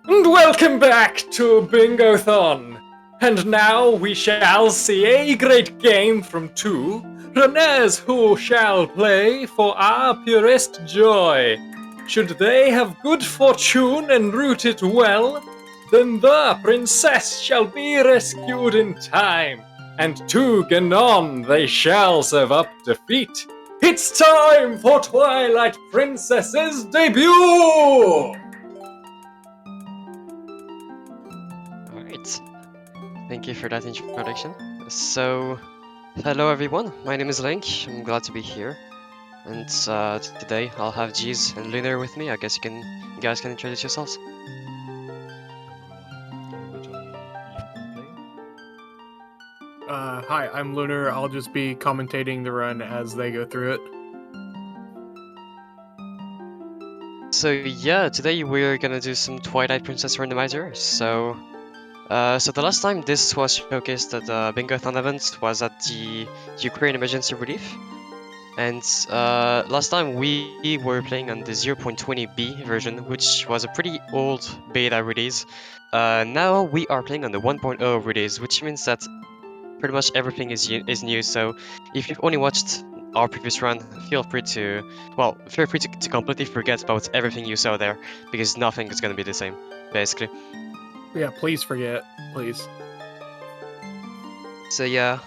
And welcome back to Bingothon! And now we shall see a great game from two runners who shall play for our purest joy. Should they have good fortune and root it well, then the princess shall be rescued in time, and to Ganon they shall serve up defeat. It's time for Twilight Princess's debut! Alright, thank you for that introduction. So, hello everyone, my name is Link, I'm glad to be here. And today I'll have Jeez and Lunar with me. I guess you guys can introduce yourselves. Hi, I'm Lunar. I'll just be commentating the run as they go through it. So yeah, today we're gonna do some Twilight Princess Randomizer. So the last time this was showcased at the Bingothon event was at the Ukraine Emergency Relief. And last time we were playing on the 0.20b version, which was a pretty old beta release. Now we are playing on the 1.0 release, which means that pretty much everything is new. So if you've only watched our previous run, feel free to completely forget about everything you saw there, because nothing is gonna be the same, basically. Yeah, please forget, please. So yeah,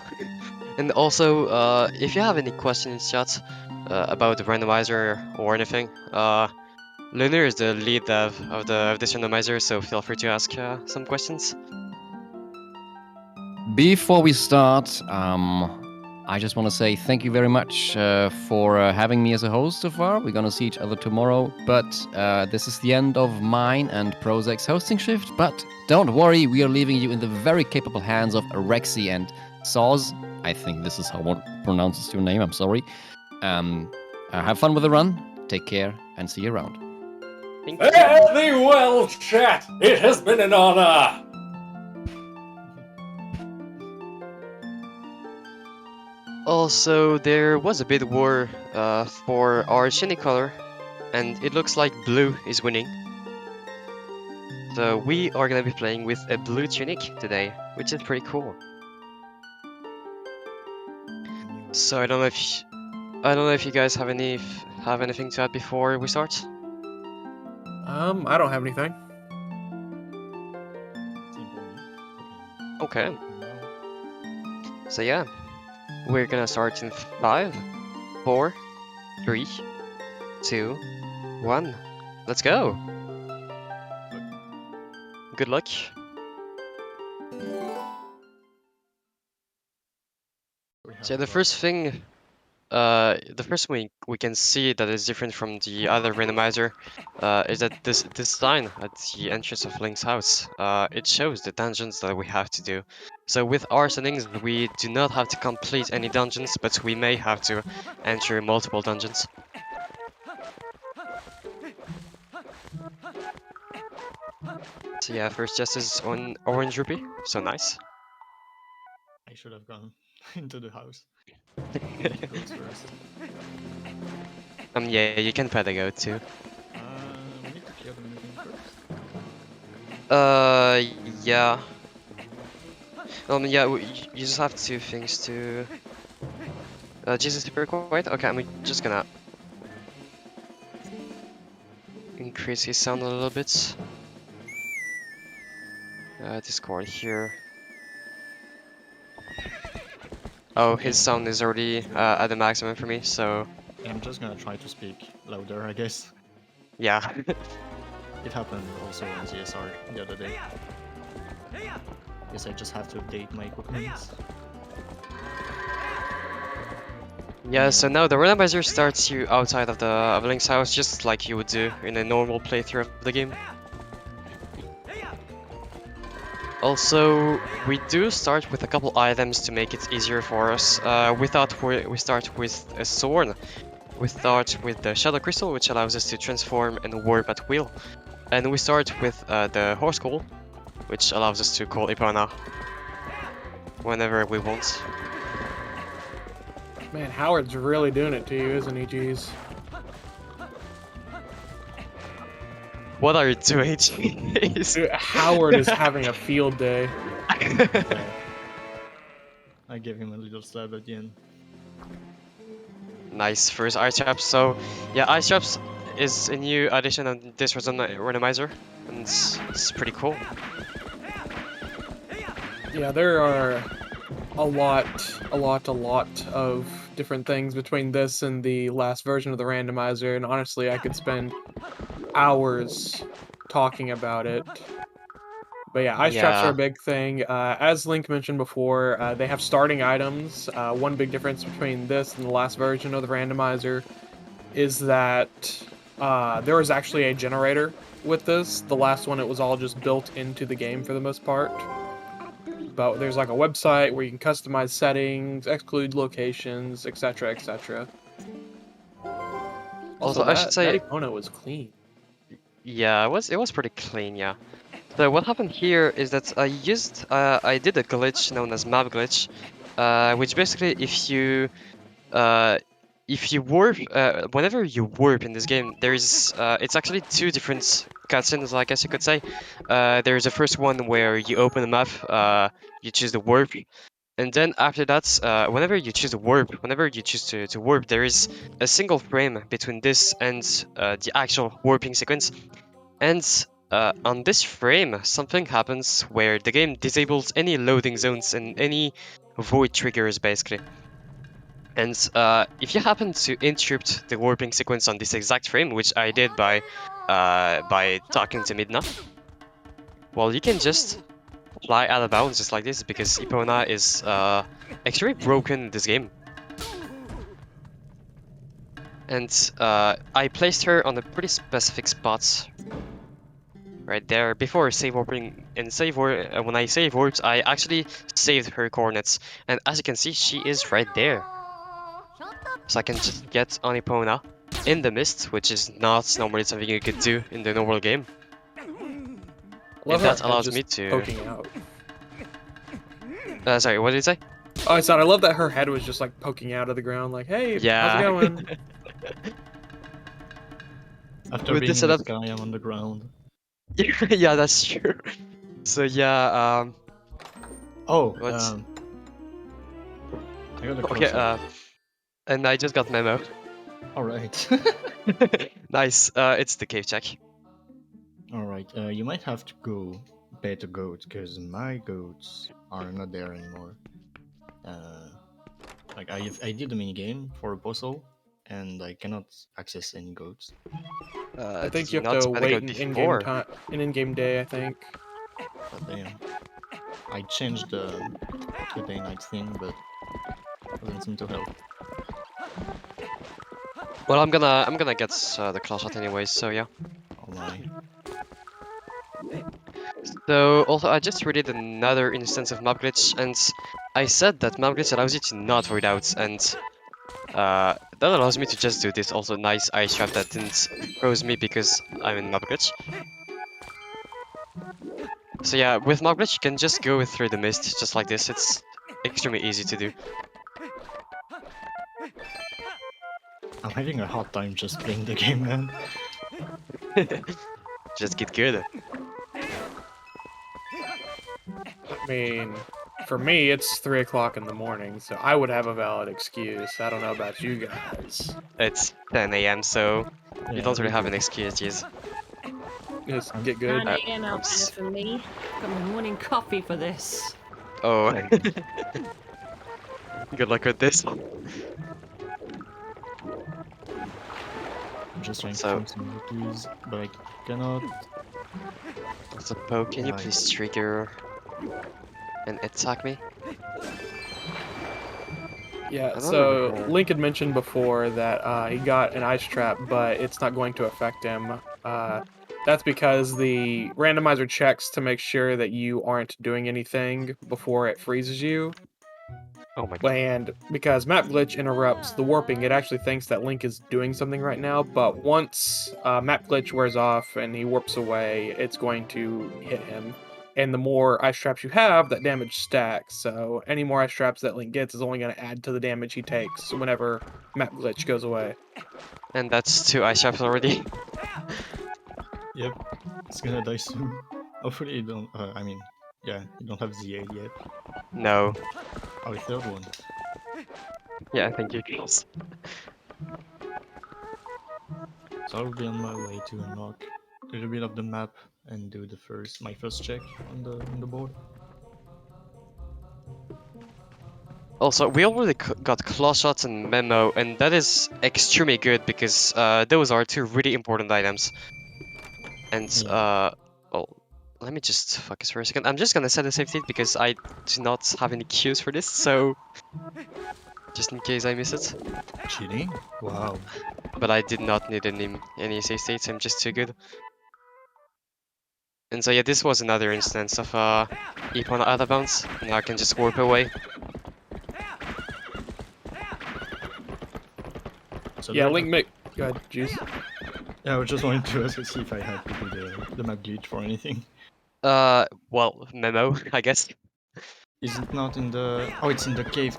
and also if you have any questions in chat about the randomizer or anything, Lunar is the lead dev of this randomizer, so feel free to ask some questions. Before we start, I just want to say thank you very much for having me as a host so far. We're going to see each other tomorrow, but this is the end of mine and Prozac's hosting shift. But don't worry, we are leaving you in the very capable hands of Rexy and TLoZ. I think this is how one pronounces your name, I'm sorry. Have fun with the run, take care, and see you around. Thank you. Fare thee well, chat! It has been an honor! Also, there was a bit of war for our shiny color, and it looks like blue is winning. So we are gonna be playing with a blue tunic today, which is pretty cool. So I don't know if you guys have anything to add before we start. I don't have anything. Okay. So yeah, we're gonna start in 5, 4, 3, 2, 1. Let's go. Good luck. So the first thing we can see that is different from the other randomizer is that this sign at the entrance of Link's house, it shows the dungeons that we have to do. So with our settings, we do not have to complete any dungeons, but we may have to enter multiple dungeons. So yeah, first chest is on orange rupee, so nice. I should have gone into the house. Yeah, you can pet a goat too. We need to kill the moving first. Yeah. Yeah, you just have 2 things to... Jesus, super quiet? Okay, I'm just gonna... increase his sound a little bit. Discord here. Oh, his sound is already at the maximum for me, so... I'm just gonna try to speak louder, I guess. yeah. It happened also on GSR the other day. Guess I just have to update my equipment. Yeah, so now the randomizer starts you outside of Link's house, just like you would do in a normal playthrough of the game. Also, we do start with a couple items to make it easier for us. We start with a sword. We start with the Shadow Crystal, which allows us to transform and warp at will. And we start with the Horse Call, which allows us to call Ipana whenever we want. Man, Howard's really doing it to you, isn't he, jeez? What are you doing, jeez? Dude, Howard is having a field day. I gave him a little stab at the end. Nice first ice traps. So yeah, ice traps is a new addition on this randomizer, and it's pretty cool. Yeah, there are a lot of different things between this and the last version of the randomizer, and honestly, I could spend hours talking about it. But yeah, ice traps are a big thing. As Link mentioned before, they have starting items. One big difference between this and the last version of the randomizer is that there was actually a generator with this. The last one, it was all just built into the game for the most part. But there's like a website where you can customize settings, exclude locations, etc., etc. Also, I should say, that Epona was clean. yeah, it was pretty clean, yeah. So what happened here is that I did a glitch known as map glitch, which basically if you warp, whenever you warp in this game, there's it's actually two different cutscenes, I guess you could say. There's the first one where you open the map, you choose the warp, and then after that, whenever you choose to warp, there is a single frame between this and the actual warping sequence. And on this frame, something happens where the game disables any loading zones and any void triggers, basically. And if you happen to interrupt the warping sequence on this exact frame, which I did by talking to Midna, well, you can just fly out of bounds just like this, because Epona is extremely broken in this game. And I placed her on a pretty specific spot right there before save warping. And when I save warps, I actually saved her coordinates, and as you can see, she is right there. So I can just get on Epona in the mist, which is not normally something you could do in the normal game. And that allows me to poking out. Sorry, what did you say? Oh, I said I love that her head was just like poking out of the ground, like, "Hey, Yeah. how's it going?" After With being this in the setup- sky, I'm on the ground. Yeah, that's true. So yeah, Oh, What's- I got a okay, closer. and I just got memo. Alright. Nice, it's the cave check. Alright, you might have to go pet a goat, because my goats are not there anymore. Like, I did a minigame for a puzzle, and I cannot access any goats. I think Did you have not to pet a wait goat an before? in-game time, an in-game day, I think. But damn. I changed the day-night thing, but it doesn't seem to help. Well, I'm gonna get the claw shot anyways, so yeah. Oh my. So also, I just redid another instance of map glitch, and I said that map glitch allows you to not void out, and that allows me to just do this also nice ice trap that didn't froze me because I'm in map glitch. So yeah, with map glitch you can just go through the mist just like this. It's extremely easy to do. I'm having a hard time just playing the game, man. Just get good. I mean, for me, it's 3 o'clock in the morning, so I would have a valid excuse. I don't know about you guys. It's 10 AM, so you Yeah, don't really we have do. an excuse, jeez. Just get good. 9 AM out there s- for me. Got my morning coffee for this. Oh. Good luck with this. I'm just trying to So- find some keys, but I cannot. So Poke, can you Right. please trigger and attack me? Yeah, don't so remember. Link had mentioned before that he got an ice trap, but it's not going to affect him. That's because the randomizer checks to make sure that you aren't doing anything before it freezes you. Oh my god. And because map glitch interrupts the warping, it actually thinks that Link is doing something right now, but once map glitch wears off and he warps away, it's going to hit him. And the more ice traps you have, that damage stacks. So any more ice traps that Link gets is only going to add to the damage he takes whenever map glitch goes away. And that's 2 ice traps already. Yep, it's gonna die soon. Hopefully you don't. I mean, yeah, you don't have ZA yet. No. Oh, a third one. Yeah, thank you, Jules. So I'll be on my way to unlock a little bit of the map and do my first check on the board. Also, we already got claw shots and memo, and that is extremely good because those are two really important items. And Yeah. well, let me just focus for a second. I'm just gonna set a safety because I do not have any cues for this, so just in case I miss it. Cheating? Wow. But I did not need any save states. I'm just too good. And so yeah, this was another instance of Epon out of bounds. Now I can just warp away. So Yeah, there- Link make. Go ahead, Juice. Yeah, I was just wanting to ask to see if I had to do the map glitch for anything. Well, memo, I guess. Is it not in the? Oh, it's in the cave.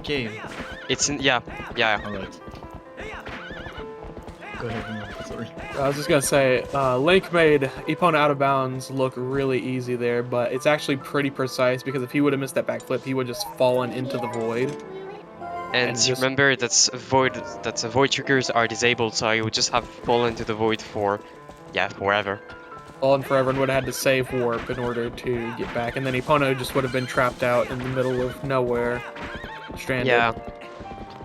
It's in, yeah. All right. Go ahead. No, sorry. I was just gonna say, Link made Epon out of bounds look really easy there, but it's actually pretty precise because if he would have missed that backflip, he would have just fallen into the void. And And just- remember that's void triggers are disabled, so I would just have fallen into the void for, yeah, forever. Fallen forever and would have had to save warp in order to get back, and then Epona just would have been trapped out in the middle of nowhere, stranded. Yeah.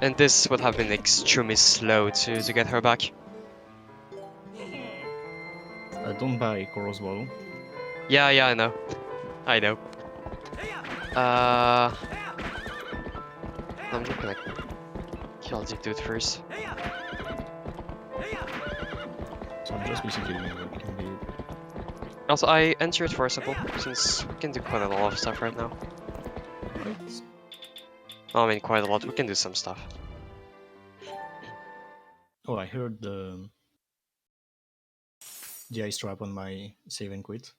And this would have been extremely slow to get her back. Don't buy Coros Bottle. Yeah, I know. I know. I'm just gonna kill the dude first. So I'm just basically doing what can be. Also, I entered for a simple, since we can do quite a lot of stuff right now. Right. I mean, quite a lot. We can do some stuff. Oh, I heard the ice trap on my save and quit.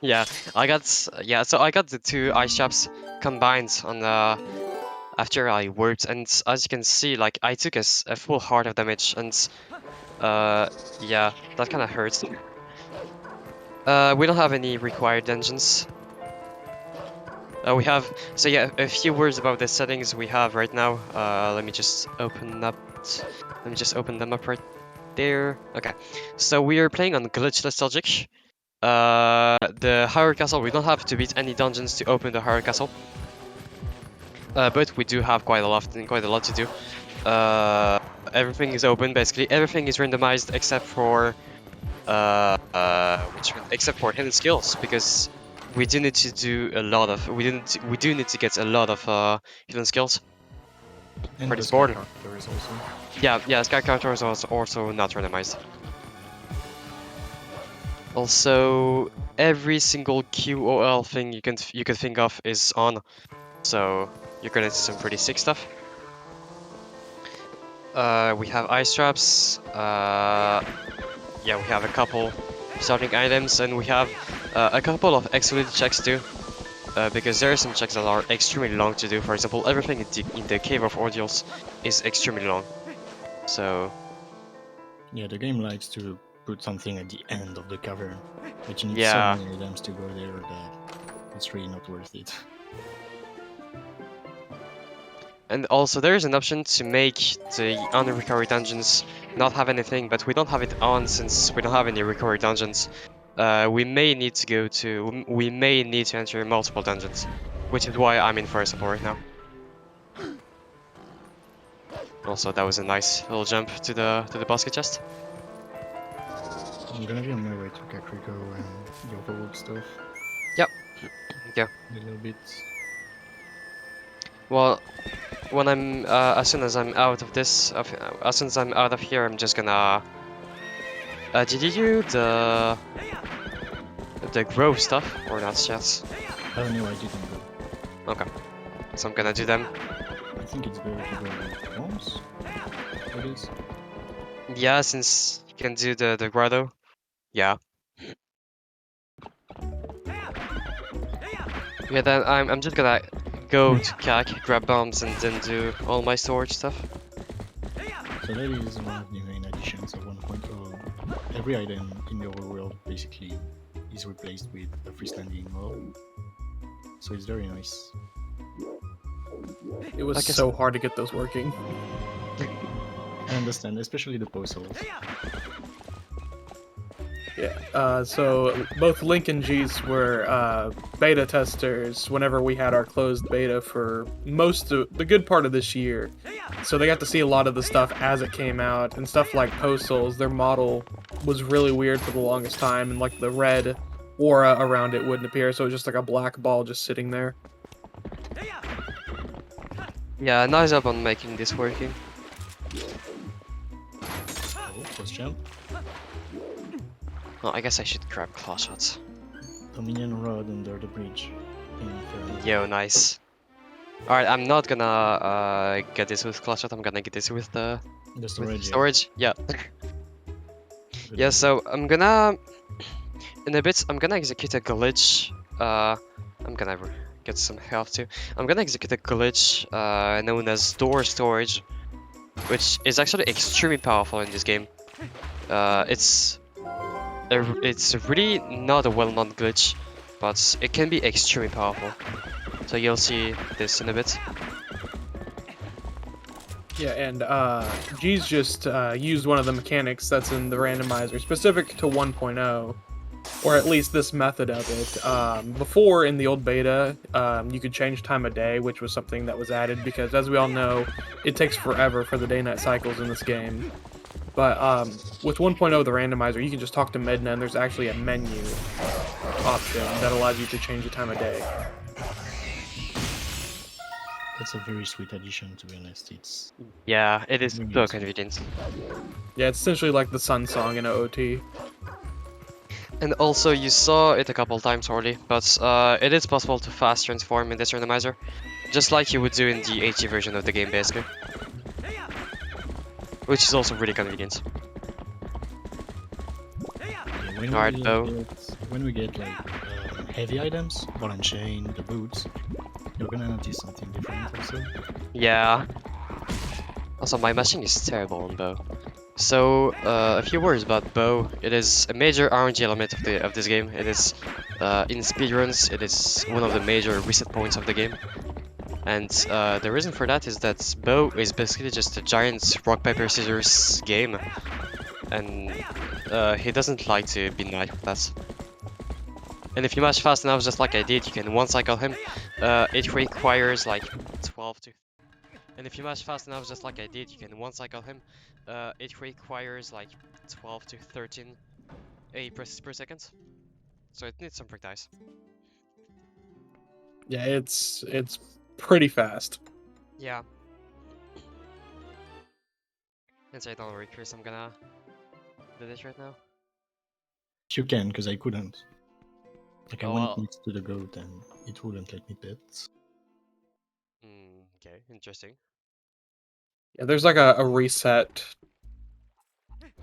Yeah, so I got the two ice traps combined on after I warped, and as you can see, like I took a full heart of damage, and yeah, that kind of hurts. We don't have any required dungeons. We have, so yeah, a few words about the settings we have right now. Let me just open them up right there. Okay, so we are playing on glitchless logic. The Hyrule Castle, we don't have to beat any dungeons to open the Hyrule Castle. But we do have quite a lot to do. Everything is open, basically. Everything is randomized except for except for hidden skills, because we do need to do a lot of we do need to get a lot of hidden skills And for the this board. There is also. Yeah, Sky Character is also not randomized. Also, every single QOL thing you can think of is on, so you're gonna see some pretty sick stuff. We have ice traps. Yeah, we have a couple starting items, and we have a couple of excluded checks too, because there are some checks that are extremely long to do. For example, everything in the Cave of Ordeals is extremely long. So Yeah, the game likes to put something at the end of the cavern, but you need Yeah. so many items to go there that it's really not worth it. And also there is an option to make the unrecovery dungeons not have anything, but we don't have it on since we don't have any recovery dungeons. We may need to enter multiple dungeons, which is why I'm in first of all right now. Also, that was a nice little jump to the basket chest. I'm gonna be on my way to Kakriko and the Overworld stuff. Yeah. A little bit. Well, when I'm as soon as I'm out of this, as soon as I'm out of here, I'm just gonna. Did you do the grove stuff or not yet? Oh no, I didn't go. Okay, so I'm gonna do them. I think it's better to go once. It is. Yeah, since you can do the grotto. Yeah. Yeah, then I'm just gonna go to CAC, grab bombs, and then do all my storage stuff. So that is one of the main additions of 1.0 every item in the overworld basically is replaced with a freestanding world. So it's very nice. It was Like I so hard to get those working. I understand, especially the puzzles. Yeah, so both Link and Jeez were beta testers whenever we had our closed beta for most of the good part of this year. So they got to see a lot of the stuff as it came out, and stuff like Postals, their model was really weird for the longest time, and like the red aura around it wouldn't appear, so it was just like a black ball just sitting there. Yeah, nice job on making this working. Oh, first jump. Oh, I guess I should grab claw shots. Dominion Rod under the bridge. Inferno. Yo, nice. Alright, I'm not gonna get this with claw shot, I'm gonna get this with The with storage. storage. Yeah. Good Yeah, idea. so I'm gonna... In a bit, I'm gonna execute a glitch. I'm gonna get some health too. I'm gonna execute a glitch known as door storage, which is actually extremely powerful in this game. It's really not a well-known glitch, but it can be extremely powerful. So you'll see this in a bit. Yeah, and G's just used one of the mechanics that's in the randomizer, specific to 1.0, or at least this method of it. Before, in the old beta, you could change time of day, which was something that was added because, as we all know, it takes forever for the day-night cycles in this game. But with 1.0, the randomizer, you can just talk to Midna, and there's actually a menu option that allows you to change the time of day. That's a very sweet addition, to be honest. It's Yeah, it is Really so nice. convenient. Yeah, it's essentially like the Sun Song in OOT. And also, you saw it a couple times already, but it is possible to fast transform in this randomizer, just like you would do in the HD version of the game, basically. Which is also really convenient. when Alright, though. when we get like heavy items, ball and chain, the boots, you're gonna notice something different also. Yeah. Also, my machine is terrible on bow. So, a few words about bow. It is a major RNG element of this game. It is in speedruns. It is one of the major reset points of the game. And the reason for that is that bow is basically just a giant rock paper scissors game, and he doesn't like to be nice with that. And if you match fast enough, just like I did, you can one cycle him. It requires like 12 to. And if you match fast enough, just like I did, you can one cycle him. It requires like 12 to 13 AE presses per second. So it needs some practice. Yeah, it's pretty fast. Yeah. And so don't worry, Chris, I'm gonna do this right now. You can, because I couldn't. Like I Oh, went well. next to the goat and it wouldn't let me pet. Okay, interesting. Yeah, there's like a reset.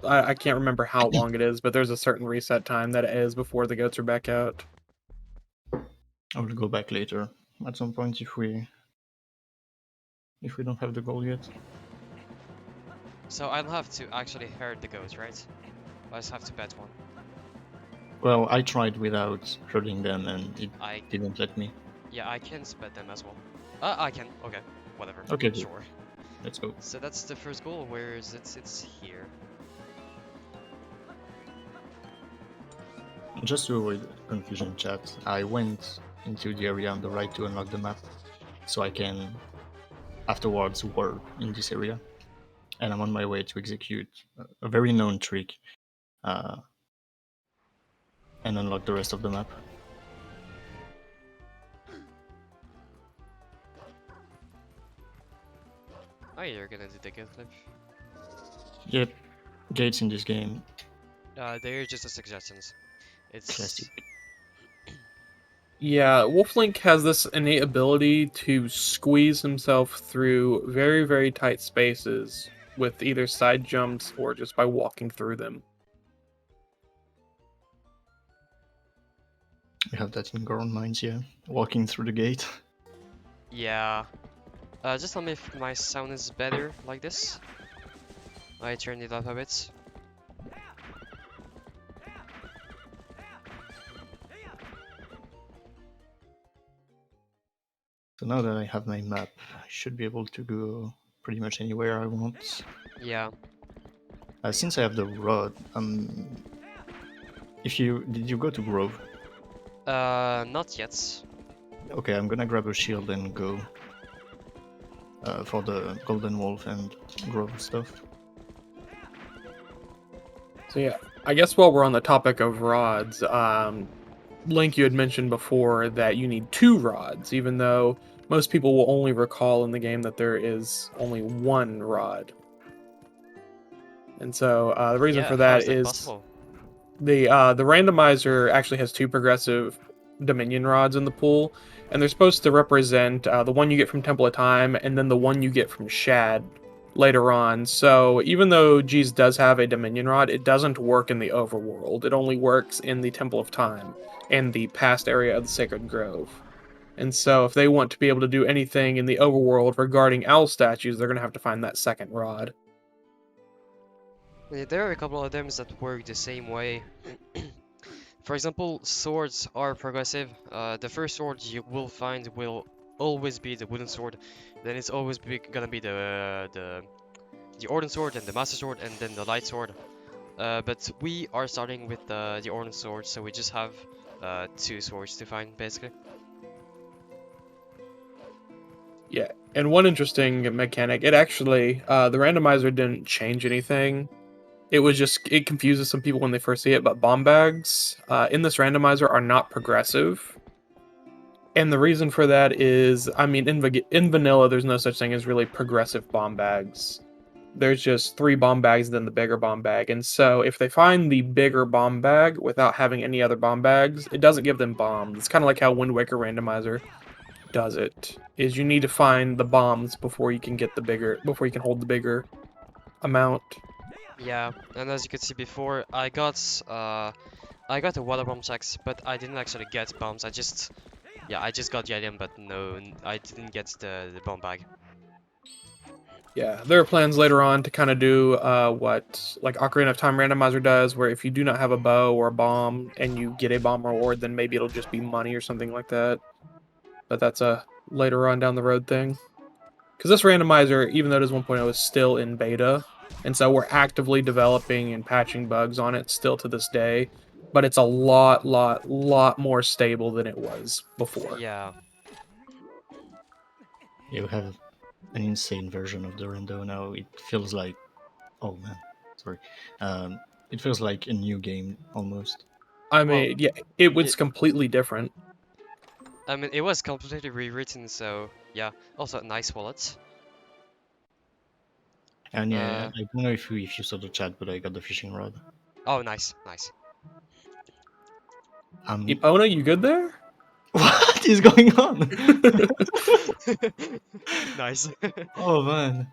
I can't remember how long it is, but there's a certain reset time that it is before the goats are back out. I will go back later at some point if we don't have the goal yet. So I don't have to actually herd the goats, right? I just have to pet one. Well, I tried without hurting them and it I didn't let me. Yeah, I can pet them as well. I can. Okay, whatever. Okay, good. Sure. Let's go. So that's the first goal. Where is it? It's here. Just to avoid confusion, chat, I went into the area on the right to unlock the map, so I can afterwards warp in this area. And I'm on my way to execute a very known trick and unlock the rest of the map. Oh, you're gonna do the gate clip. Yep, gates in this game, They're just the suggestions. It's classic. Yeah, Wolflink has this innate ability to squeeze himself through very, very tight spaces with either side jumps or just by walking through them. We have that in Goron Mines, yeah. Walking through the gate. Yeah. Just tell me if my sound is better like this. I turned it up a bit. So now that I have my map, I should be able to go pretty much anywhere I want. Yeah. Since I have the rod, did you go to Grove? Not yet. Okay, I'm gonna grab a shield and go for the Golden Wolf and Grove stuff. So yeah, I guess while we're on the topic of rods, Link, you had mentioned before that you need 2 rods, even though most people will only recall in the game that there is only 1 rod. And so the reason Yeah, for how that is that is possible? the randomizer actually has 2 progressive Dominion rods in the pool, and they're supposed to represent the one you get from Temple of Time and then the one you get from Shad later on. So even though Jeez does have a Dominion rod, it doesn't work in the overworld. It only works in the Temple of Time and the past area of the Sacred Grove. And so if they want to be able to do anything in the overworld regarding owl statues, they're going to have to find that second rod. There are a couple of them that work the same way. For example, swords are progressive. The first sword you will find will always be the wooden sword. Then it's always gonna be the Ordnance sword and the Master sword and then the light sword. But we are starting with the Ordnance sword, so we just have 2 swords to find basically. Yeah, and one interesting mechanic, it actually, the randomizer didn't change anything. It was just, it confuses some people when they first see it, but bomb bags in this randomizer are not progressive. And the reason for that is, I mean, in vanilla, there's no such thing as really progressive bomb bags. There's just 3 bomb bags, then the bigger bomb bag. And so if they find the bigger bomb bag without having any other bomb bags, it doesn't give them bombs. It's kind of like how Wind Waker Randomizer does it, is you need to find the bombs before you can hold the bigger amount. Yeah, and as you could see before, I got the water bomb checks, but I didn't actually get bombs. I just got the item, but no, I didn't get the bomb bag. Yeah, there are plans later on to kind of do what like Ocarina of Time Randomizer does, where if you do not have a bow or a bomb and you get a bomb reward, then maybe it'll just be money or something like that. But that's a later on down the road thing. Because this randomizer, even though it is 1.0, is still in beta, and so we're actively developing and patching bugs on it still to this day. But it's a lot more stable than it was before. Yeah. You have an insane version of the Rando now. It feels like, oh man, sorry. It feels like a new game almost. I mean, yeah, it was completely different. I mean, it was completely rewritten, so yeah. Also, nice wallet. And yeah, I don't know if you saw the chat, but I got the fishing rod. Oh, nice, nice. Epona, you good there? What is going on? Nice. Oh man.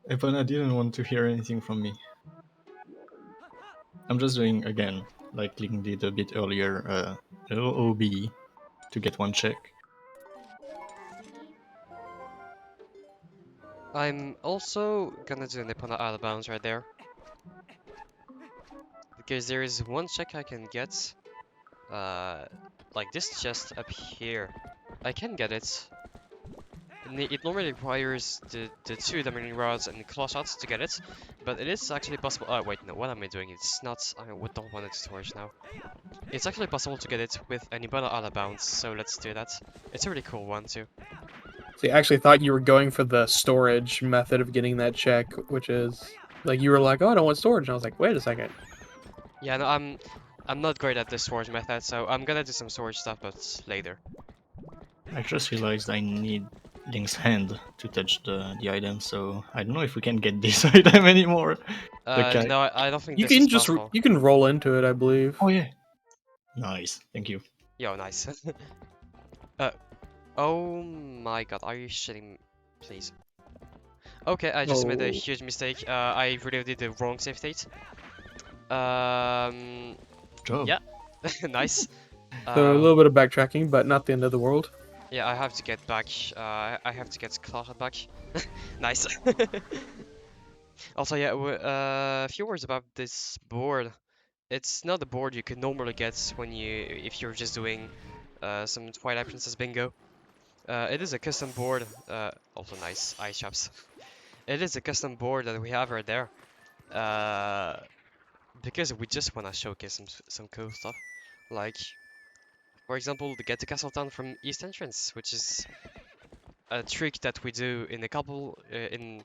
Epona didn't want to hear anything from me. I'm just doing, again, like Link did a bit earlier, a little OB to get 1 check. I'm also gonna do an Epona out of bounds right there. Because there is 1 check I can get. Like this chest up here. I can get it. It normally requires the 2 diamond rods and claw shots to get it, but it is actually possible. Oh wait, no, what am I doing? It's not. I don't want it storage now. It's actually possible to get it with an Ebola out of bounds, so let's do that. It's a really cool one too. See, I actually thought you were going for the storage method of getting that check, which is like you were like, "Oh, I don't want storage," and I was like, "Wait a second." Yeah, no, I'm not great at the storage method, so I'm gonna do some storage stuff, but later. I just realized I need Link's hand to touch the item, so I don't know if we can get this item anymore. No, I don't think You this can is just possible. you can roll into it, I believe. Oh yeah. Nice, thank you. Yo, nice. Oh my god, are you shitting me? Please. Okay, I just made a huge mistake. I really did the wrong save state. Job. Yeah, nice. So a little bit of backtracking, but not the end of the world. Yeah, I have to get back. I have to get Cloud back. Nice. Also, yeah, a few words about this board. It's not the board you could normally get if you're just doing some Twilight Princess bingo. It is a custom board, also nice eye chops. It is a custom board that we have right there, because we just want to showcase some cool stuff, like for example the Get to Castletown from East Entrance, which is a trick that we do in a couple in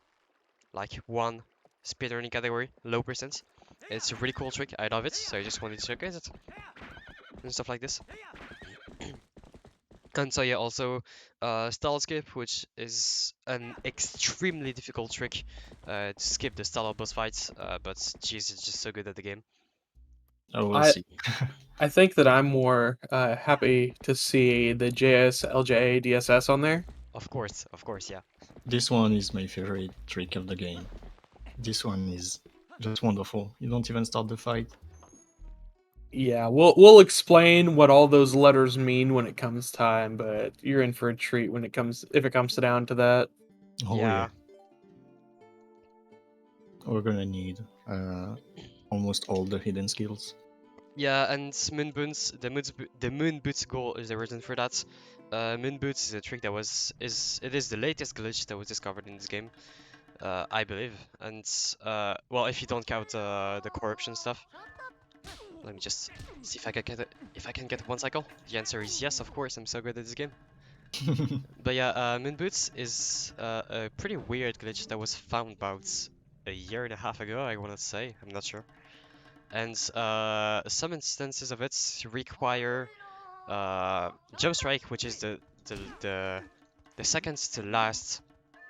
like one speedrunning category, low percent. It's a really cool trick, I love it, so I just wanted to showcase it and stuff like this. And so yeah, also stall skip, which is an extremely difficult trick to skip the stall boss fights, but jeez, it's just so good at the game. Oh, we'll I see. I think that I'm more happy to see the JS, LJA, DSS on there. Of course, yeah. This one is my favorite trick of the game. This one is just wonderful. You don't even start the fight. Yeah, we'll explain what all those letters mean when it comes time, but you're in for a treat when it comes if it comes down to that. Oh Yeah. We're gonna need almost all the hidden skills. Yeah, and Moon Boots, the Moon Boots goal is the reason for that. Moon Boots is a trick that it is the latest glitch that was discovered in this game, I believe. And well, if you don't count the corruption stuff. Let me just see if I can get it. If I can get one cycle. The answer is yes, of course. I'm so good at this game. But yeah, Moon Boots is a pretty weird glitch that was found about a year and a half ago, I want to say. I'm not sure. And some instances of it require Jump Strike, which is the second to last.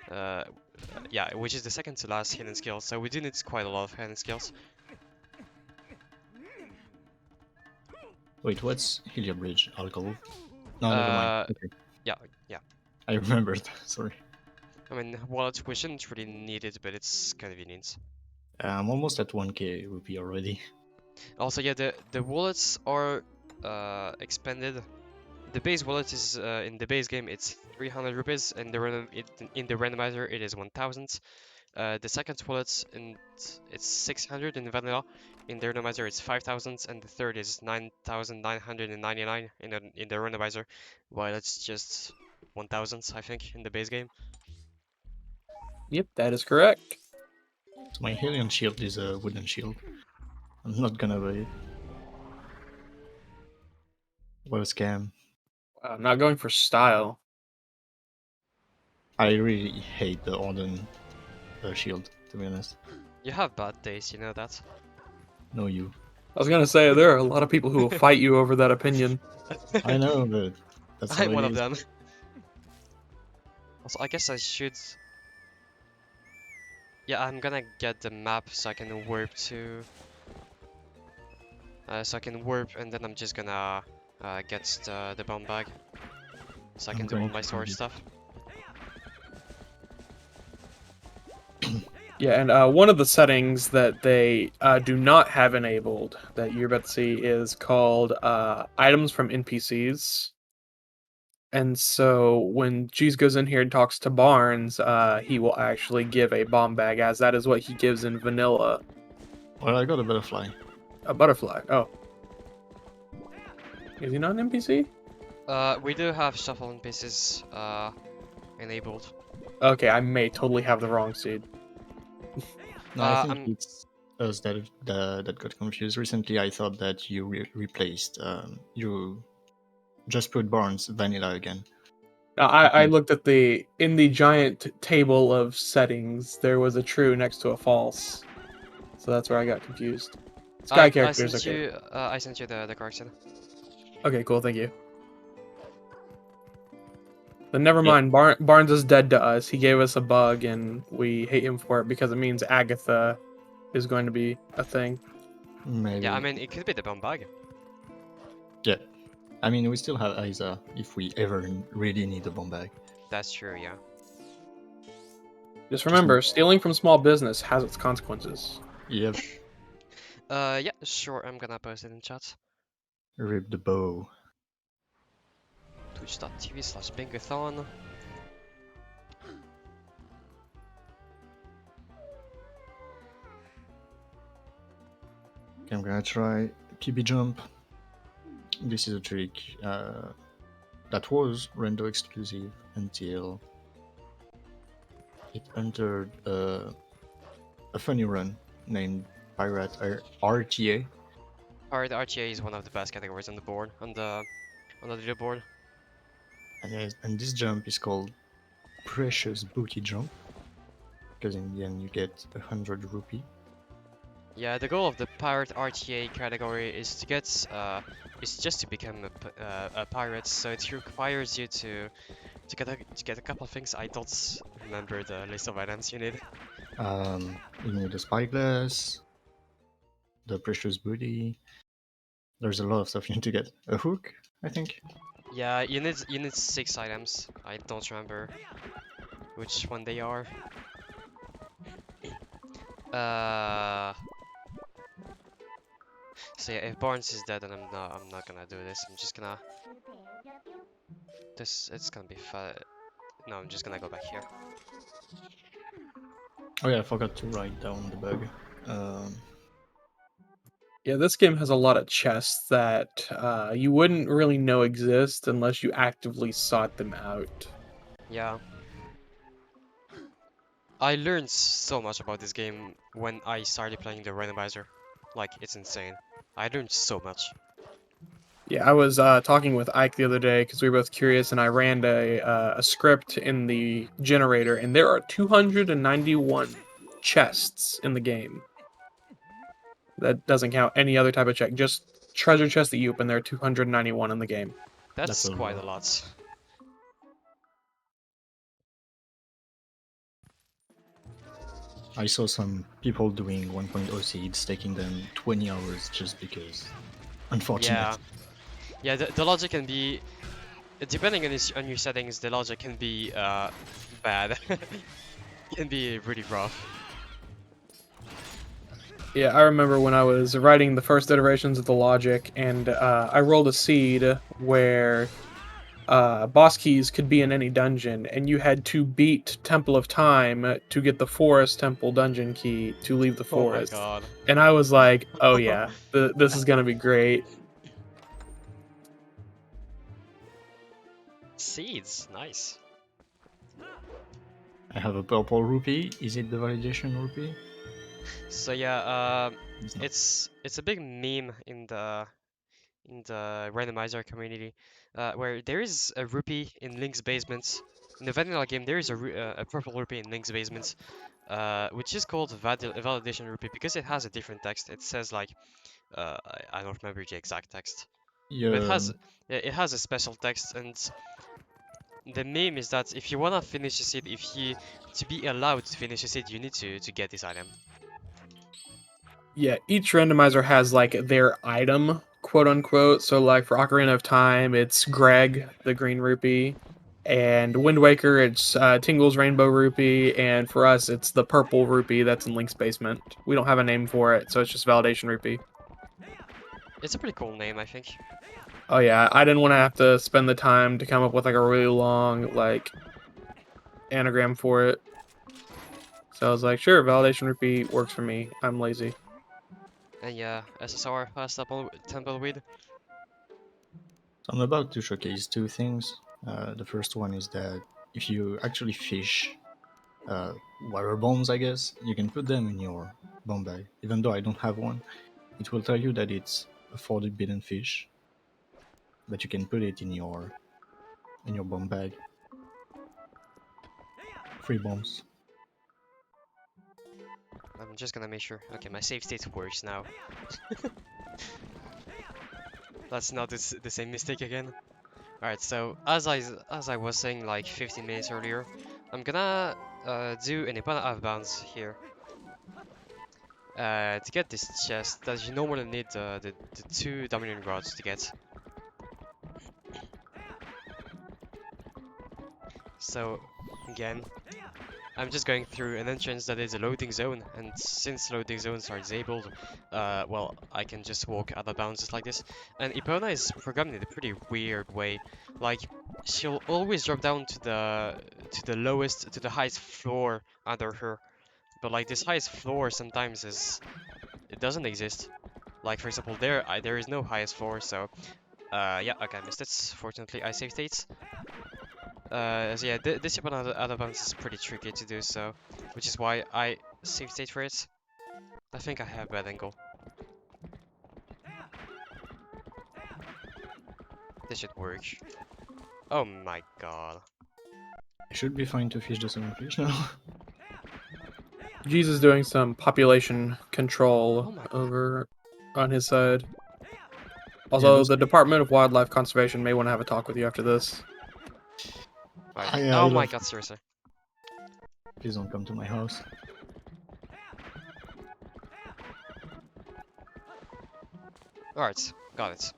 Yeah, which is the second to last hidden skill. So we do need quite a lot of hidden skills. Wait, what's Helia Bridge? Alcohol? No, never mind. Okay. Yeah. I remembered. Sorry. I mean, wallet we shouldn't really need it, but it's convenient. I'm almost at 1k rupee already. Also, yeah, the wallets are expanded. The base wallet is in the base game it's 300 rupees, and in the randomizer it is 1000. The second wallet it's 600 in vanilla. In the randomizer it's 5000, and the third is 9999 in the randomizer, while it's just 1000 I think in the base game. Yep, that is correct. So my Helion shield is a wooden shield. I'm not gonna buy it. What a scam. Wow, not going for style. I really hate the Odin shield, to be honest. You have bad days, you know that. No, you. I was gonna say there are a lot of people who will fight you over that opinion. I know, but that's how I'm it one of is. them. Also, I guess I should. Yeah, I'm gonna get the map so I can warp to. So I can warp, and then I'm just gonna get the bomb bag, so I can do all going my to storage find it. stuff. Yeah, and one of the settings that they do not have enabled that you're about to see is called items from NPCs. And so when Jeez goes in here and talks to Barnes, he will actually give a bomb bag, as that is what he gives in vanilla. Well, I got a butterfly. A butterfly. Oh. Is he not an NPC? We do have shuffle and pieces enabled. Okay, I may totally have the wrong seed. No, I think I'm- it's us that got confused. Recently, I thought that you replaced, you just put Barnes vanilla again. I Okay. looked at in the giant table of settings, there was a true next to a false. So that's where I got confused. Sky I characters, sent okay. you. I sent you the correction. Okay, cool, thank you. But never mind, Barnes is dead to us. He gave us a bug, and we hate him for it because it means Agatha is going to be a thing. Maybe. Yeah, I mean it could be the bomb bag. Yeah. I mean, we still have Isa if we ever really need a bomb bag. That's true, yeah. Just remember, stealing from small business has its consequences. Yep. Yeah, sure. I'm gonna post it in chat. Rip the bow. Twitch.tv/Bingothon. Okay, I'm gonna try PB jump. This is a trick that was Rando exclusive until it entered a funny run named Pirate RTA. Alright, RTA is one of the best categories on the board, on the leaderboard. And this jump is called Precious Booty Jump, because in the end you get 100 rupee. Yeah, the goal of the pirate RTA category is to get is just to become a pirate. So it requires you to get a couple of things. I don't remember the list of items you need. You need a spyglass, the precious booty. There's a lot of stuff you need to get. A hook, I think. Yeah, you need 6 items. I don't remember which one they are. So yeah, if Barnes is dead, then I'm not gonna do this. I'm just gonna it's gonna be fun. No, I'm just gonna go back here. Oh yeah, I forgot to write down the bug. Yeah, this game has a lot of chests that you wouldn't really know exist unless you actively sought them out. Yeah. I learned so much about this game when I started playing the Randomizer. Like, it's insane. I learned so much. Yeah, I was talking with Ike the other day because we were both curious, and I ran a script in the generator, and there are 291 chests in the game. That doesn't count any other type of check, just treasure chests that you open. There are 291 in the game. That's a quite lot. a lot. I saw some people doing 1.0 seeds, taking them 20 hours just because. Unfortunate. Yeah. Yeah, the logic can be... Depending on your settings, the logic can be bad. Can be really rough. Yeah, I remember when I was writing the first iterations of the logic, and I rolled a seed where boss keys could be in any dungeon, and you had to beat Temple of Time to get the Forest Temple dungeon key to leave the forest. Oh my god. And I was like, oh yeah, this is gonna be great. Seeds, nice. I have a purple rupee. Is it the validation rupee? So yeah, It's not. it's a big meme in the randomizer community, where there is a rupee in Link's basement. In the vanilla game, there is a purple rupee in Link's basement, which is called validation rupee because it has a different text. It says like, I don't remember the exact text, but Yeah, it has a special text, and the meme is that if you wanna finish a seed, to be allowed to finish a seed, you need to get this item. Yeah, each randomizer has like their item, quote unquote. So like for Ocarina of Time, it's Greg, the green rupee, and Wind Waker, it's Tingle's rainbow rupee, and for us, it's the purple rupee that's in Link's basement. We don't have a name for it, so it's just validation rupee. It's a pretty cool name, I think. Oh yeah, I didn't want to have to spend the time to come up with like a really long like anagram for it. So I was like, sure, validation rupee works for me. I'm lazy. And yeah, SSR has tumbleweed. so I'm about to showcase two things. The first one is that if you actually fish water bombs, I guess, you can put them in your bomb bag. Even though I don't have one, it will tell you that it's a 40 billion fish, but you can put it in your bomb bag. Free bombs. I'm just gonna make sure. Okay, my save state works now. Let's not do the same mistake again. Alright, so as I was saying like 15 minutes earlier, I'm gonna do an Epona out of bounds here. To get this chest that you normally need the 2 Dominion rods to get. So again, I'm just going through an entrance that is a loading zone, and since loading zones are disabled, well, I can just walk out of bounds just like this. And Epona is programmed in a pretty weird way. Like, she'll always drop down to the highest floor under her. But like this highest floor sometimes it doesn't exist. Like for example, there is no highest floor, so Yeah, okay, I missed it. Fortunately, I saved states. So yeah, this jump out of bounds is pretty tricky to do, so which is why I saved state for it. I think I have bad angle. This should work. Oh my god. I should be fine to fish the second fish now. Jesus doing some population control Oh my god. over on his side. Yeah, Also, those the Department of Wildlife Conservation may want to have a talk with you after this. Right. I Oh my love- god, seriously. Please don't come to my house. Alright, got it.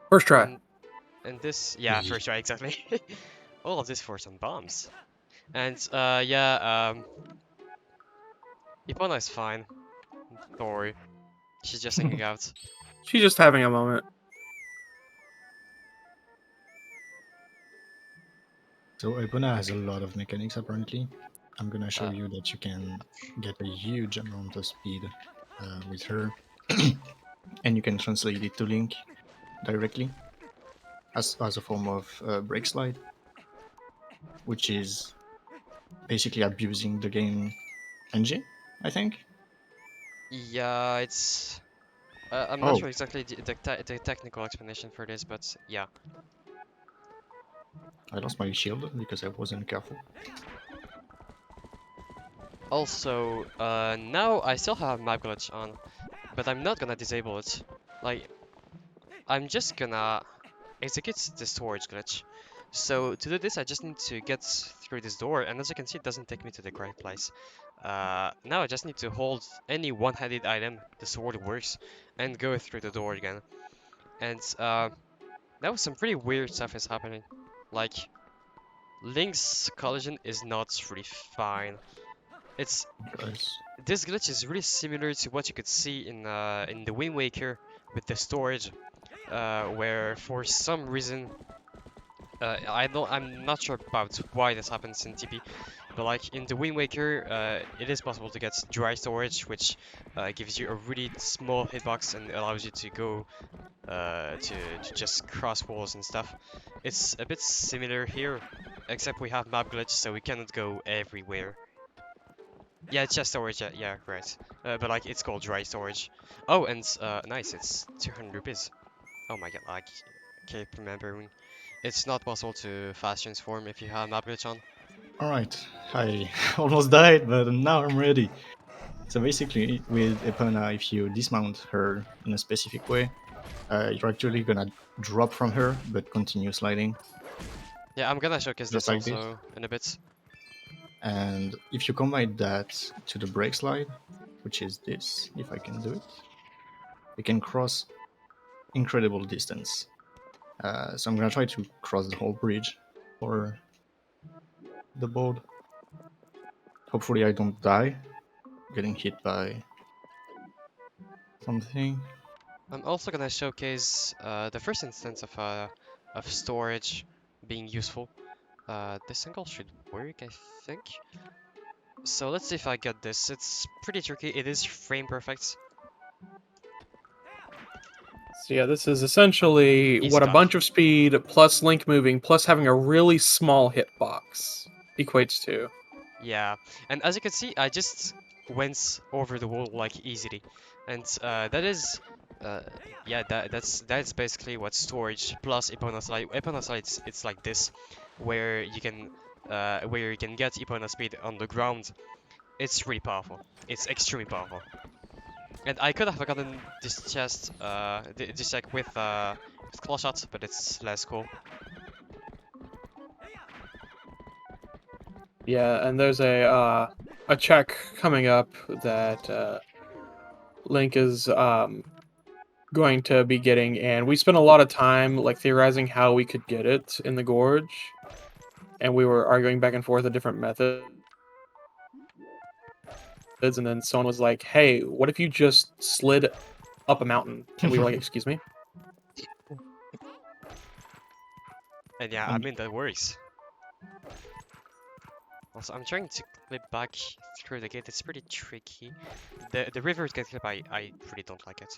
First try. And this, yeah, Ye- first try, exactly. All of this for some bombs. And, yeah, Ipona is fine. Don't worry. She's just hanging out. She's just having a moment. So Epona has a lot of mechanics apparently. I'm gonna show Uh. you that you can get a huge amount of speed with her, and you can translate it to Link directly as a form of break slide, which is basically abusing the game engine, I think. Yeah, it's... I'm not Oh, sure exactly the technical explanation for this, but yeah. I lost my shield because I wasn't careful. Also, now I still have map glitch on, but I'm not gonna disable it. Like, I'm just gonna execute the storage glitch. So to do this, I just need to get through this door, and as you can see, it doesn't take me to the correct place. Now I just need to hold any one-handed item, the sword works, and go through the door again. And now some pretty weird stuff is happening. Like, Link's collision is not really fine. It's Guys, This glitch is really similar to what you could see in the Wind Waker with the storage, where for some reason I'm not sure about why this happens in TP, but like in the Wind Waker, it is possible to get dry storage, which gives you a really small hitbox and allows you to go to just cross walls and stuff. It's a bit similar here, except we have map glitch, so we cannot go everywhere. Yeah, it's just storage, yeah, right. But like, it's called dry storage. Oh, and nice, it's 200 rupees. Oh my god, I keep remembering. It's not possible to fast transform if you have map glitch on. alright, I almost died, but now I'm ready. So basically, with Epona, if you dismount her in a specific way, you're actually gonna drop from her, but continue sliding. Yeah, I'm gonna showcase Just this like this. also in a bit. And if you combine that to the brake slide, which is this, if I can do it, you can cross incredible distance. So I'm gonna try to cross the whole bridge for the board. Hopefully I don't die getting hit by something. I'm also gonna showcase the first instance of storage being useful. This angle should work, I think. So let's see if I get this. It's pretty tricky. It is frame perfect. So yeah, this is essentially Easy what a dodge. bunch of speed plus Link moving plus having a really small hitbox equates to. Yeah, and as you can see, I just went over the wall like easily, and that is, yeah, that's basically what storage plus Epona slide. Epona slide, it's like this, where you can get Epona speed on the ground. It's really powerful. It's extremely powerful. And I could have gotten this chest, this check with claw shot, but it's less cool. Yeah, and there's a check coming up that Link is going to be getting, and we spent a lot of time like theorizing how we could get it in the gorge, and we were arguing back and forth a different methods, and then someone was like, "Hey, what if you just slid up a mountain?" And we were like, "Excuse me?" And yeah, I mean that works. Also, I'm trying to clip back through the gate. It's pretty tricky. The river gate clip, I really don't like it.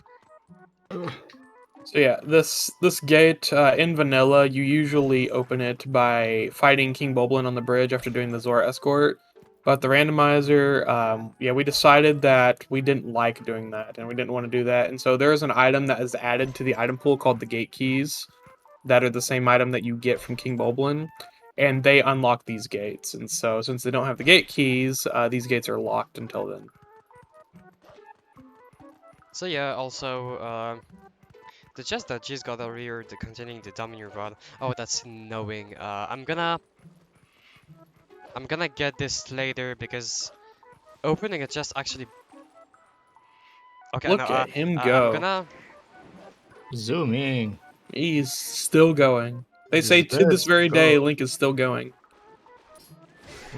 So yeah, this gate in vanilla, you usually open it by fighting King Boblin on the bridge after doing the Zora escort. But the randomizer, yeah, we decided that we didn't like doing that, and we didn't want to do that. And so there is an item that is added to the item pool called the gate keys, that are the same item that you get from King Boblin, and they unlock these gates. And so since they don't have the gate keys, these gates are locked until then. So yeah, also, the chest that G's got earlier, containing the Domineer rod. Oh, that's knowing. I'm gonna get this later because opening a chest actually. Okay, Look no. at him I'm go. gonna. Zooming. He's still going. They He's say to this best, very day, go. Link is still going.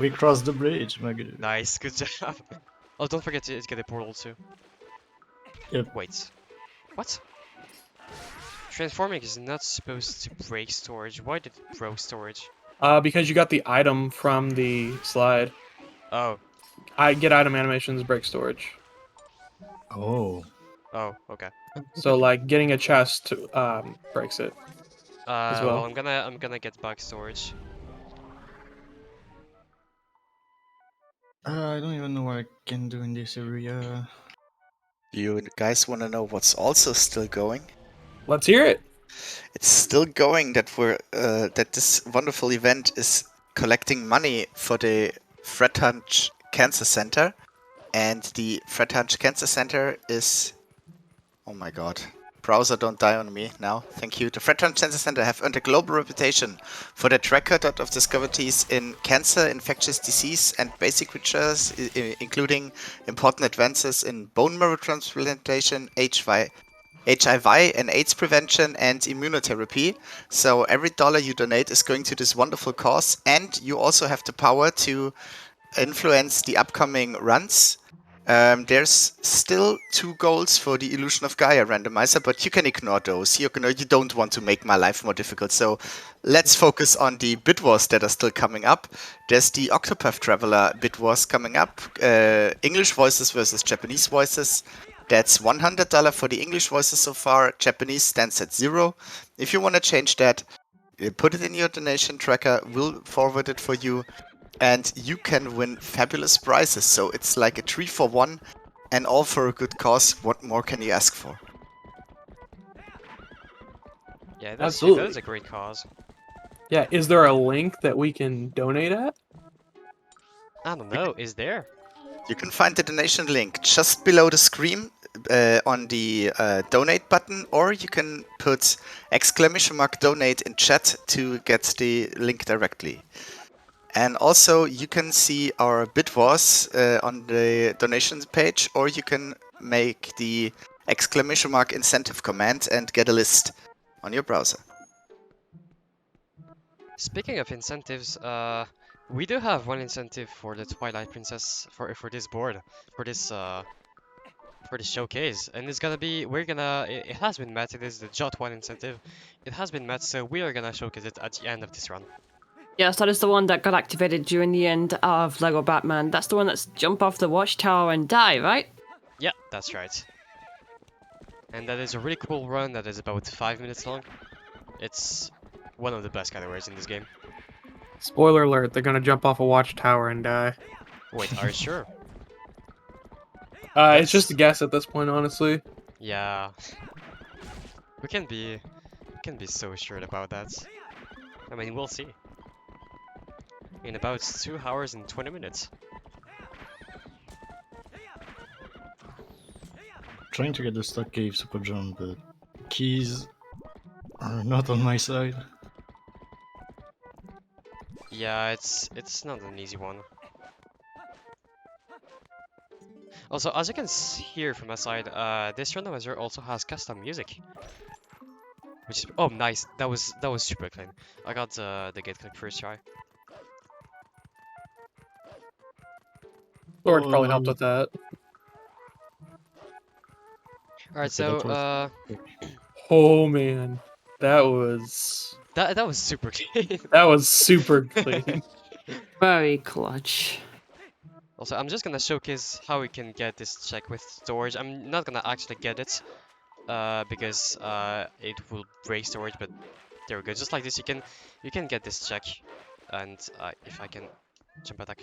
We crossed the bridge, my good. Nice, good job. Oh, don't forget to get a portal too. Yep. Wait, what? Transforming is not supposed to break storage. Why did it broke storage? Because you got the item from the slide. Oh, I get item animations break storage. Oh. oh, okay. So like getting a chest breaks it. well. Well, I'm gonna get back storage. I don't even know what I can do in this area. You guys want to know what's also still going? Let's hear it. It's still going that that this wonderful event is collecting money for the Fred Hutch Cancer Centre, and the Fred Hutch Cancer Centre is, oh my god, browser don't die on me now, thank you. The Fred Hutch Cancer Centre have earned a global reputation for their track record of discoveries in cancer, infectious disease, and basic research, including important advances in bone marrow transplantation, HIV and AIDS prevention, and immunotherapy. So every dollar you donate is going to this wonderful cause, and you also have the power to influence the upcoming runs. There's still 2 goals for the Illusion of Gaia randomizer, but you can ignore those. You don't want to make my life more difficult. So let's focus on the bid wars that are still coming up. There's the Octopath Traveler bid wars coming up. English voices versus Japanese voices. That's $100 for the English voices so far. Japanese stands at 0. If you want to change that, put it in your donation tracker. We'll forward it for you. And you can win fabulous prizes. So it's like a 3-for-1 and all for a good cause. What more can you ask for? Yeah, Absolutely. that is a great cause. Yeah, is there a link that we can donate at? I don't know. Is there? You can find the donation link just below the screen on the donate button, or you can put !donate in chat to get the link directly. And also you can see our bid wars on the donations page, or you can make the !incentive command and get a list on your browser. Speaking of incentives, we do have one incentive for the Twilight Princess for this board, for this showcase, and it's gonna be it has been met. It is the Jot 1 incentive. It has been met, so we are gonna showcase it at the end of this run. Yes, that is the one that got activated during the end of Lego Batman. That's the one that's jump off the watchtower and die, right? Yeah, that's right. And that is a really cool run that is about 5 minutes long. It's one of the best categories in this game. Spoiler alert, they're gonna jump off a watchtower and die. Wait, are you sure? It's just a guess at this point, honestly. Yeah. We can be so sure about that. I mean, we'll see. In about 2 hours and 20 minutes. Trying to get the stock cave super jump, but keys are not on my side. Yeah, it's not an easy one. Also, as you can hear from my side, this randomizer also has custom music. Which is, oh nice, that was super clean. I got the gate click first try. Storage probably helped with that. Alright, Okay, so that Oh man, that was that was super clean. super clean. Very clutch. Also, I'm just gonna showcase how we can get this check with storage. I'm not gonna actually get it, because it will break storage. But there we go. Just like this, you can get this check, and if I can jump attack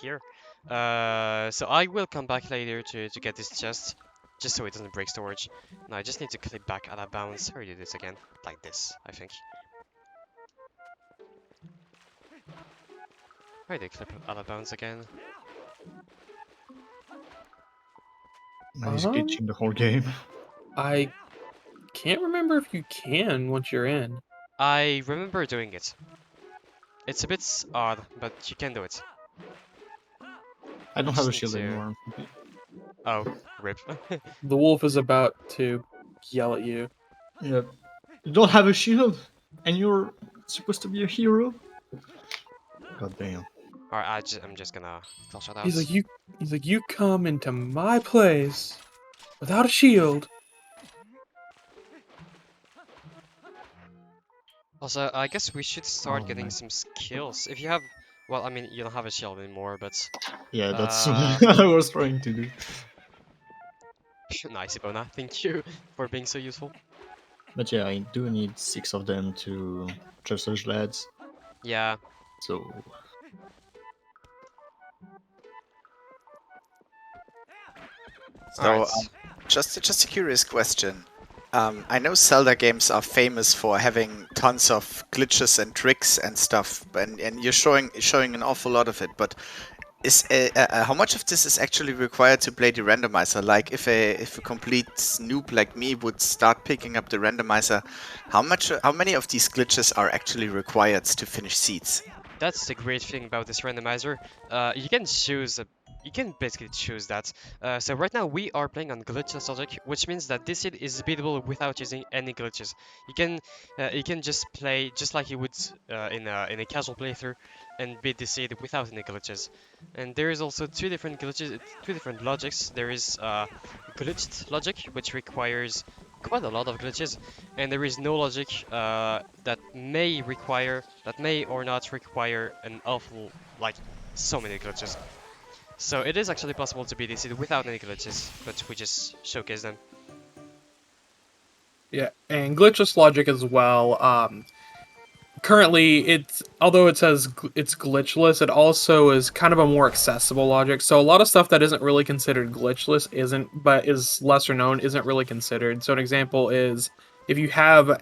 here. So I will come back later to get this chest, just so it doesn't break storage. Now I just need to clip back out of bounds. Or do this again, like this, I think. Why did I clip out of bounds again? He's glitching the whole game. I can't remember if you can once you're in. I remember doing it. It's a bit odd, but you can do it. I don't have a Just shield need to- anymore. Oh, rip. The wolf is about to yell at you. Yep. You don't have a shield, and you're supposed to be a hero. God damn. Alright, I'm just gonna flush it out. He's like, you come into my place without a shield. Also, I guess we should start Oh, getting man. some skills. If you have, well, I mean, you don't have a shield anymore, but Yeah, that's Uh, what I was trying to do. nice, Ibona. Thank you for being so useful. But yeah, I do need 6 of them to dressage lads. Yeah. So So, Alright. just a curious question. I know Zelda games are famous for having tons of glitches and tricks and stuff, and you're showing an awful lot of it. But is how much of this is actually required to play the randomizer? Like, if a complete noob like me would start picking up the randomizer, how many of these glitches are actually required to finish seeds? That's the great thing about this randomizer. You can choose you can basically choose that. So right now we are playing on glitchless logic, which means that this seed is beatable without using any glitches. You can just play just like you would in a casual playthrough and beat the seed without any glitches. And there is also two different glitches, two different logics. There is glitched logic, which requires quite a lot of glitches, and there is no logic that may or not require an awful, like, so many glitches. So it is actually possible to beat this without any glitches, but we just showcase them. Yeah, and glitchless logic as well. Currently, although it says it's glitchless, it also is kind of a more accessible logic. So a lot of stuff that isn't really considered glitchless but is lesser known, isn't really considered. So an example is if you have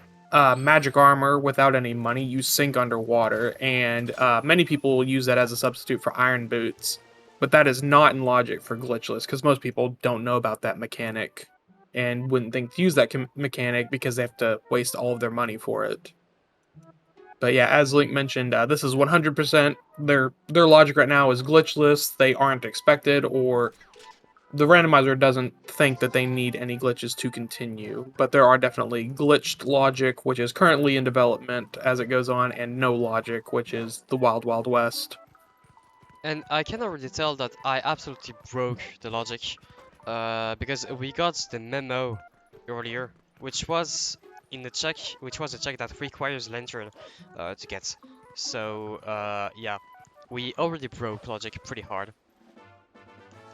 magic armor without any money, you sink underwater, and many people use that as a substitute for iron boots. But that is not in logic for glitchless because most people don't know about that mechanic and wouldn't think to use that mechanic because they have to waste all of their money for it. But yeah, as Link mentioned, this is 100%. Their logic right now is glitchless. They aren't expected, or the randomizer doesn't think that they need any glitches to continue. But there are definitely glitched logic, which is currently in development as it goes on, and no logic, which is the Wild Wild West. And I can already tell that I absolutely broke the logic, because we got the memo earlier, which was a check that requires lantern to get. So yeah, we already broke logic pretty hard.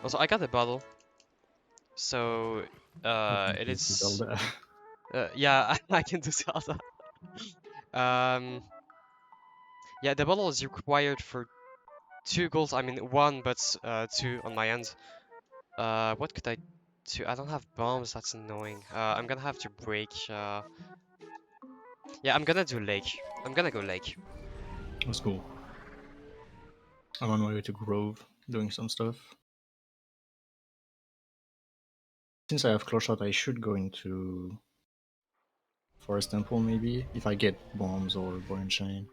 Also, I got a bottle, so it is. Zelda. Yeah, I can do Zelda. Yeah, the bottle is required for 2 goals. I mean 1, but 2 on my end. What could I do? I don't have bombs. That's annoying. I'm gonna have to break. Yeah, I'm gonna do lake. I'm gonna go lake. That's cool. I'm on my way to Grove, doing some stuff. Since I have claw shot, I should go into Forest Temple maybe, if I get bombs or ball and chain.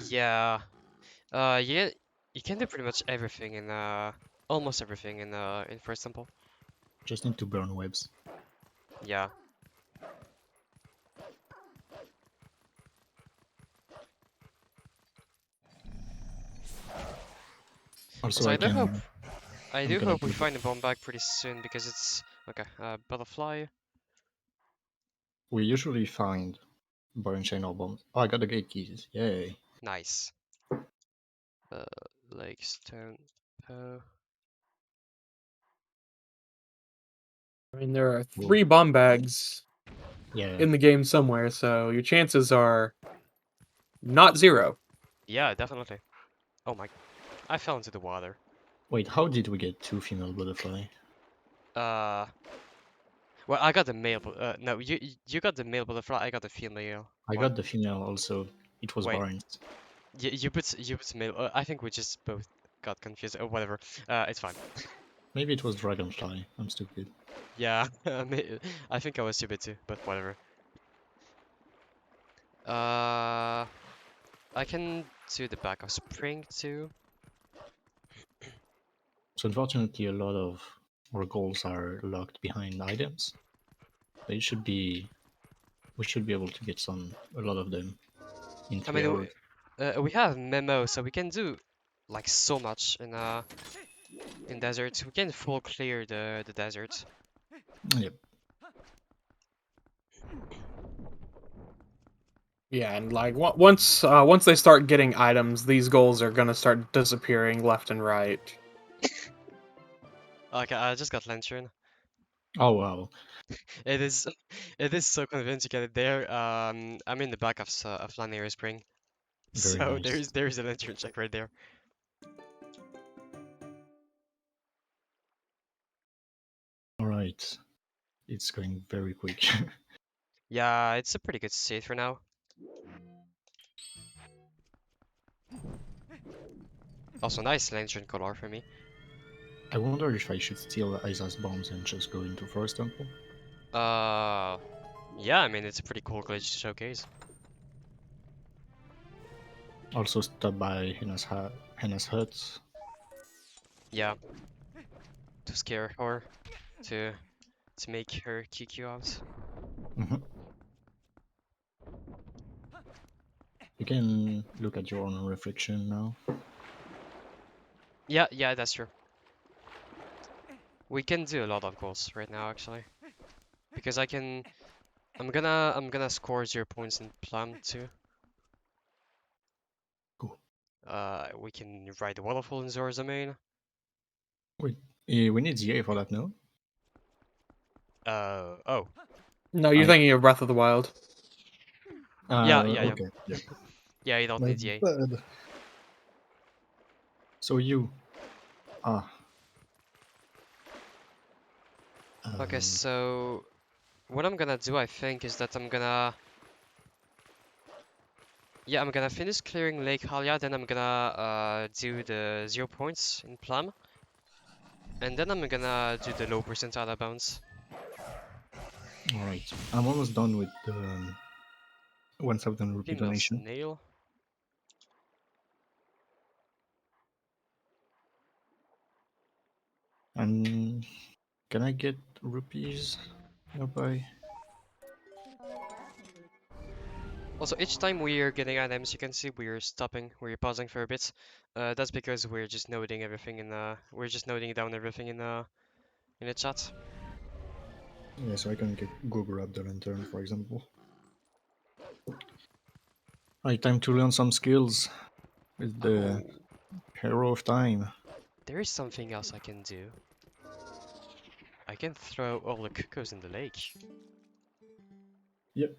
Yeah. Yeah. You can do pretty much everything in almost everything in First Temple. Just need to burn webs. Yeah. Also, So I I do can. hope I I'm do gonna hope we do find a bomb bag pretty soon because it's okay. Butterfly. We usually find ball and chain or bombs. Oh, I got the gate keys. Yay. Nice. Lake stone. I mean, there are 3 bomb bags Yeah. in the game somewhere, so your chances are not 0. Yeah, definitely. Oh my! I fell into the water. Wait, how did we get 2 female butterfly? Uh, well, I got the male. No, you got the male butterfly. I got the female. I one. got the female also. It was Wait. Barnes. You put male. I think we just both got confused. Oh, whatever. It's fine. Maybe it was Dragonfly. I'm stupid. Yeah, I think I was stupid too, but whatever. I can do the back of spring too. So unfortunately, a lot of our goals are locked behind items. But we should be able to get a lot of them in I 3 mean, hours. we have memo, so we can do like so much in desert. We can full clear the desert. Yep. Yeah, and like once they start getting items, these goals are gonna start disappearing left and right. Okay, I just got lantern. Oh wow. It is, it is so convenient to get it there. I'm in the back of Lanier Spring, Very so nice. there's a lantern check right there. All right. It's going very quick. Yeah, it's a pretty good state for now. Also, nice lantern color for me. I wonder if I should steal Isa's bombs and just go into Forest Temple. Yeah, I mean it's a pretty cool glitch to showcase. Also stop by Henna's hut. Yeah, to scare her, to make her kick you out. Mhm. You can look at your own reflection now. Yeah, that's true. We can do a lot of goals right now actually, because I'm gonna score 0 points in Plum too. Cool. We can ride the waterfall in Zora's domain. Wait, we need ZA for that, no? Oh. No, you're I- thinking of Breath of the Wild. Yeah. Okay. Yeah. Yeah, you don't My need EA. bad. So you. Okay, so what I'm gonna do, I think, is that I'm gonna finish clearing Lake Halia, then I'm gonna do the 0 points in Plum, and then I'm gonna do the low percentile out of bounds. Alright. I'm almost done with the 1000 rupee Female donation. snail. And can I get rupees nearby? Also, each time we're getting items, you can see we're stopping, we're pausing for a bit. That's because we're just noting everything we're just noting down everything in the chat. Yeah, so I can go grab the lantern, for example. Right, time to learn some skills with the Hero of Time. There is something else I can do. I can throw all the cuckoos in the lake. Yep.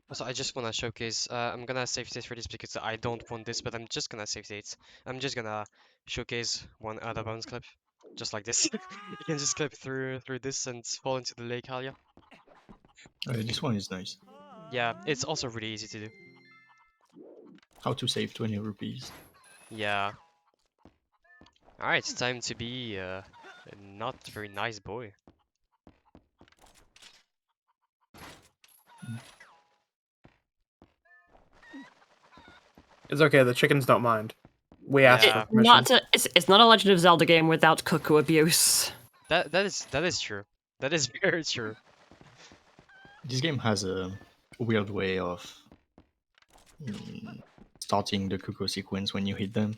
Also, I just want to showcase, I'm gonna save state for this because I don't want this, but I'm just gonna save state. I'm just gonna showcase one other bounce clip, just like this. You can just clip through this and fall into the lake, Halia. This one is nice. Yeah, it's also really easy to do. How to save 20 rupees. Yeah. Alright, it's time to be a not very nice boy. It's okay, the chickens don't mind. We asked Yeah. for permission. It's not a Legend of Zelda game without cuckoo abuse. That is true. That is very true. This game has a weird way of starting the cuckoo sequence when you hit them.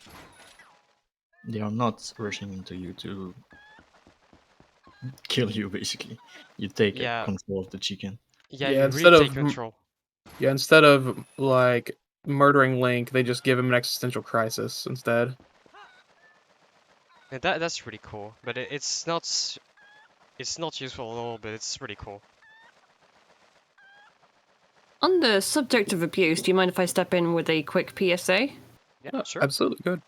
They are not rushing into you to kill you, basically. You take Yeah. control of the chicken. Yeah, Yeah, you instead really take of control. Yeah, instead of like murdering Link, they just give him an existential crisis instead. And that's really cool, but it's not useful at all, but it's pretty cool. On the subject of abuse, do you mind if I step in with a quick PSA? Yeah, Oh, sure. absolutely good.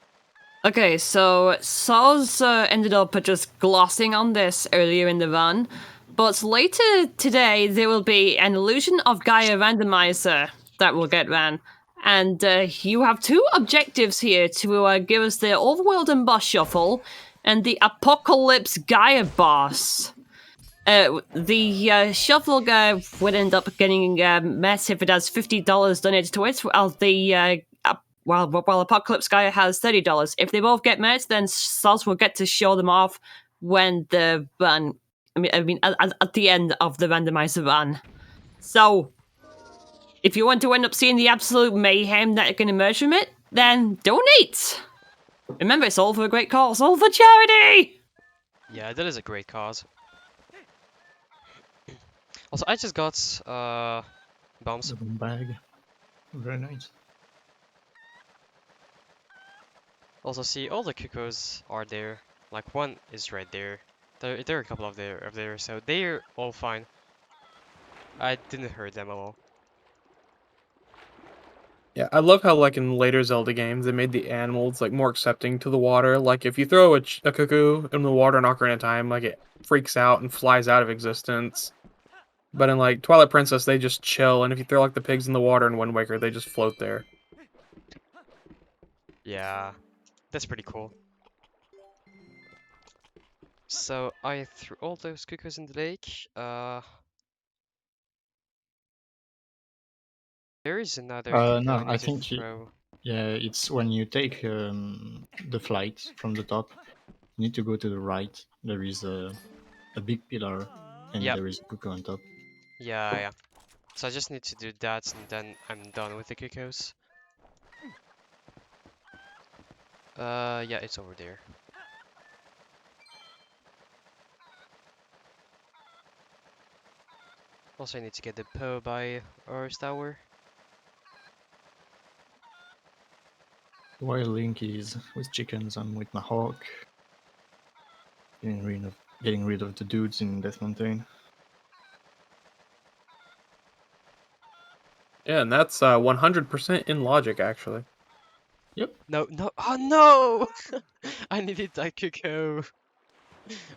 Okay, so TLoZ ended up just glossing on this earlier in the run, but later today there will be an Illusion of Gaia randomizer that will get ran. And you have two objectives here to give us the Overworld and Boss Shuffle and the Apocalypse Gaia boss. The shuffle guy would end up getting met if it has $50 donated to it, while Apocalypse Gaia has $30. If they both get met, then TLoZ will get to show them off when the run. At the end of the randomizer run. So, if you want to end up seeing the absolute mayhem that can emerge from it, then donate. Remember, it's all for a great cause, all for charity. Yeah, that is a great cause. Also, I just got bombs. The bomb bag. Very nice. Also, see, all the cuckoos are there. Like, one is right there. There are a couple of there, so they're all fine. I didn't hurt them at all. Yeah, I love how like in later Zelda games they made the animals like more accepting to the water. Like if you throw a cuckoo in the water in Ocarina of Time, like it freaks out and flies out of existence. But in like Twilight Princess, they just chill, and if you throw like the pigs in the water in Wind Waker, they just float there. Yeah, that's pretty cool. So I threw all those cuckoos in the lake. There is another cuckoo No, I I need to think throw. yeah, it's when you take the flight from the top. You need to go to the right. There is a big pillar, and Yep. there is a cuckoo on top. Yeah. So I just need to do that, and then I'm done with the cuckoos. Yeah, it's over there. Also, I need to get the Poe by Earth Tower. While Link is with chickens, I'm with my hawk. Getting rid of the dudes in Death Mountain. Yeah, and that's 100% in logic actually. Yep. No, oh no! I needed that cuckoo.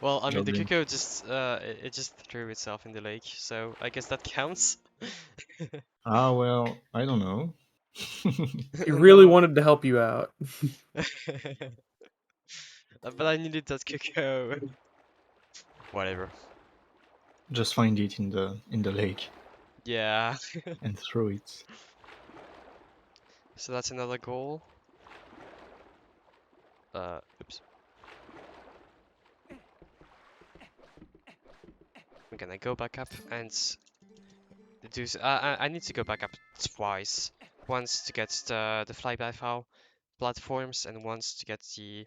Well, I mean, Job the Link. cuckoo just it just threw itself in the lake, so I guess that counts. Ah, well, I don't know. He really No. wanted to help you out. But I needed that cuckoo. Whatever. Just find it in the lake Yeah. and throw it. So that's another goal. Oops. I'm gonna go back up and do. I need to go back up twice. Once to get the flyby file platforms, and once to get the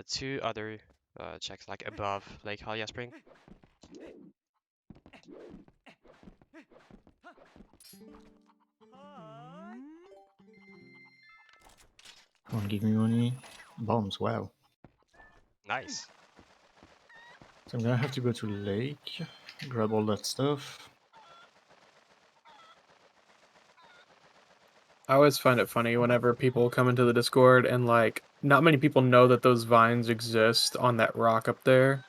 two other checks like above Lake Hylia Spring. Come on, give me money. Bombs, wow. Nice. So I'm gonna have to go to the lake, grab all that stuff. I always find it funny whenever people come into the Discord and like not many people know that those vines exist on that rock up there.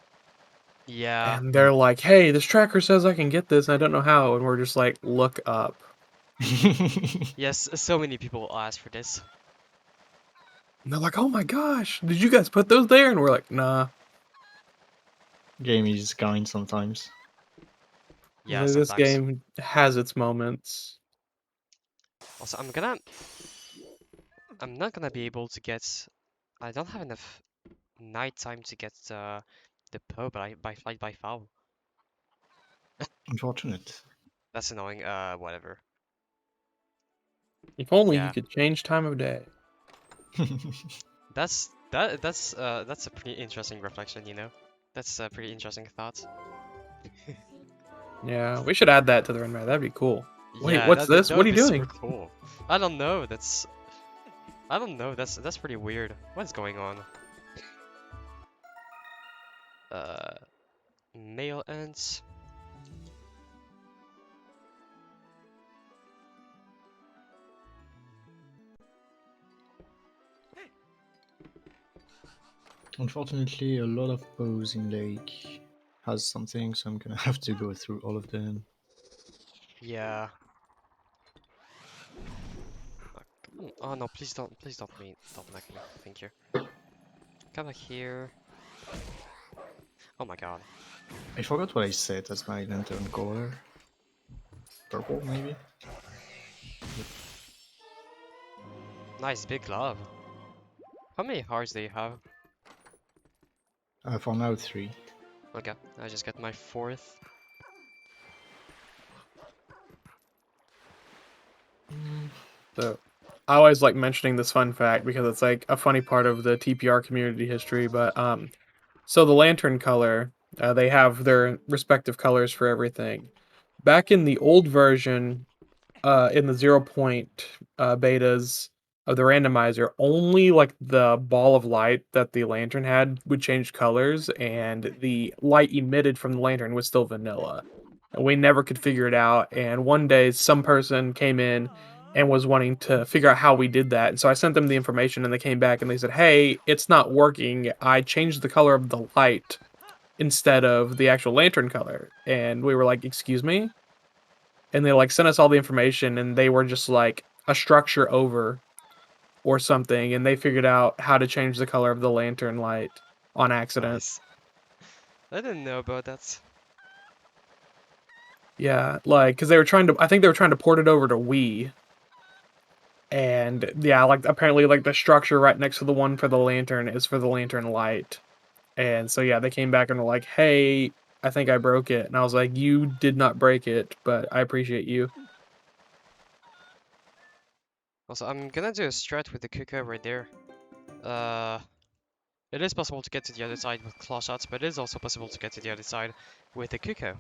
Yeah. And they're like, "Hey, this tracker says I can get this, and I don't know how." And we're just like, "Look up." Yes, so many people ask for this. And they're like, "Oh my gosh, did you guys put those there?" And we're like, "Nah." Game is kind sometimes. Yeah, This sometimes. game has its moments. Also, I'm not gonna be able to get. I don't have enough night time to get the Poe by flight by foul. Unfortunate. That's annoying. Whatever. If only you Yeah. could change time of day. That's a pretty interesting reflection, you know. That's a pretty interesting thought. Yeah, we should add that to the run map. That'd be cool. Wait, Yeah, what's that this? What are would you be super doing? cool. I don't know. I don't know. That's pretty weird. What's going on? Uh, male ants. Unfortunately, a lot of bows in lake has something, so I'm gonna have to go through all of them. Yeah. Oh no! Please don't make me. Thank you. Come back here. Oh my god. I forgot what I said as my lantern color. Purple, maybe? Nice big glove. How many hearts do you have? For now, 3. Okay, I just got my 4th. So I always like mentioning this fun fact because it's like a funny part of the TPR community history. But so the lantern color, they have their respective colors for everything. Back in the old version, in the 0 point betas of the randomizer, only like the ball of light that the lantern had would change colors, and the light emitted from the lantern was still vanilla. And we never could figure it out. And one day, some person came in and was wanting to figure out how we did that. And so I sent them the information, and they came back and they said, "Hey, it's not working. I changed the color of the light instead of the actual lantern color." And we were like, "Excuse me?" And they like sent us all the information, and they were just like a structure over or something, and they figured out how to change the color of the lantern light on accident. Nice. I didn't know about that. Yeah, like because they were trying to, I think they were trying to port it over to Wii, and yeah, like apparently like the structure right next to the one for the lantern is for the lantern light, and so yeah, they came back and were like, "Hey, I think I broke it," and I was like, "You did not break it, but I appreciate you." Also, I'm gonna do a strat with the Kuka right there. It is possible to get to the other side with claw shots, but it is also possible to get to the other side with the Kuka.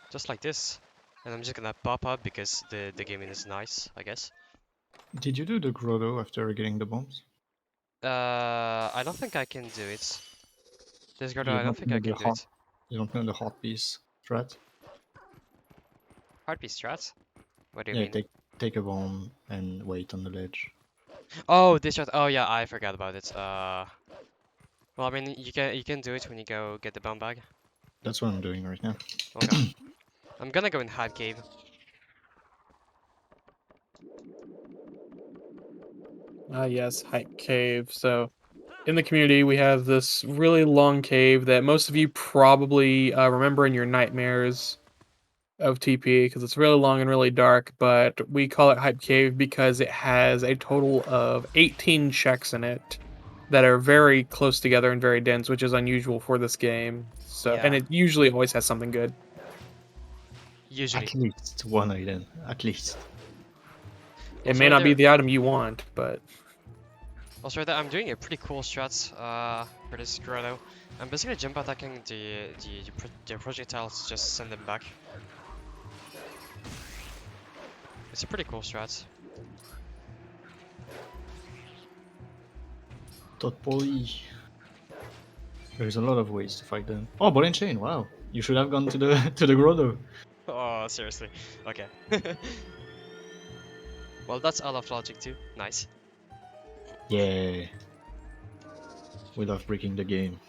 Just like this. And I'm just gonna pop up because the gaming is nice, I guess. Did you do the grotto after getting the bombs? I don't think I can do it. This girl, You I don't don't think I know the can do hot. it. You don't know the hot piece threat? Heartbeat strat? What do you Yeah, mean? take a bomb and wait on the ledge. Oh, this strat. Oh yeah, I forgot about it. Well, I mean, you can do it when you go get the bomb bag. That's what I'm doing right now. Okay. I'm gonna go in Hive Cave. Ah, yes, Hype Cave. So, in the community, we have this really long cave that most of you probably remember in your nightmares of TP because it's really long and really dark. But we call it Hype Cave because it has a total of 18 checks in it that are very close together and very dense, which is unusual for this game. So, and Yeah. it usually always has something good. Usually. At least one item. At least. It Also may right not be there, the item you want, but I'm doing a pretty cool strat for this Grotto. I'm basically jump attacking the projectiles to just send them back. It's a pretty cool strat. Tot poly. There's a lot of ways to fight them. Oh, ball and chain. Wow. You should have gone to the to the grotto. Oh, seriously. Okay. Well, that's all of logic too. Nice. Yeah. We love breaking the game.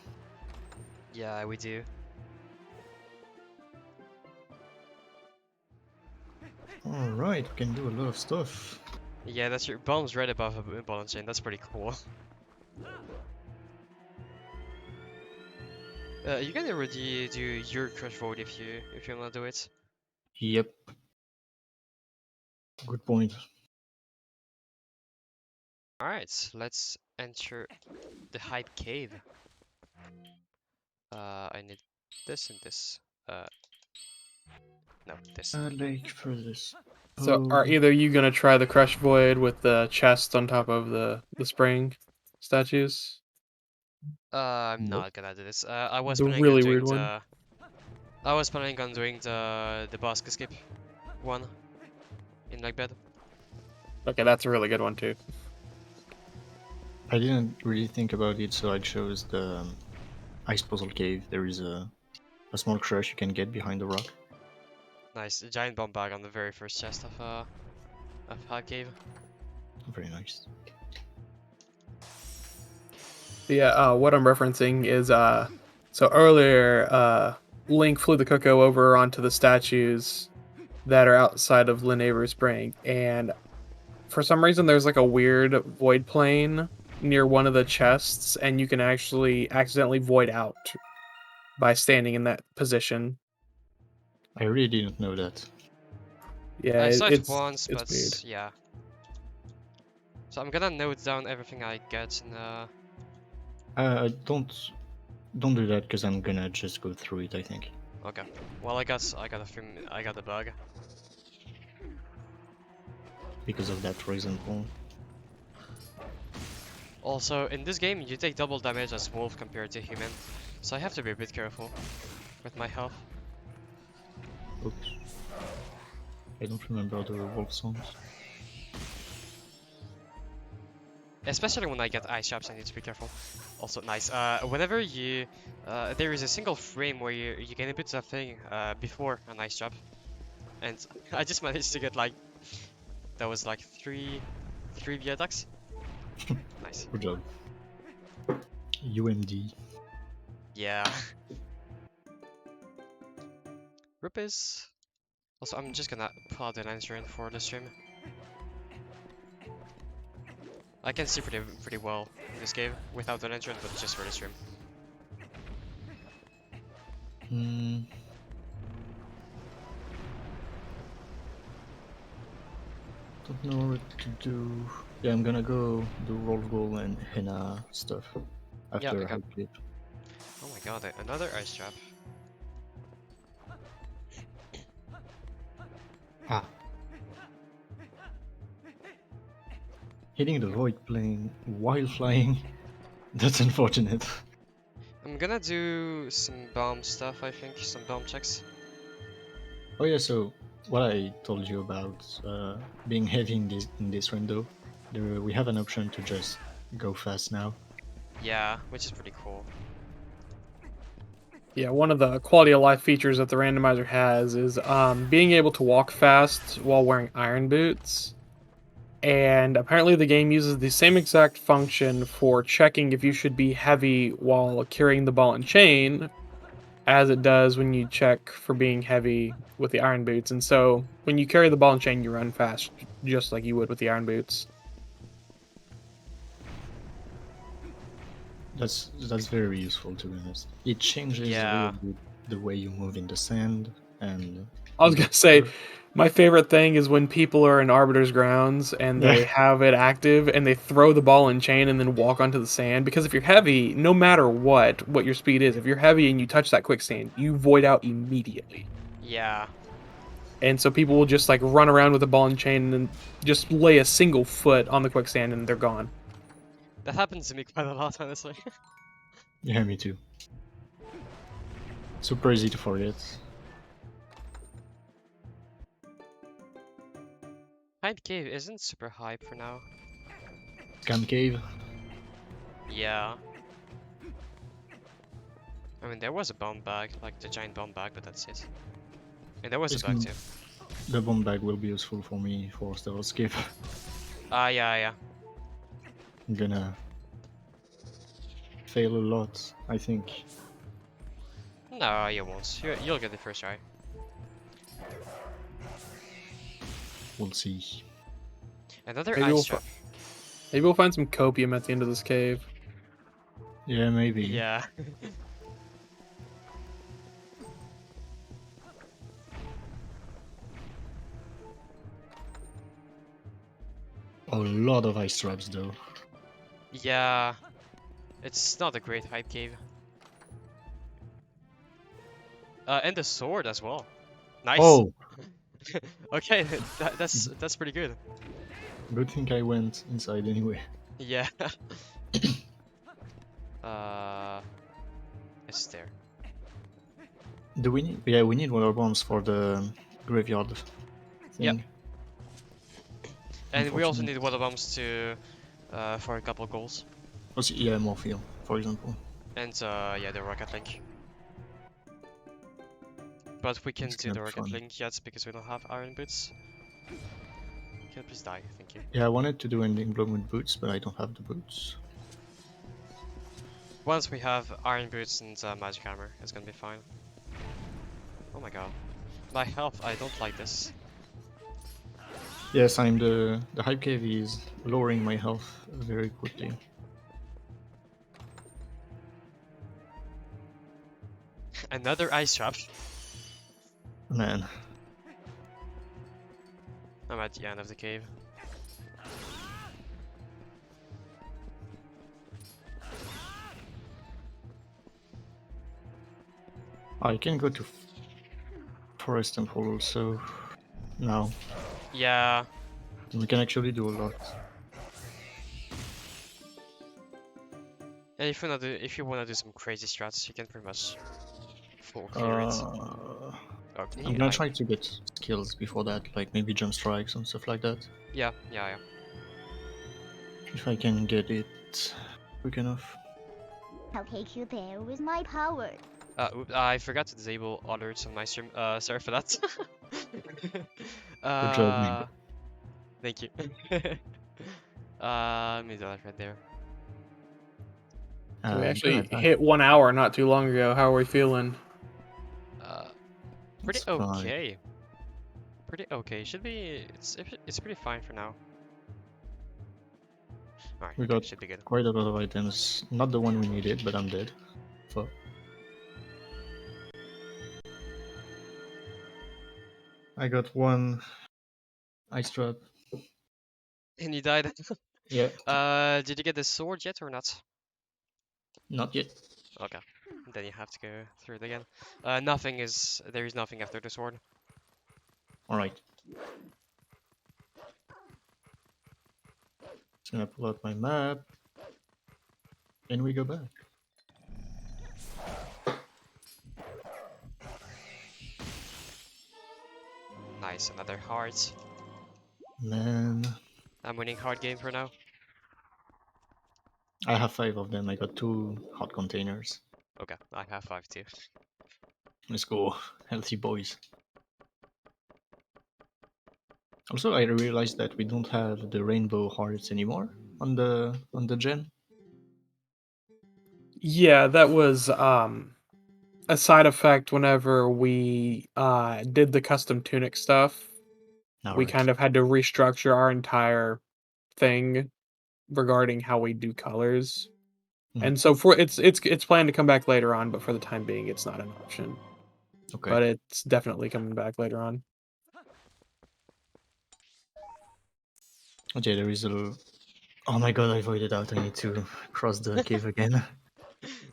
Yeah, we do. Alright, we can do a lot of stuff. Yeah, that's your bomb's right above a ball and chain. That's pretty cool. You can already do your crush vote if you wanna do it. Yep. Good point. Alright, let's enter the Hype Cave. I need this and this. No, this. Lake for this. so are either you gonna try the Crush Void with the chest on top of the spring statues? I'm Nope. not gonna do this. I was The planning on really doing weird one. I was planning on doing the boss skip. one in my bed. Okay, that's a really good one too. I didn't really think about it, so I chose the ice puzzle cave. There is a small crush you can get behind the rock. Nice, a giant bomb bag on the very first chest of Hive Cave. Very nice. Yeah, what I'm referencing is so earlier Link flew the Coco over onto the statues that are outside of Lineaver Spring, and for some reason there's like a weird void plane near one of the chests, and you can actually accidentally void out by standing in that position. I really didn't know that. Yeah, I saw it it's once, it's but weird. yeah. So I'm gonna note down everything I get in Don't do that because I'm gonna just go through it. I think. Okay. Well, I got the bug. Because of that, for example. Also, in this game, you take double damage as wolf compared to human, so I have to be a bit careful with my health. Oops. I don't remember the wolf songs. Especially when I get ice traps, I need to be careful. Also, nice. Whenever you, there is a single frame where you can input something before an ice trap, and I just managed to get like, that was like three viaducts. Nice. Good job. UMD. Yeah. Rupees. Also, I'm just gonna pull out the lantern for the stream. I can see pretty well in this game without the lantern, but just for the stream. Don't know what to do. Yeah, I'm gonna go do roll goal and henna stuff after okay. high clip. Oh my god, another ice trap. Ah. Hitting the void plane while flying. That's unfortunate. I'm gonna do some bomb stuff, I think, some bomb checks. Oh yeah, so what I told you about being heavy in this Rando, we have an option to just go fast now. Yeah, which is pretty cool. Yeah, one of the quality of life features that the randomizer has is being able to walk fast while wearing iron boots. And apparently the game uses the same exact function for checking if you should be heavy while carrying the ball and chain as it does when you check for being heavy with the iron boots. And so when you carry the ball and chain, you run fast just like you would with the iron boots. That's very useful, to be honest. It changes Yeah. a little bit the way you move in the sand, and I was gonna say, my favorite thing is when people are in Arbiter's Grounds and they have it active and they throw the ball and chain and then walk onto the sand. Because if you're heavy, no matter what your speed is, if you're heavy and you touch that quicksand, you void out immediately. Yeah. And so people will just like run around with the ball and chain and then just lay a single foot on the quicksand and they're gone. That happens to me quite a lot, honestly. Yeah, me too. Super easy to forget. Hive Cave isn't super hype for now. Scam cave. Yeah. I mean, there was a bomb bag, like the giant bomb bag, but that's it. And there was a bug too. The bomb bag will be useful for me for stealth skip. Yeah. I'm gonna fail a lot, I think. No, you won't. You'll get the first try. We'll see. Another Maybe ice trap. Maybe we'll find some copium at the end of this cave. Yeah, maybe. Yeah. A lot of ice traps though. Yeah. It's not a great hype cave. And the sword as well. Nice. Oh, Okay, that's pretty good. good thing I went inside anyway. Yeah. It's there. Do we need? Yeah, we need water bombs for the graveyard. thing. And we also Unfortunate. need water bombs to for a couple goals. Also, yeah, more fuel, for example. And yeah, the rocket link. But we can't It's do gonna the be rocket fun. link yet because we don't have iron boots. Can you please die? Thank you. Yeah, I wanted to do ending bloom with boots, but I don't have the boots. Once we have iron boots and magic hammer, it's gonna be fine. Oh my god. My health, I don't like this. Yes, I'm the hype cave is lowering my health very quickly. Another ice trap. Man, I'm at the end of the cave. I can go to forest temple also now. Yeah. We can actually do a lot. And if you wanna do some crazy strats, you can pretty much full clear it. Okay, I'm gonna try to get skills before that, like maybe jump strikes and stuff like that. Yeah, yeah. If I can get it quick enough. I'll take you there with my power. I forgot to disable alerts on my stream. Sorry for that. Good job, Bingo. Thank you. Let me do that right there. So we actually good. hit 1 hour not too long ago. How are we feeling? Pretty It's fine. okay. Pretty okay. Should be. It's pretty fine for now. Alright, We okay, got should be good. quite a lot of items. Not the one we needed, but I'm dead. Fuck. I got one ice trap. And you died. Yeah, Did you get the sword yet or not? not yet. Okay. Then you have to go through it again. There is nothing after the sword. Alright. Just gonna pull out my map. And we go back. Nice, another heart. Man. I'm winning hard game for now. I have 5 of them. I got 2 hot containers. Okay, I have 5 too. Let's go. Healthy boys. Also, I realized that we don't have the rainbow hearts anymore on the gen. Yeah, that was a side effect whenever we did the custom tunic stuff. We kind of had to restructure our entire thing regarding how we do colors. Hmm. And so it's planned to come back later on, but for the time being it's not an option. Okay. But it's definitely coming back later on. Okay, there is a... Oh my god, I voided out. I need to cross the cave again.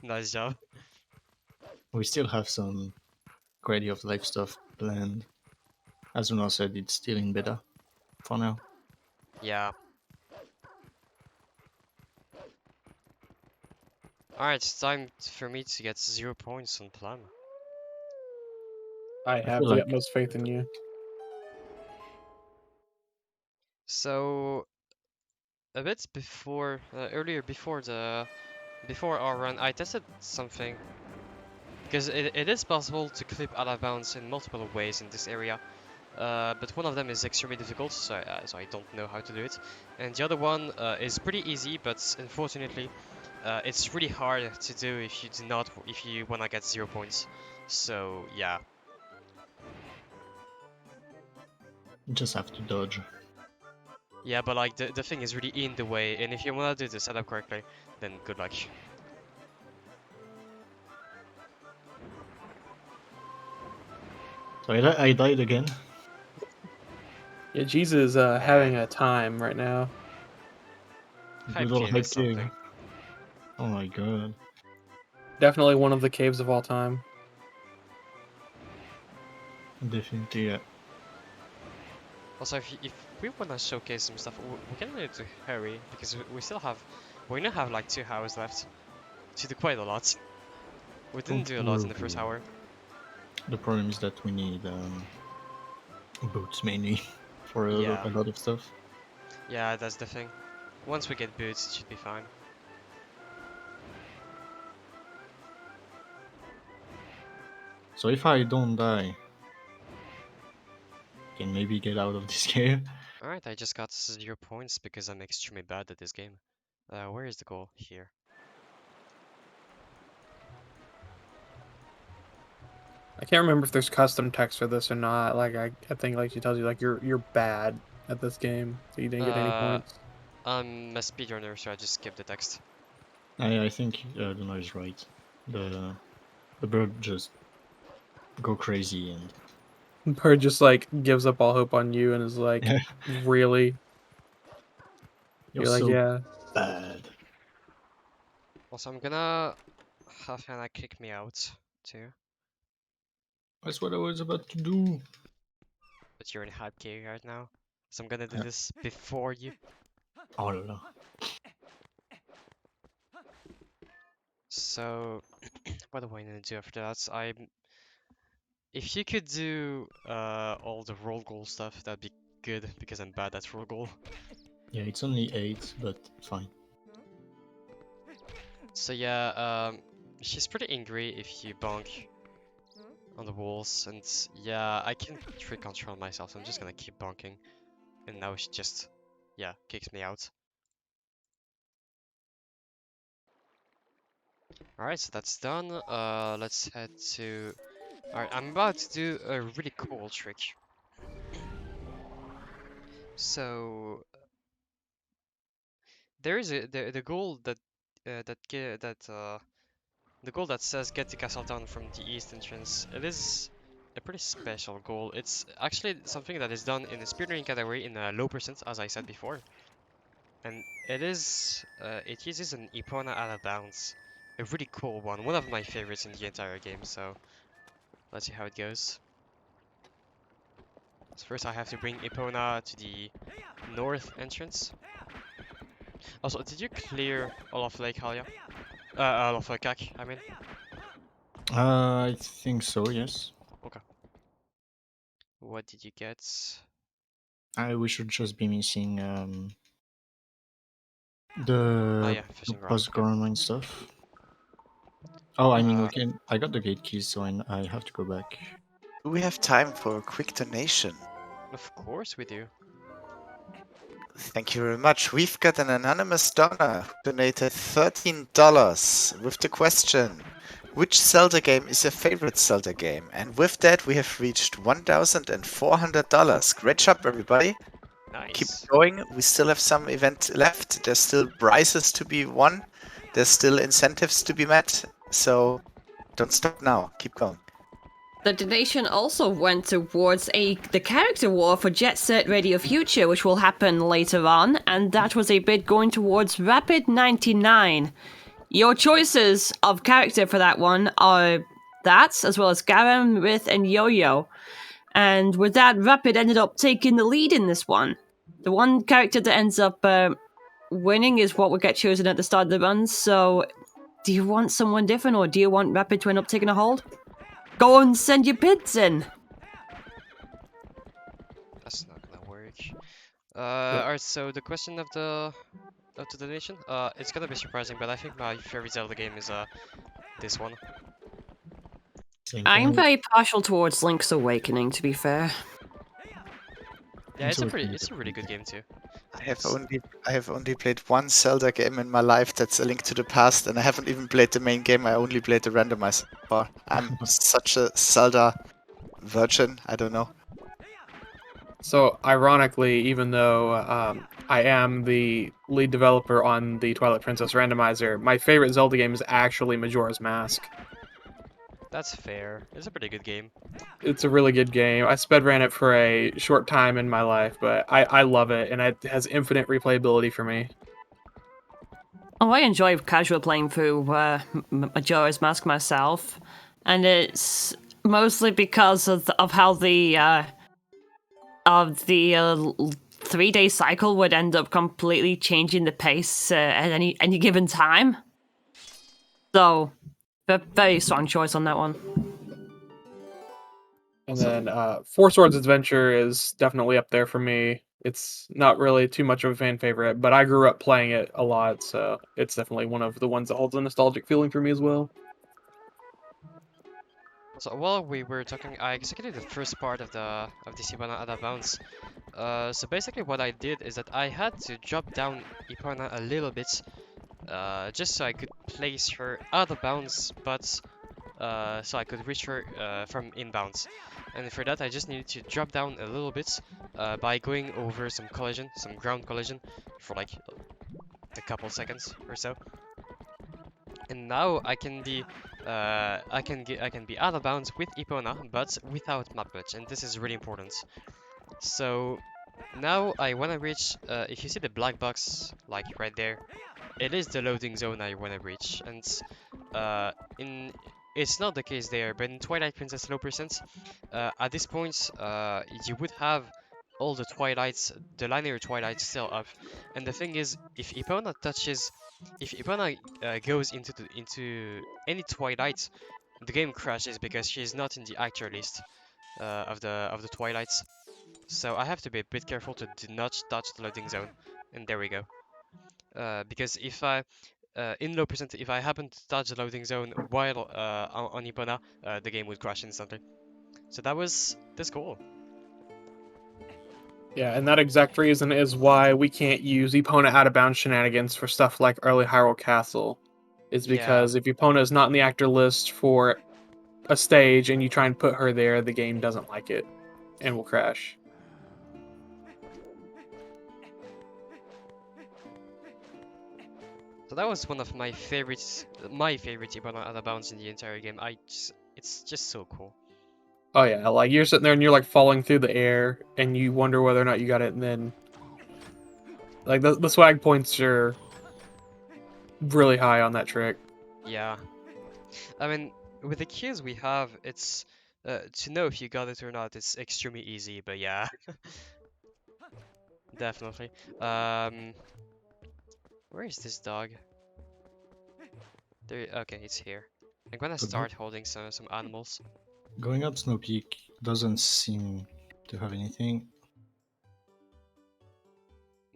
Nice job. We still have some quality of life stuff planned. As Una said, it's still in beta for now. Yeah. Alright, it's time for me to get 0 points on Plum. I have feel the like- utmost faith in you. So a bit before earlier before our run, I tested something because it is possible to clip out of bounds in multiple ways in this area, but one of them is extremely difficult, so I don't know how to do it, and the other one is pretty easy, but unfortunately it's really hard to do if you wanna get 0 points. So yeah. You just have to dodge. Yeah, but like the thing is really in the way, and if you wanna do the setup correctly, then good luck. So I died again. Yeah, Jesus is having a time right now. Hype Good old cave hype is something. cave. Oh my god. Definitely one of the caves of all time. Definitely, yeah. Also, if we wanna showcase some stuff, we can need to hurry because we now have like 2 hours left to do quite a lot. We didn't do a lot in the first hour. The problem is that we need Boots mainly for Yeah. a lot of stuff. Yeah, that's the thing. Once we get boots, it should be fine. So if I don't die, I can maybe get out of this game. Alright, I just got 0 points because I'm extremely bad at this game. Where is the goal? Here. I can't remember if there's custom text for this or not. Like I think like she tells you like you're bad at this game, so you didn't get any points. I'm a speedrunner, so I just skipped the text. I think Luna is right. The bird just go crazy and Bird just like gives up all hope on you and is like, really? you're You're like, so yeah. bad. Also, I'm gonna have Hannah kick me out, too. That's what I was about to do. But you're in hype gear right now. So I'm gonna do this before you. Oh no. So, what do I need to do after that? If you could do all the roll goal stuff, that'd be good, because I'm bad at roll goal. Yeah, it's only 8, but fine. So yeah, she's pretty angry if you bonk on the walls, and yeah, I can trick control myself, so I'm just gonna keep bonking. And now she just, yeah, kicks me out. Alright, so that's done. Let's head to... Alright, I'm about to do a really cool trick. So... There is the goal that the goal that says get the castle down from the east entrance. It is a pretty special goal. It's actually something that is done in the speedrunning category in a low percent, as I said before. And it uses an Epona out of bounds. A really cool one of my favorites in the entire game, so let's see how it goes. So first I have to bring Epona to the north entrance. Also, did you clear all of Lake Halia? All of Kak, I mean. I think so, yes. Okay. What did you get? We should just be missing Oh the yeah, fishing rod. post-government stuff. Oh, I mean, Uh, I got the gate keys, so I have to go back. Do we have time for a quick donation? Of course we do. Thank you very much. We've got an anonymous donor who donated $13 with the question, which Zelda game is your favorite Zelda game? And with that, we have reached $1,400. Great job, everybody. Nice. Keep going. We still have some event left. There's still prizes to be won. There's still incentives to be met. So don't stop now. Keep going. The donation also went towards the character war for Jet Set Radio Future, which will happen later on, and that was a bid going towards Rapid 99. Your choices of character for that one are that, as well as Garam, Rith, and Yo-Yo. And with that, Rapid ended up taking the lead in this one. The one character that ends up winning is what will get chosen at the start of the run, so do you want someone different, or do you want Rapid to end up taking a hold? Go and send your bids in. That's not gonna work. Alright, so the question of the donation, it's gonna be surprising, but I think my favorite Zelda game is this one. I'm very partial towards Link's Awakening, to be fair. Yeah, it's a really good game too. I have only played one Zelda game in my life. That's A Link to the Past, and I haven't even played the main game. I only played the randomizer. I'm such a Zelda virgin. I don't know. So, ironically, even though I am the lead developer on the Twilight Princess Randomizer, my favorite Zelda game is actually Majora's Mask. That's fair. It's a pretty good game. It's a really good game. I speedran it for a short time in my life, but I love it, and it has infinite replayability for me. Oh, I enjoy casual playing through Majora's Mask myself, and it's mostly because of how the 3-day cycle would end up completely changing the pace at any given time. So, a very strong choice on that one. And So- then Four Swords Adventure is definitely up there for me. It's not really too much of a fan favorite, but I grew up playing it a lot, so it's definitely one of the ones that holds a nostalgic feeling for me as well. So while we were talking, I executed the first part of this Ipana out of bounds. So basically what I did is that I had to drop down Ipana a little bit, just so I could place her out of bounds, but so I could reach her from inbounds. And for that I just needed to drop down a little bit by going over some ground collision, for like a couple seconds or so. And now I can be I can be out of bounds with Ipona, but without map glitch, and this is really important. So now I want to reach, if you see the black box like right there, it is the loading zone I want to reach, and in it's not the case there, but in Twilight Princess Low Percent, at this point you would have all the Twilights, the linear Twilights still up, and the thing is, if Ipona goes into any Twilight, the game crashes because she's not in the actor list of the Twilights. So I have to be a bit careful to do not touch the loading zone, and there we go. Because if I in low percent, if I happen to touch the loading zone while on Ipona, the game would crash instantly. So that's cool. Yeah, and that exact reason is why we can't use Epona out of bounds shenanigans for stuff like early Hyrule Castle. Is because if Epona is not in the actor list for a stage and you try and put her there, the game doesn't like it and will crash. So that was one of my favorite Ipona out of bounds in the entire game. It's just so cool. Oh yeah, like you're sitting there and you're like falling through the air and you wonder whether or not you got it, and then like the swag points are really high on that trick. Yeah. I mean, with the keys we have, it's to know if you got it or not, it's extremely easy, but yeah. Definitely. Where is this dog? There, okay, it's here. I'm gonna start holding some animals. Going up Snow Peak doesn't seem to have anything.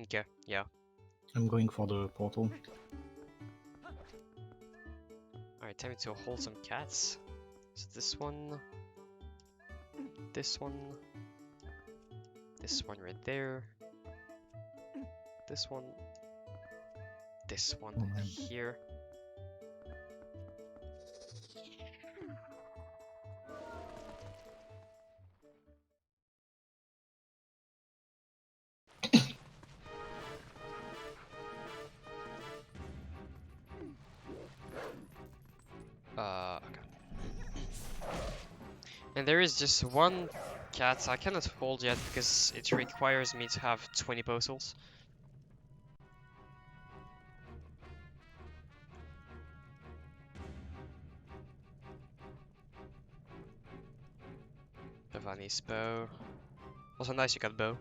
Okay, yeah. I'm going for the portal. Alright, time to hold some cats. So this one right there, this one man. here. Okay. And there is just one cat I cannot hold yet because it requires me to have 20 postals. Giovanni's bow. Also nice you got bow.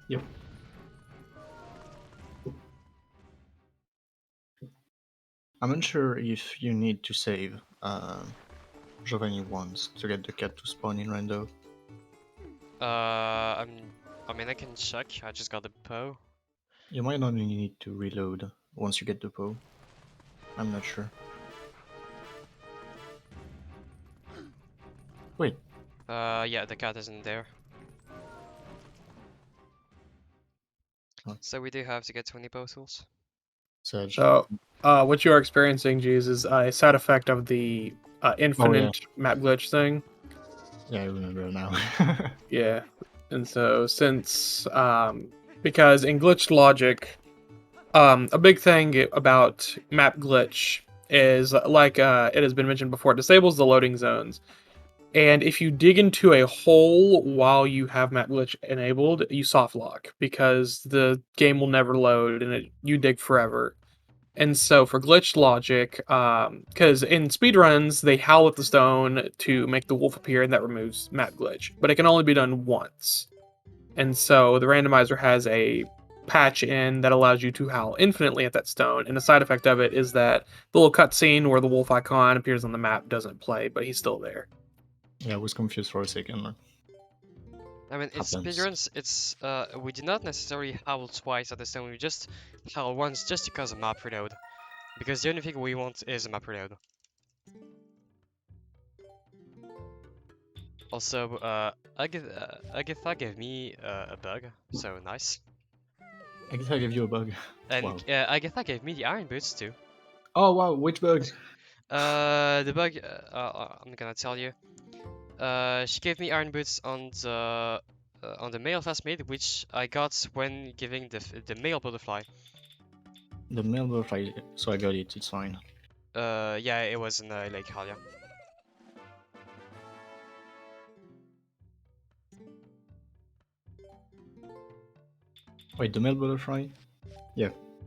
Yep. I'm unsure if you need to save Giovanni once to get the cat to spawn in Rando. I mean I can check, I just got the bow. You might only need to reload once you get the bow. I'm not sure. Wait. Yeah, the cat isn't there. Oh. So we do have to get 20 postals. Sage. So what you are experiencing, Jeez, is a side effect of the infinite map glitch thing. Yeah, I remember now. Yeah, and so since because in glitched logic, a big thing about map glitch is like it has been mentioned before, it disables the loading zones. And if you dig into a hole while you have map glitch enabled, you soft lock because the game will never load and you dig forever. And so for glitched logic, because in speedruns, they howl at the stone to make the wolf appear, and that removes map glitch. But it can only be done once. And so the randomizer has a patch in that allows you to howl infinitely at that stone. And the side effect of it is that the little cutscene where the wolf icon appears on the map doesn't play, but he's still there. Yeah, I was confused for a second. I mean, it's Happens. speedruns. It's we did not necessarily howl twice at the same. We just howl once just because of map reload. Because the only thing we want is a map reload. Also, Agatha gave me a bug, so nice. I guess I gave you a bug. And Wow. Agatha gave me the iron boots too. Oh wow, which bug? The bug, I'm gonna tell you. She gave me iron boots on the male classmate, which I got when giving the male butterfly. The male butterfly, so I got it, it's fine. Yeah, it was in Lake Halia. Wait, the male butterfly?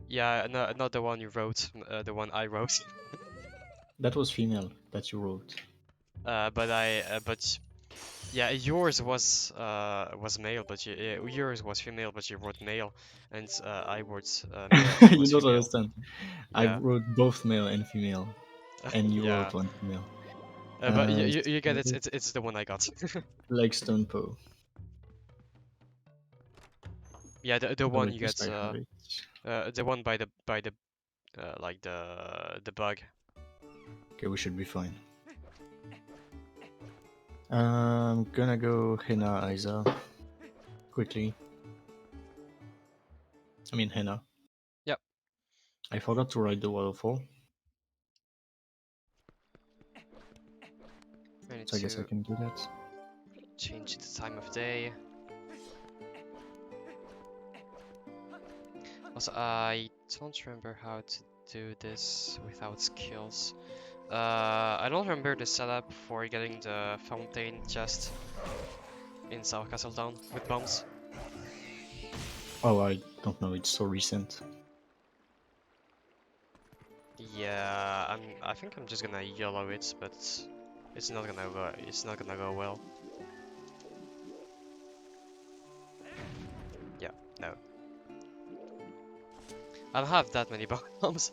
Yeah, no, not the one you wrote, the one I wrote. That was female that you wrote. But yeah, yours was male, but yours was female, but you wrote male, and I wrote male, and it You was don't female. understand. I Yeah, wrote both male and female, and you yeah. wrote one female. But you, Uh, you get it. It's the one I got. like Stone Poe. Yeah, the Oh, one at you least get. I have it. The one by the like the bug. Okay, we should be fine. I'm gonna go Henna Isa quickly. I mean Henna. Yep. I forgot to write the waterfall, I need so I guess I to can do that. change the time of day. Also, I don't remember how to do this without skills. I don't remember the setup for getting the fountain chest in South Castle Town with bombs. Oh, I don't know. It's so recent. Yeah, I think I'm just gonna yellow it, but it's not gonna go well. Yeah, no. I don't have that many bombs.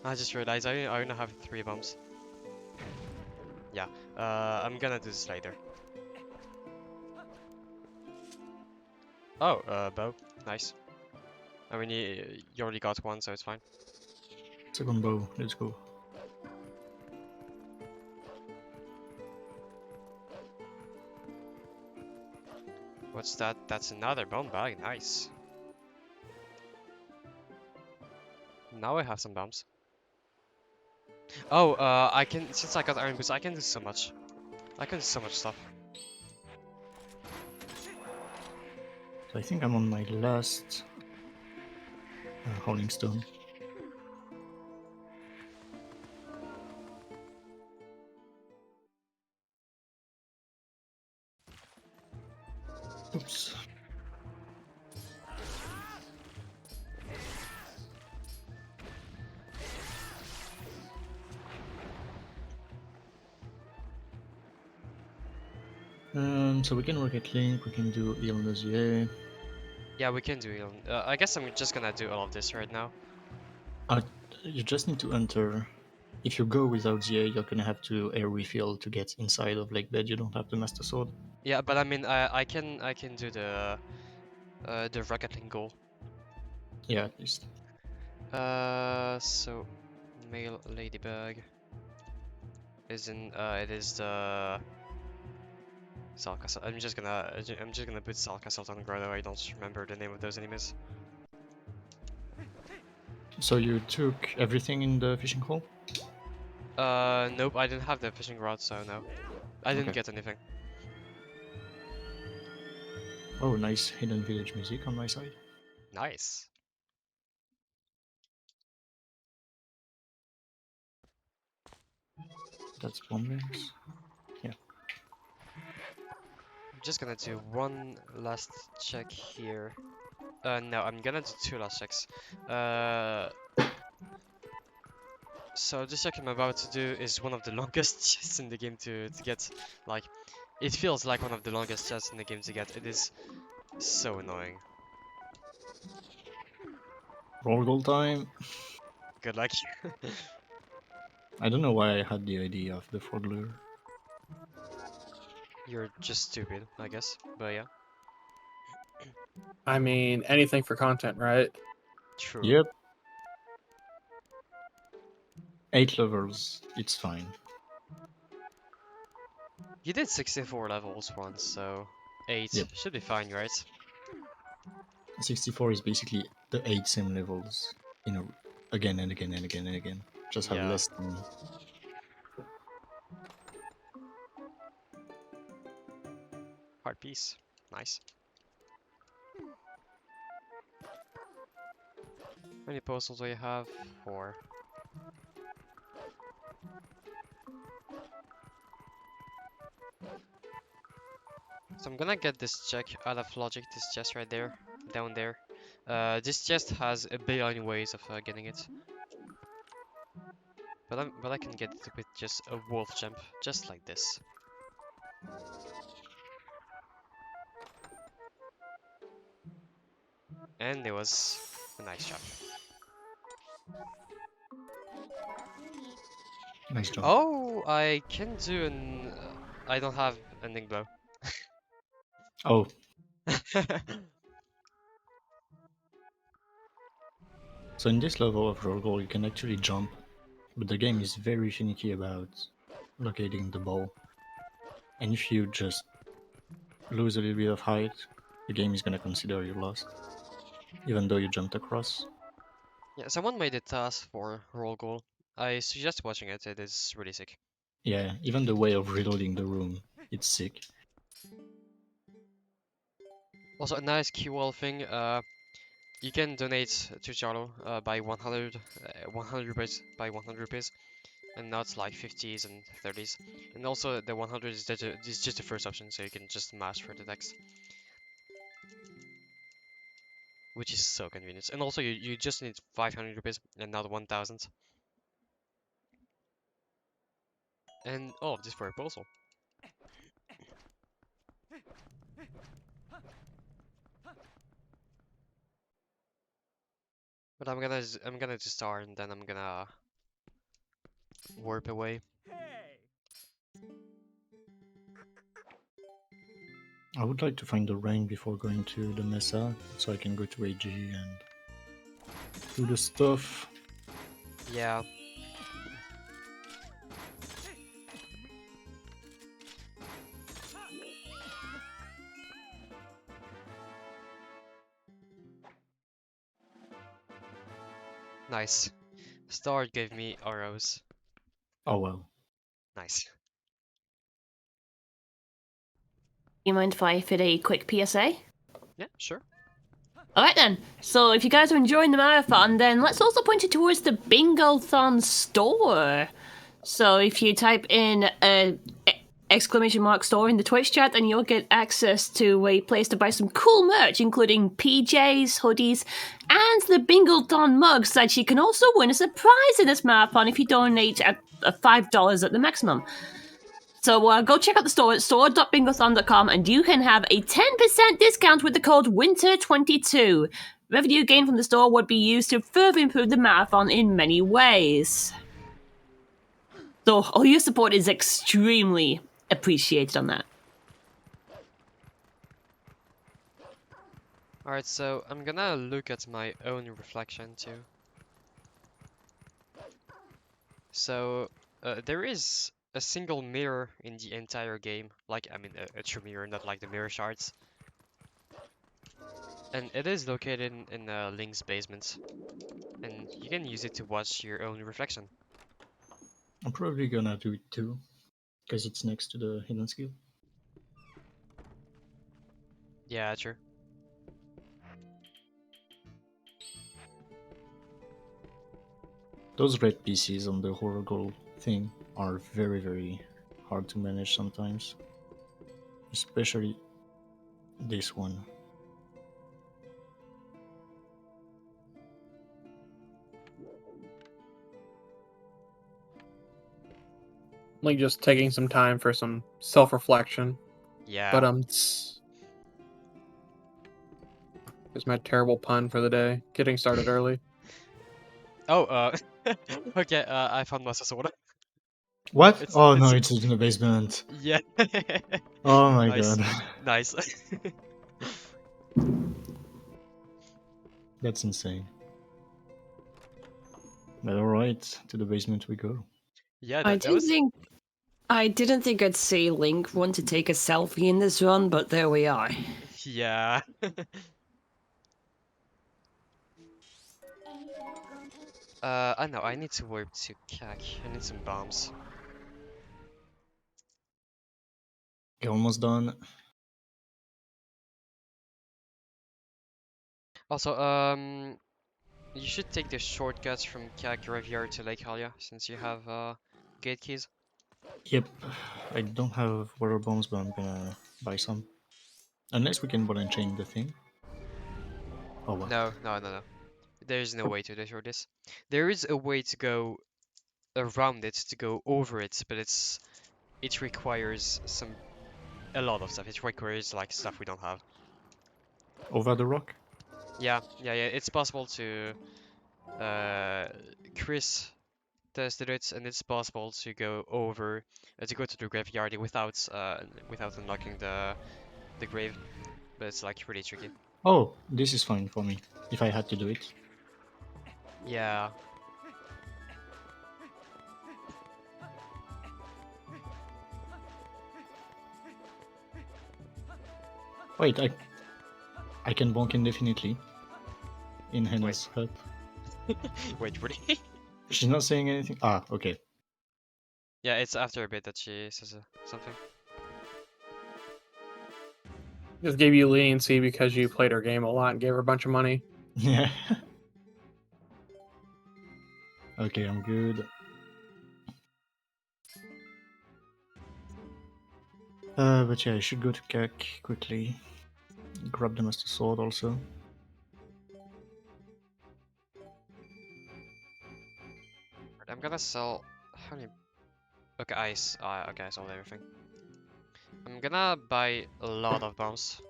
I just realized I only have 3 bombs. Yeah, I'm gonna do this later. Oh, bow. Nice. I mean, you already got one, so it's fine. Second bow. Let's go. What's that? That's another bomb bag. Nice. Now I have some bombs. Oh, I can, since I got iron boots, I can do so much. I can do so much stuff. So I think I'm on my last Rolling Stone. Oops. So we can work at Link, we can do TLoZ. Yeah, we can do it. I guess I'm just gonna do all of this right now. You just need to enter. If you go without ZA, you're gonna have to air refill to get inside of Lake Bed. You don't have the Master Sword. Yeah, but I mean, I can do the Rocket Link goal. Yeah, at least. So male ladybug is in. It is the Salcastle. I'm just gonna put Salcastle on Grotto. I don't remember the name of those enemies. So you took everything in the fishing hole? Nope, I didn't have the fishing rod, so no. I didn't Okay. get anything. Oh, nice hidden village music on my side. Nice. That's bombings. Yeah. I'm just gonna do one last check here. No, I'm gonna do 2 last checks. So this check I'm about to do is one of the longest chests in the game to get. Like, it feels like one of the longest chests in the game to get. It is so annoying. Roll goal time. Good luck. I don't know why I had the idea of the frog lure. You're just stupid, I guess. But yeah, I mean, anything for content, right? true. Yep. 8 levels, it's fine. You did 64 levels once, so 8 Yep. should be fine, right? 64 is basically the 8 same levels, again and again and again and again. Just have Yeah. less time. Hard piece. Nice. How many postals do you have? 4. So I'm gonna get this check out of logic, this chest right there, down there. This chest has a billion ways of getting it. But I can get it with just a wolf jump, just like this. And it was a nice jump. Nice job. Oh, I can do an... I don't have ending blow. Oh, so in this level of roll goal, you can actually jump, but the game is very finicky about locating the ball. And if you just lose a little bit of height, the game is gonna consider you lost, even though you jumped across. Yeah, someone made a task for roll goal. I suggest watching it, it is really sick. Yeah, even the way of reloading the room, it's sick. Also, a nice QL thing, you can donate to Charlo by 100 rupees by 100 rupees, and not like 50s and 30s. And also the 100 is just the first option, so you can just mash for the text, which is so convenient. And also you just need 500 rupees and not 1000. And all of this for a proposal. But I'm gonna just start and then I'm gonna warp away. I would like to find the rank before going to the Mesa, so I can go to AG and do the stuff. Yeah. Nice. Star gave me arrows. Oh well. Nice. You mind if I fit a quick PSA? Yeah, sure. Alright then, so if you guys are enjoying the marathon, then let's also point you towards the Bingothon store. So if you type in exclamation mark store in the Twitch chat, then you'll get access to a place to buy some cool merch, including PJs, hoodies, and the Bingothon mugs that you can also win a surprise in this marathon if you donate at $5 at the maximum. So go check out the store at store.bingothon.com and you can have a 10% discount with the code WINTER22. Revenue gained from the store would be used to further improve the marathon in many ways. So all your support is extremely appreciated on that. Alright, so I'm gonna look at my own reflection too. So there is a single mirror in the entire game, like I mean a true mirror, not like the mirror shards. And it is located in Link's basement, and you can use it to watch your own reflection. I'm probably gonna do it too, because it's next to the hidden skill. Yeah, true. Those red pieces on the horror goal thing are very, very hard to manage sometimes. Especially this one. Like just taking some time for some self-reflection. Yeah. But here's my terrible pun for the day. Getting started early. Oh, okay, I found Master Sword. What? It's- Oh no, it's- it's in the basement. Yeah. Oh my Nice. god. Nice. That's insane. But alright, to the basement we go. Yeah, I that was. didn't think I'd see Link want to take a selfie in this run, but there we are. Yeah. I know, I need to warp to CAC. I need some bombs. You're almost done. Also, you should take the shortcuts from CAC Graveyard to Lake Hylia, since you have, gate keys. Yep. I don't have water bombs, but I'm gonna buy some. Unless we can ball and chain the thing. Oh well. No. There's no way to destroy this. There is a way to go around it, to go over it, but it requires a lot of stuff. It requires like stuff we don't have. Over the rock? Yeah. It's possible to Chris tested it, and it's possible to go over to go to the graveyard without unlocking the grave, but it's like really tricky. Oh, this is fine for me. If I had to do it. Yeah. Wait, I can bonk indefinitely. In Hannah's hut. Wait, really? She's not saying anything? Ah, okay. Yeah, it's after a bit that she says something. Just gave you leniency because you played her game a lot and gave her a bunch of money. Yeah. Okay, I'm good. But yeah, I should go to CAC quickly. Grab the Master Sword also. I'm gonna sell. How many? Okay, okay, I sold everything. I'm gonna buy a lot of bombs.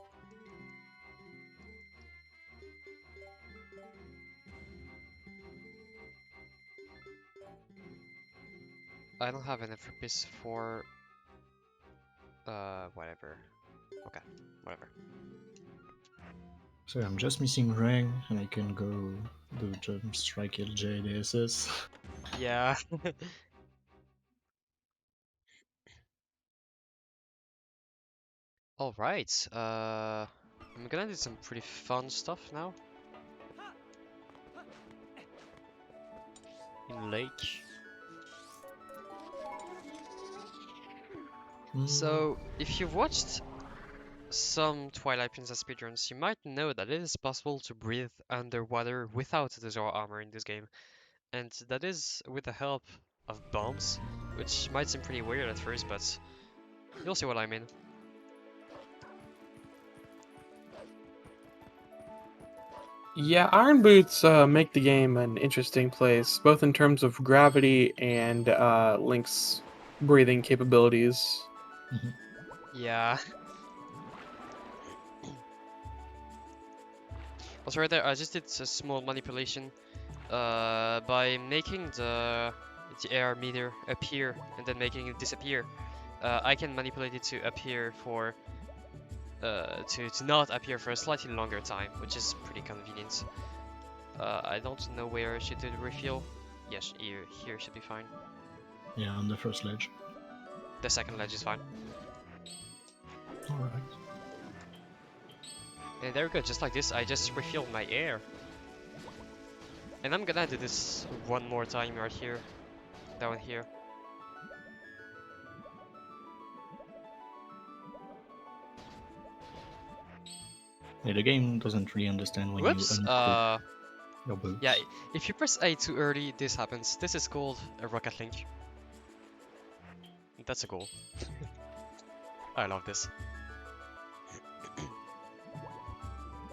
I don't have enough rupees for whatever. Okay, whatever. So I'm just missing rank and I can go do jump strike LJDSS. Yeah. All right. I'm gonna do some pretty fun stuff now. In Lake. So, if you've watched some Twilight Princess speedruns, you might know that it is possible to breathe underwater without the Zora armor in this game. And that is with the help of bombs, which might seem pretty weird at first, but you'll see what I mean. Yeah, Iron Boots make the game an interesting place, both in terms of gravity and Link's breathing capabilities. Yeah. Also right there, I just did a small manipulation by making the air meter appear and then making it disappear. I can manipulate it to appear for to not appear for a slightly longer time, which is pretty convenient. I don't know where I should do the refill. Yes, here should be fine. Yeah, on the first ledge. The second ledge is fine. Alright. And there we go, just like this, I just refilled my air. And I'm gonna do this one more time right here, down here. Yeah, the game doesn't really understand when Whoops, you unequip your boots. yeah, if you press A too early, this happens. This is called a Rocket Link. That's a goal. I love this.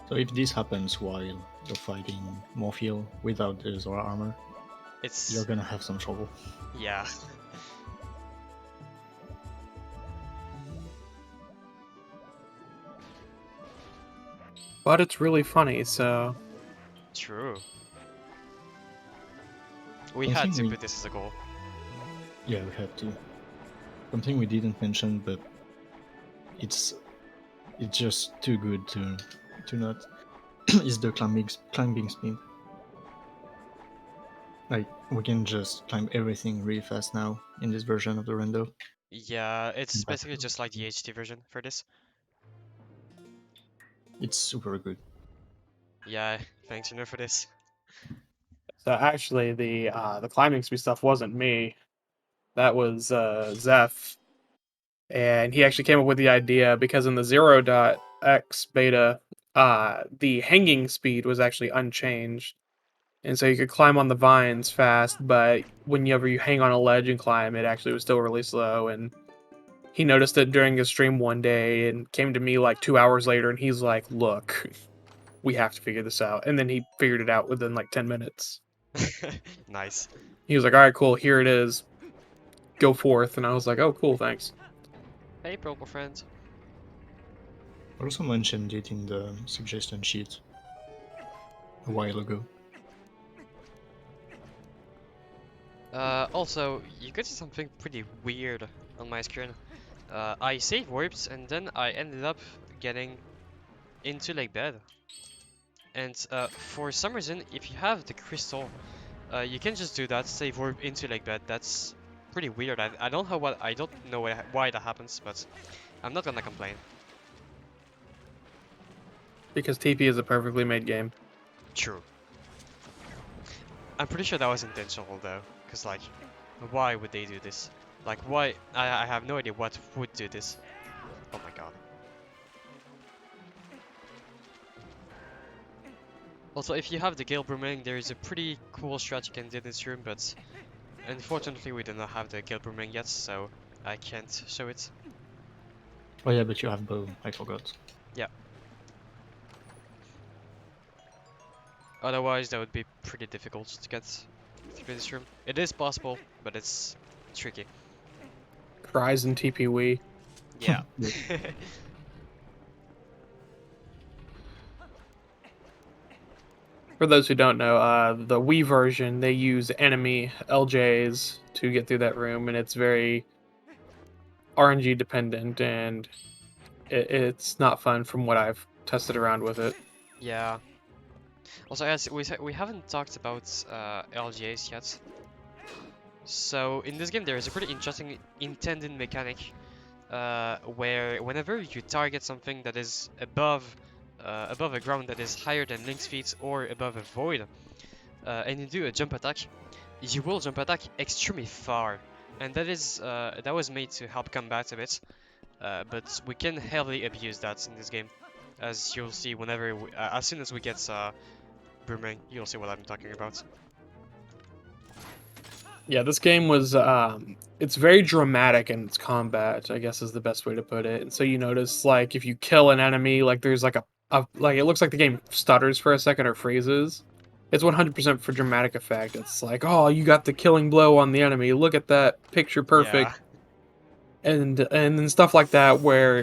So if this happens while you're fighting Morpheal without the Zora armor, It's... you're gonna have some trouble. Yeah. But it's really funny, so True. We I had think to we- put this as a goal. Yeah, we had to. Something we didn't mention, but it's just too good to not is the climbing speed. Like we can just climb everything really fast now in this version of the Rando. Yeah, it's But basically just like the HD version for this. it's super good. Yeah, thanks, for this. So actually, the climbing speed stuff wasn't me. That was Zeph, and he actually came up with the idea because in the 0.x beta, the hanging speed was actually unchanged, and so you could climb on the vines fast, but whenever you hang on a ledge and climb, it actually was still really slow. And he noticed it during his stream one day and came to me like 2 hours later, and he's like, "Look, we have to figure this out." And then he figured it out within like 10 minutes. Nice. He was like, "All right, cool, here it is. Go forth." And I was like, "Oh, cool, thanks." Hey, purple friend. I also mentioned it in the suggestion sheet a while ago. Also, you could see something pretty weird on my screen. I save warps and then I ended up getting into Lake Bed. And for some reason, if you have the crystal, you can just do that, save warp into Lake Bed. That's pretty weird. I don't know why that happens, but I'm not gonna complain. Because TP is a perfectly made game. True. I'm pretty sure that was intentional though, because like, why would they do this? Like, why? I have no idea what would do this. Oh my god. Also, if you have the Gale Boomerang, there is a pretty cool strat you can do in this room, but unfortunately we do not have the Gale Boomerang yet, so I can't show it. Oh yeah, but you have bow. I forgot. Yeah. Otherwise, that would be pretty difficult to get through this room. It is possible, but it's tricky. Cries and TP Wii. Yeah. For those who don't know, the Wii version, they use enemy LJs to get through that room, and it's very RNG dependent, and it's not fun from what I've tested around with it. Yeah. Also, as we haven't talked about LGAs yet. So in this game, there is a pretty interesting intended mechanic where whenever you target something that is above a ground that is higher than Link's feet or above a void, and you do a jump attack, you will jump attack extremely far, and that was made to help combat a bit. But we can heavily abuse that in this game, as you'll see whenever as soon as we get Boomerang, you'll see what I'm talking about. Yeah, this game was it's very dramatic in its combat, I guess is the best way to put it. And so you notice like if you kill an enemy, like there's like a like it looks like the game stutters for a second or freezes. It's 100% for dramatic effect. It's like, "Oh, you got the killing blow on the enemy. Look at that. Picture perfect." Yeah. And then stuff like that where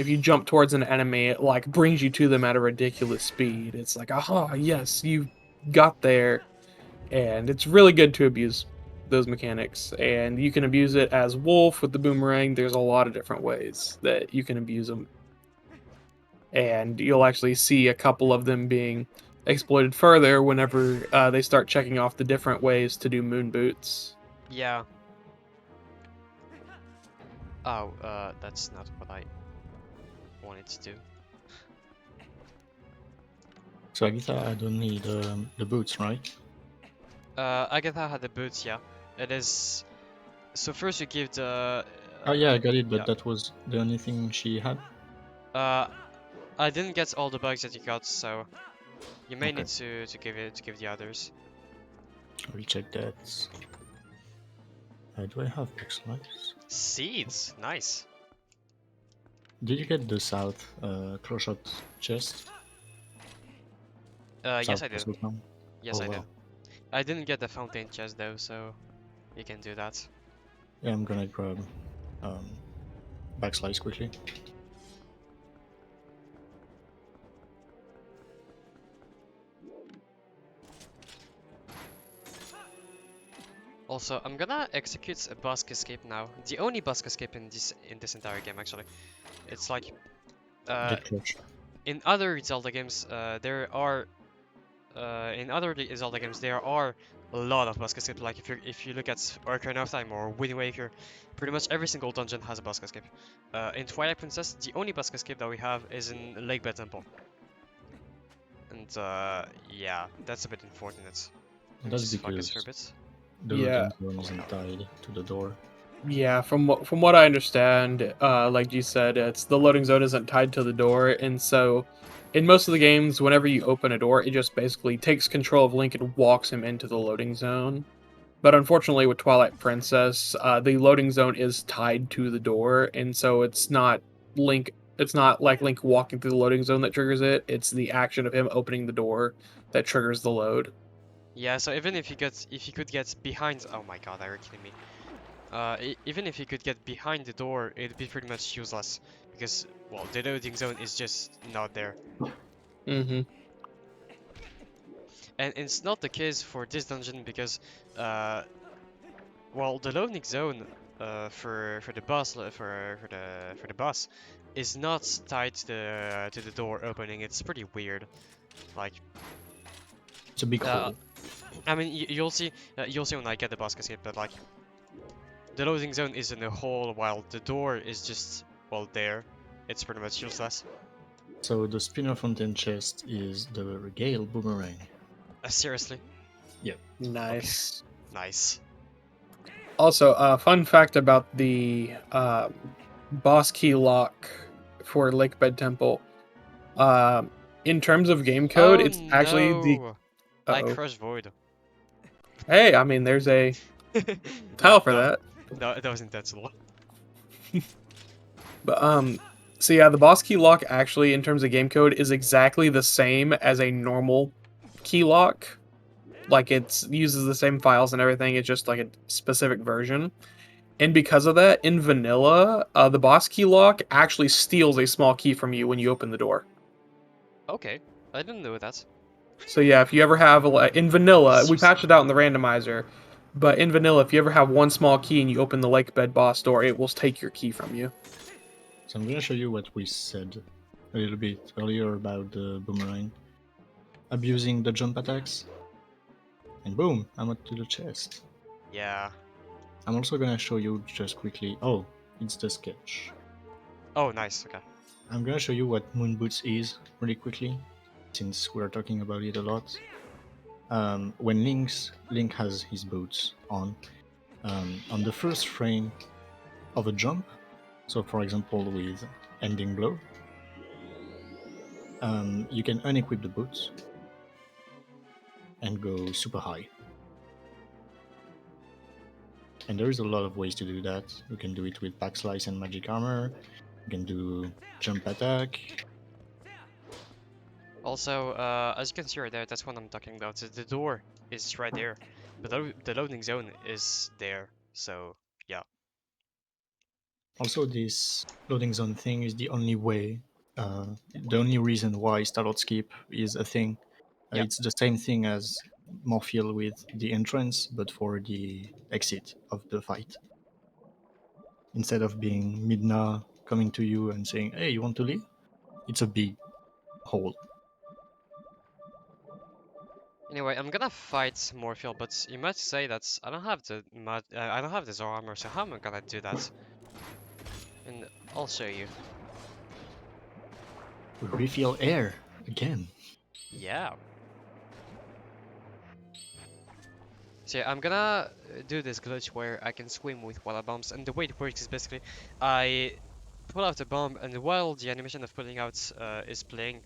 if you jump towards an enemy, it like brings you to them at a ridiculous speed. It's like, "Aha, yes, you got there." And it's really good to abuse those mechanics, and you can abuse it as Wolf with the boomerang. There's a lot of different ways that you can abuse them, and you'll actually see a couple of them being exploited further whenever they start checking off the different ways to do moon boots. Yeah. Oh, that's not what I wanted to do. So Agatha had only the boots, right? Agatha had the boots, yeah. It is. So first you give the. Oh yeah, I got it, but yeah. that was the only thing she had. I didn't get all the bugs that you got, so you may Okay. need to give the others. I will check that. Do I have X-Lives? Seeds, nice. Did you get the South claw shot chest? Yes, South I did. Castle Town? Yes, Oh, I did. wow. I didn't get the fountain chest though, so you can do that. Yeah, I'm gonna grab backslice quickly. Also, I'm gonna execute a Busk escape now. The only Busk escape in this entire game, actually. It's like Get close. in other Zelda games, there are a lot of Busk escape. Like if you look at Ocarina of Time or Wind Waker, pretty much every single dungeon has a Busk escape. In Twilight Princess, the only Busk escape that we have is in Lake Bed Temple. And yeah, that's a bit unfortunate. That's Just focus for a because bit. the Yeah. loading zone isn't tied to the door. Yeah, from what I understand, like you said, it's the loading zone isn't tied to the door, and so in most of the games, whenever you open a door, it just basically takes control of Link and walks him into the loading zone. But unfortunately, with Twilight Princess, the loading zone is tied to the door, and so it's not Link. It's not like Link walking through the loading zone that triggers it. It's the action of him opening the door that triggers the load. Yeah, so even if he could get behind, oh my god, are you kidding me? Even if he could get behind the door, it'd be pretty much useless because, well, the loading zone is just not there. Mm-hmm. And it's not the case for this dungeon because, well, the loading zone for the boss for the boss is not tied to the door opening. It's pretty weird. Like, It's a big hole. I mean, you'll see when I get the boss escape, but like, the loading zone is in a hole while the door is just, well, there. It's pretty much useless. So the spinner fountain chest is the Regale boomerang. Seriously? Nice. Nice. Also, fun fact about the boss key lock for Lake Bed Temple. In terms of game code, Oh, it's actually the. no. I Uh-oh. crushed Void. Hey, I mean, there's a tile for that. No, that was intentional. But so yeah, the boss key lock actually, in terms of game code, is exactly the same as a normal key lock. Like it uses the same files and everything. It's just like a specific version. And because of that, in vanilla, the boss key lock actually steals a small key from you when you open the door. Okay, I didn't know that. So yeah, if you ever have in vanilla, we patched it out in the randomizer. But in vanilla, if you ever have one small key and you open the Lake Bed boss door, it will take your key from you. So I'm gonna show you what we said a little bit earlier about the boomerang. Abusing the jump attacks. And boom, I'm up to the chest. Yeah. I'm also gonna show you just quickly. Oh, it's the sketch. Oh, nice. Okay. I'm gonna show you what Moon Boots is really quickly, since we're talking about it a lot. When Link has his boots on the first frame of a jump, so for example with Ending Blow, you can unequip the boots and go super high. And there is a lot of ways to do that. You can do it with Backslice and Magic Armor. You can do Jump Attack. Also, as you can see right there, that's what I'm talking about. The door is right there, but the loading zone is there. So yeah. Also, this loading zone thing is the only way, the only reason why Starlord Skip is a thing. Yeah. It's the same thing as Morphiel with the entrance, but for the exit of the fight. Instead of being Midna coming to you and saying, "Hey, you want to leave?" It's a big hole. Anyway, I'm gonna fight Morphiel, but you might say that I don't have the Zoro armor, so how am I gonna do that? And I'll show you. We refill air again. Yeah. So yeah, I'm gonna do this glitch where I can swim with water bombs, and the way it works is basically I pull out a bomb, and while the animation of pulling out is playing,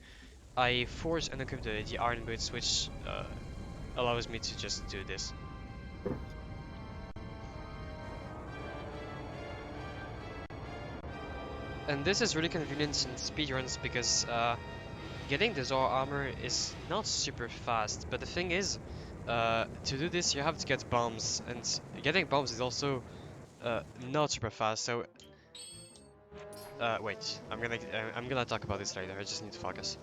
I force and equip the iron boots, which allows me to just do this. And this is really convenient in speedruns because getting the Zoro armor is not super fast, but the thing is, to do this you have to get bombs, and getting bombs is also not super fast. So wait, I'm gonna talk about this later. I just need to focus.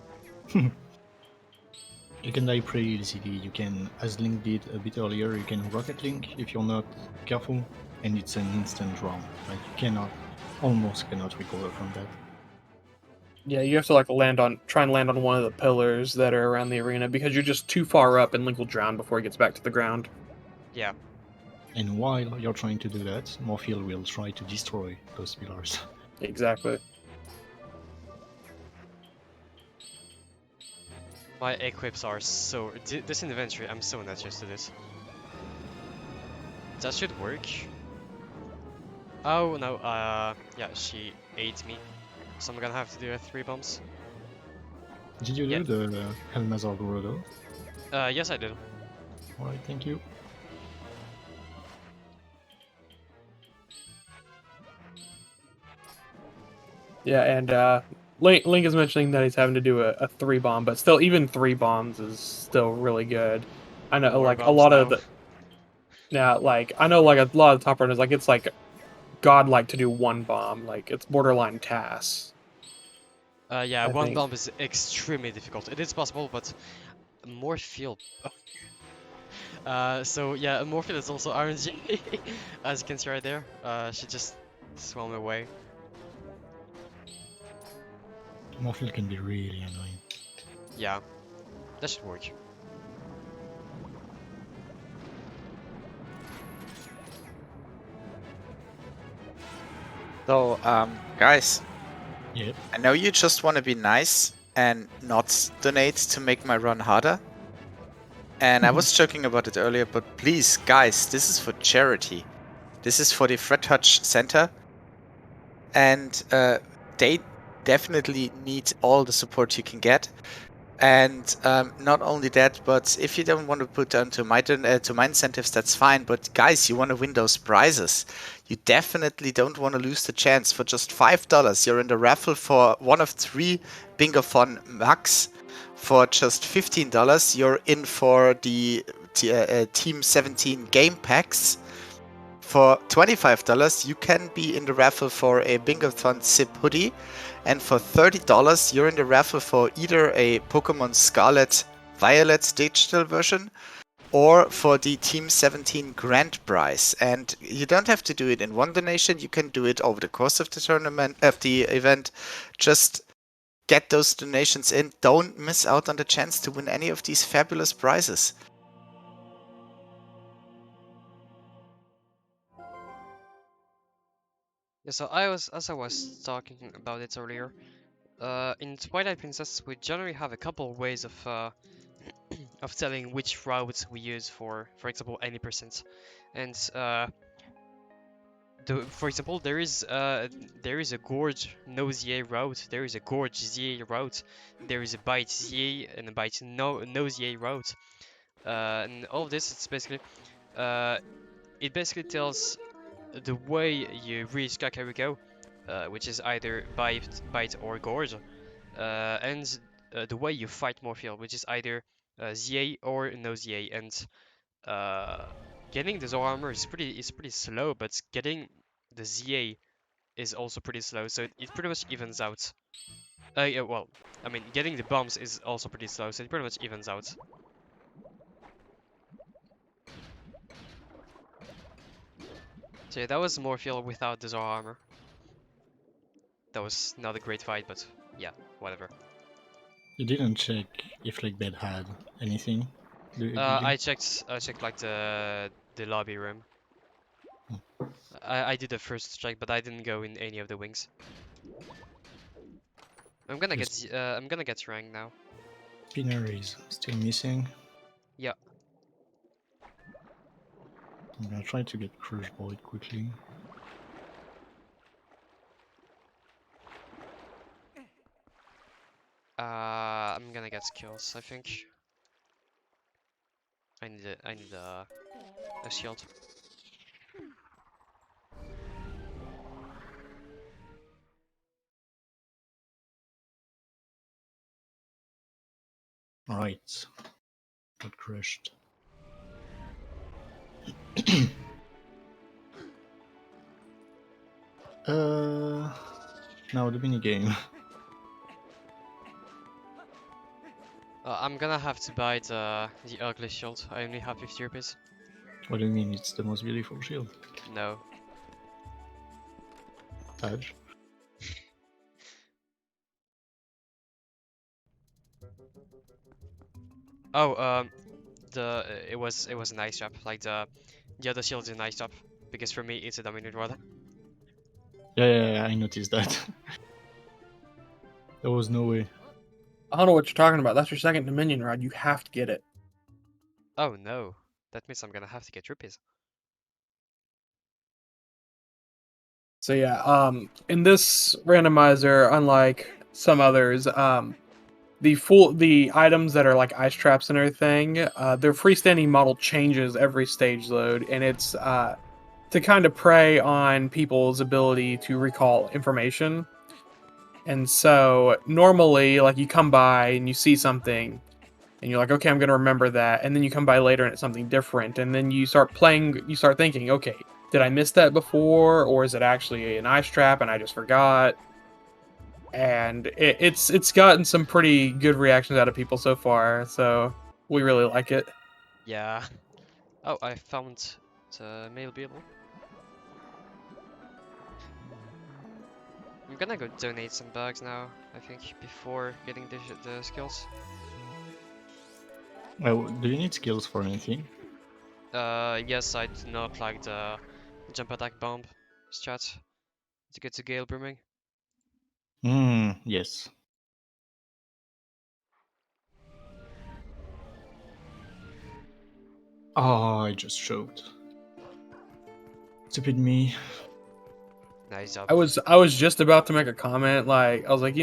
You can die pretty easily. You can, as Link did a bit earlier, you can Rocket Link if you're not careful, and it's an instant drown. Like you almost cannot recover from that. Yeah, you have to like try and land on one of the pillars that are around the arena because you're just too far up and Link will drown before he gets back to the ground. Yeah. And while you're trying to do that, Morphle will try to destroy those pillars. Exactly. My equips are so... This inventory, I'm so not used to this. That should work. Oh no, yeah, she ate me. So I'm gonna have to do 3 bombs. Did you do the Helmazar Rando? Yes I did. Alright, thank you. Yeah, and Link is mentioning that he's having to do a 3-bomb, but still, even 3 bombs is still really good. I know, More like a bombs lot now. of the I know like a lot of the top runners, like it's like godlike to do 1 bomb, like it's borderline TAS. Yeah, I 1 think. bomb is extremely difficult. It is possible, but Morphle... so yeah, Morphle is also RNG, as you can see right there. She just swam away. Morphle can be really annoying. Yeah, that should work. So, guys, Yep. I know you just want to be nice and not donate to make my run harder. And I was joking about it earlier, but please, guys, this is for charity. This is for the Fred Hutch Center. And they definitely need all the support you can get. And not only that, but if you don't want to put down to my incentives, that's fine. But guys, you want to win those prizes. You definitely don't want to lose the chance. For just $5, you're in the raffle for one of 3 Bingothon Max. For just $15, you're in for the Team 17 game packs. For $25, you can be in the raffle for a Bingothon Zip hoodie. And for $30, you're in the raffle for either a Pokemon Scarlet Violet digital version or for the Team 17 grand prize. And you don't have to do it in one donation. You can do it over the course of the tournament, of the event. Just get those donations in. Don't miss out on the chance to win any of these fabulous prizes. Yeah, so as I was talking about it earlier, in Twilight Princess we generally have a couple of ways of telling which routes we use for example, any percent. And for example, there is a Gorge no ZA route, there is a Gorge ZA route, there is a Bite ZA and a Bite no ZA route. And all of this, it's basically it basically tells the way you reach Kakariko, which is either Bite or Gorge, and the way you fight Morphle, which is either ZA or no ZA. And getting the Zoro armor is pretty slow, but getting the ZA is also pretty slow, so it pretty much evens out. Yeah, well, I mean, getting the bombs is also pretty slow, so it pretty much evens out. So yeah, that was Morphle without the Zoro armor. That was not a great fight, but yeah, whatever. You didn't check if like Bed had anything. Did you? I checked like the lobby room. I did the first check, but I didn't go in any of the wings. I'm gonna get rank now. Spinner is still missing. Yeah. I'm gonna try to get Crush Boyd quickly. I'm gonna get skills, I think. I need a shield. Alright. Got crushed. Now the minigame. I'm gonna have to buy the ugly shield. I only have 50 rupees. What do you mean? It's the most beautiful shield. No. Taj. Oh, it was a nice job. Like the other shield is a nice job because for me it's a dominant water. Yeah, I noticed that. There was no way. I don't know what you're talking about. That's your second Dominion rod. You have to get it. Oh no, that means I'm gonna have to get rupees. So yeah, in this randomizer, unlike some others, the items that are like ice traps and everything, their freestanding model changes every stage load, and it's to kind of prey on people's ability to recall information. And so normally, like you come by and you see something, and you're like, okay, I'm gonna remember that, and then you come by later and it's something different, and then you start playing, you start thinking, okay, did I miss that before, or is it actually an ice trap and I just forgot? And it's gotten some pretty good reactions out of people so far, so we really like it. Yeah. Oh, I found the male beetle. I'm gonna go donate some bags now, I think, before getting the skills. Oh, do you need skills for anything? Yes, I do not like the jump attack bomb strat to get to Gale Brooming. Yes. Oh, I just choked. Stupid me. Nice job. I was just about to make a comment, like I was like,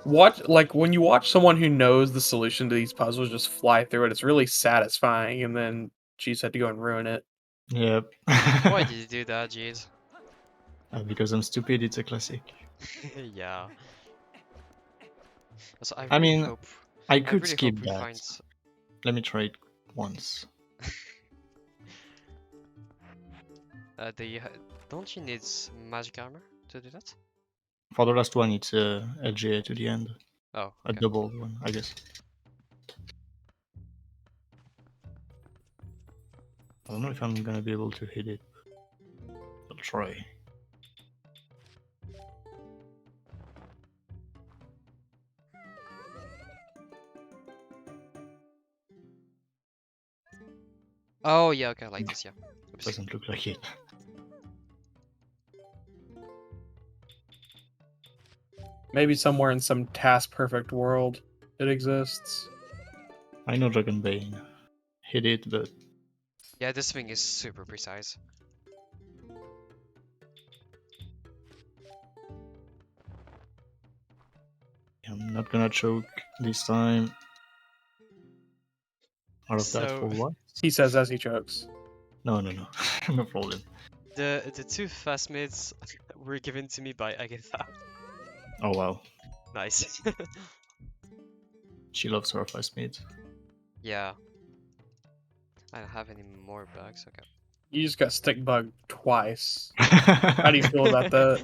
watch, like when you watch someone who knows the solution to these puzzles just fly through it, it's really satisfying, and then she just had to go and ruin it. Yep. Why did you do that, jeez? Because I'm stupid, it's a classic. Yeah. So I mean, I could really skip hope we that. find... Let me try it once. Don't you need magic armor to do that? For the last one, it's a LGA to the end. Oh, A okay. double one, I guess. I don't know if I'm gonna be able to hit it. I'll try. Oh, yeah, okay, like this, yeah. Oops. Doesn't look like it. Maybe somewhere in some task perfect world it exists. I know Dragonbane hit it, but Yeah, this thing is super precise. I'm not gonna choke this time. Out of that So- for what? He says as he chokes. No. No problem. The two fast mids were given to me by Agatha. Oh wow. Nice. She loves her fast mid. Yeah. I don't have any more bugs, okay. You just got stick bugged twice. How do you feel about that?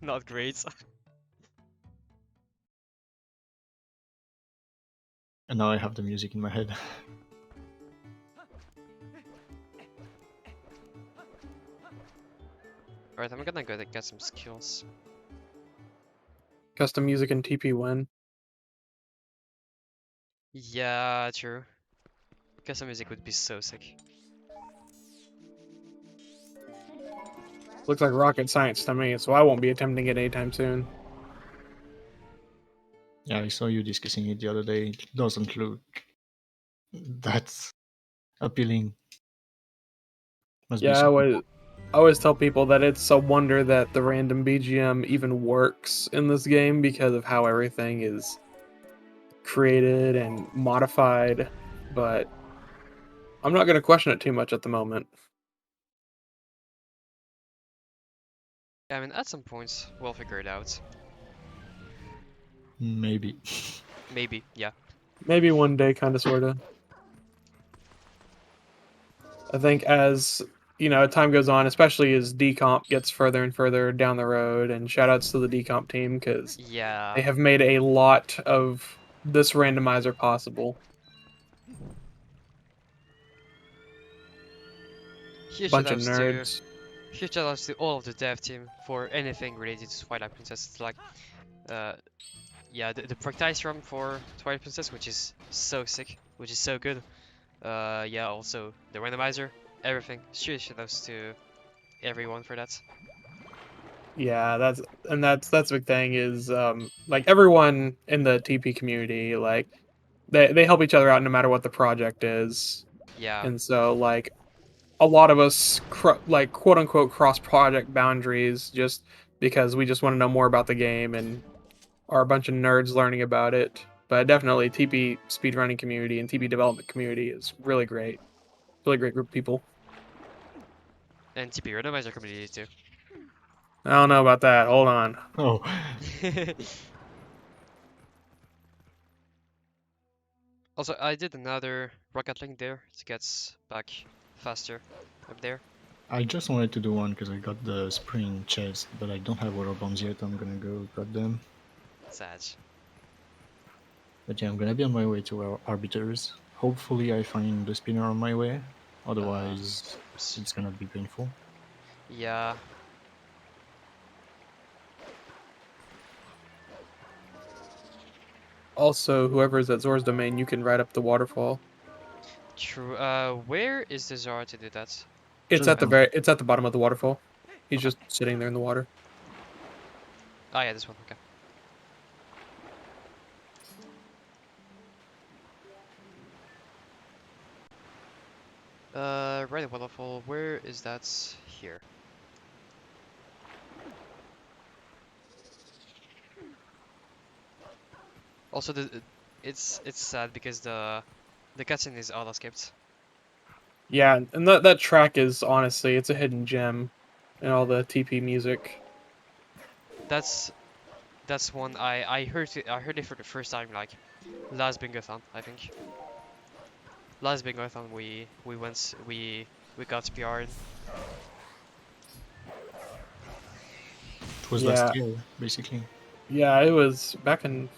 Not great. And now I have the music in my head. Alright, I'm gonna go to get some skills. Custom music and TP win. Yeah, true. Custom music would be so sick. Looks like rocket science to me, so I won't be attempting it anytime soon. Yeah, I saw you discussing it the other day. It doesn't look that appealing. Must be Yeah, something. I always tell people that it's a wonder that the random BGM even works in this game because of how everything is created and modified, but I'm not going to question it too much at the moment. Yeah, I mean, at some points, we'll figure it out. Maybe. Maybe, yeah. Maybe one day, kind of, sort of. I think as, time goes on, especially as decomp gets further and further down the road, and shoutouts to the decomp team, because Yeah. they have made a lot of this randomizer possible. Huge Bunch of shoutouts nerds. huge shoutouts to all of the dev team for anything related to Twilight Princess. It's like, yeah, the practice ROM for Twilight Princess, which is so sick, which is so good. Yeah, also the randomizer, everything. Huge shoutouts to everyone for that. Yeah, that's the big thing is like everyone in the TP community, like they help each other out no matter what the project is. Yeah, And so like a lot of us like quote unquote cross project boundaries just because we just want to know more about the game and are a bunch of nerds learning about it. But definitely TP speedrunning community and TP development community is really great. Really great group of people. and TP randomizer community too. I don't know about that. Hold on. Oh, Also, I did another rocket link there to get back faster up there. I just wanted to do one because I got the spring chest, but I don't have water bombs yet. I'm gonna go grab them. Sad. But yeah, I'm gonna be on my way to our arbiters. Hopefully, I find the spinner on my way. Otherwise, it's gonna be painful. Yeah. Also, whoever is at Zor's domain, you can ride up the waterfall. True. Where is the Zara to do that? It's Just at the down. it's at the bottom of the waterfall. He's Okay. just sitting there in the water. Ah, yeah, this one. Okay. Right, waterfall. Where is that? Here. Also, it's sad because the cutscene is auto skipped. Yeah, and that track is honestly, it's a hidden gem in all the TP music. That's one I heard it for the first time like last Bingothon, I think. Last Bingothon we got PR'd. It was Yeah. last year, basically. Yeah, it was back in,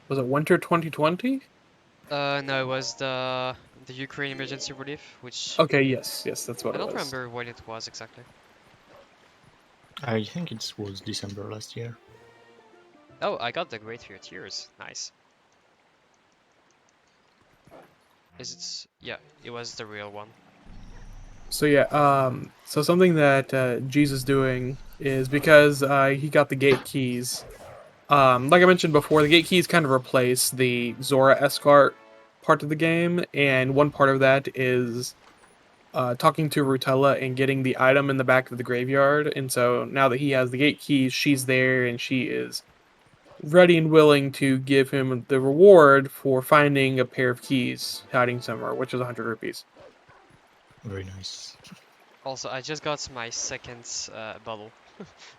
was it winter 2020? No, it was the Ukraine emergency relief, which Okay, yes, that's what I it don't was. remember when it was exactly. I think it was December last year. Oh, I got the Great Fear Tears. Nice. Is it? Yeah, it was the real one. So yeah, so something that G's is doing is because he got the gate keys. Like I mentioned before, the gate keys kind of replace the Zora escort part of the game, and one part of that is talking to Rutella and getting the item in the back of the graveyard. And so now that he has the gate keys, she's there and she is ready and willing to give him the reward for finding a pair of keys hiding somewhere, which is 100 rupees. Very nice. Also, I just got my second bottle,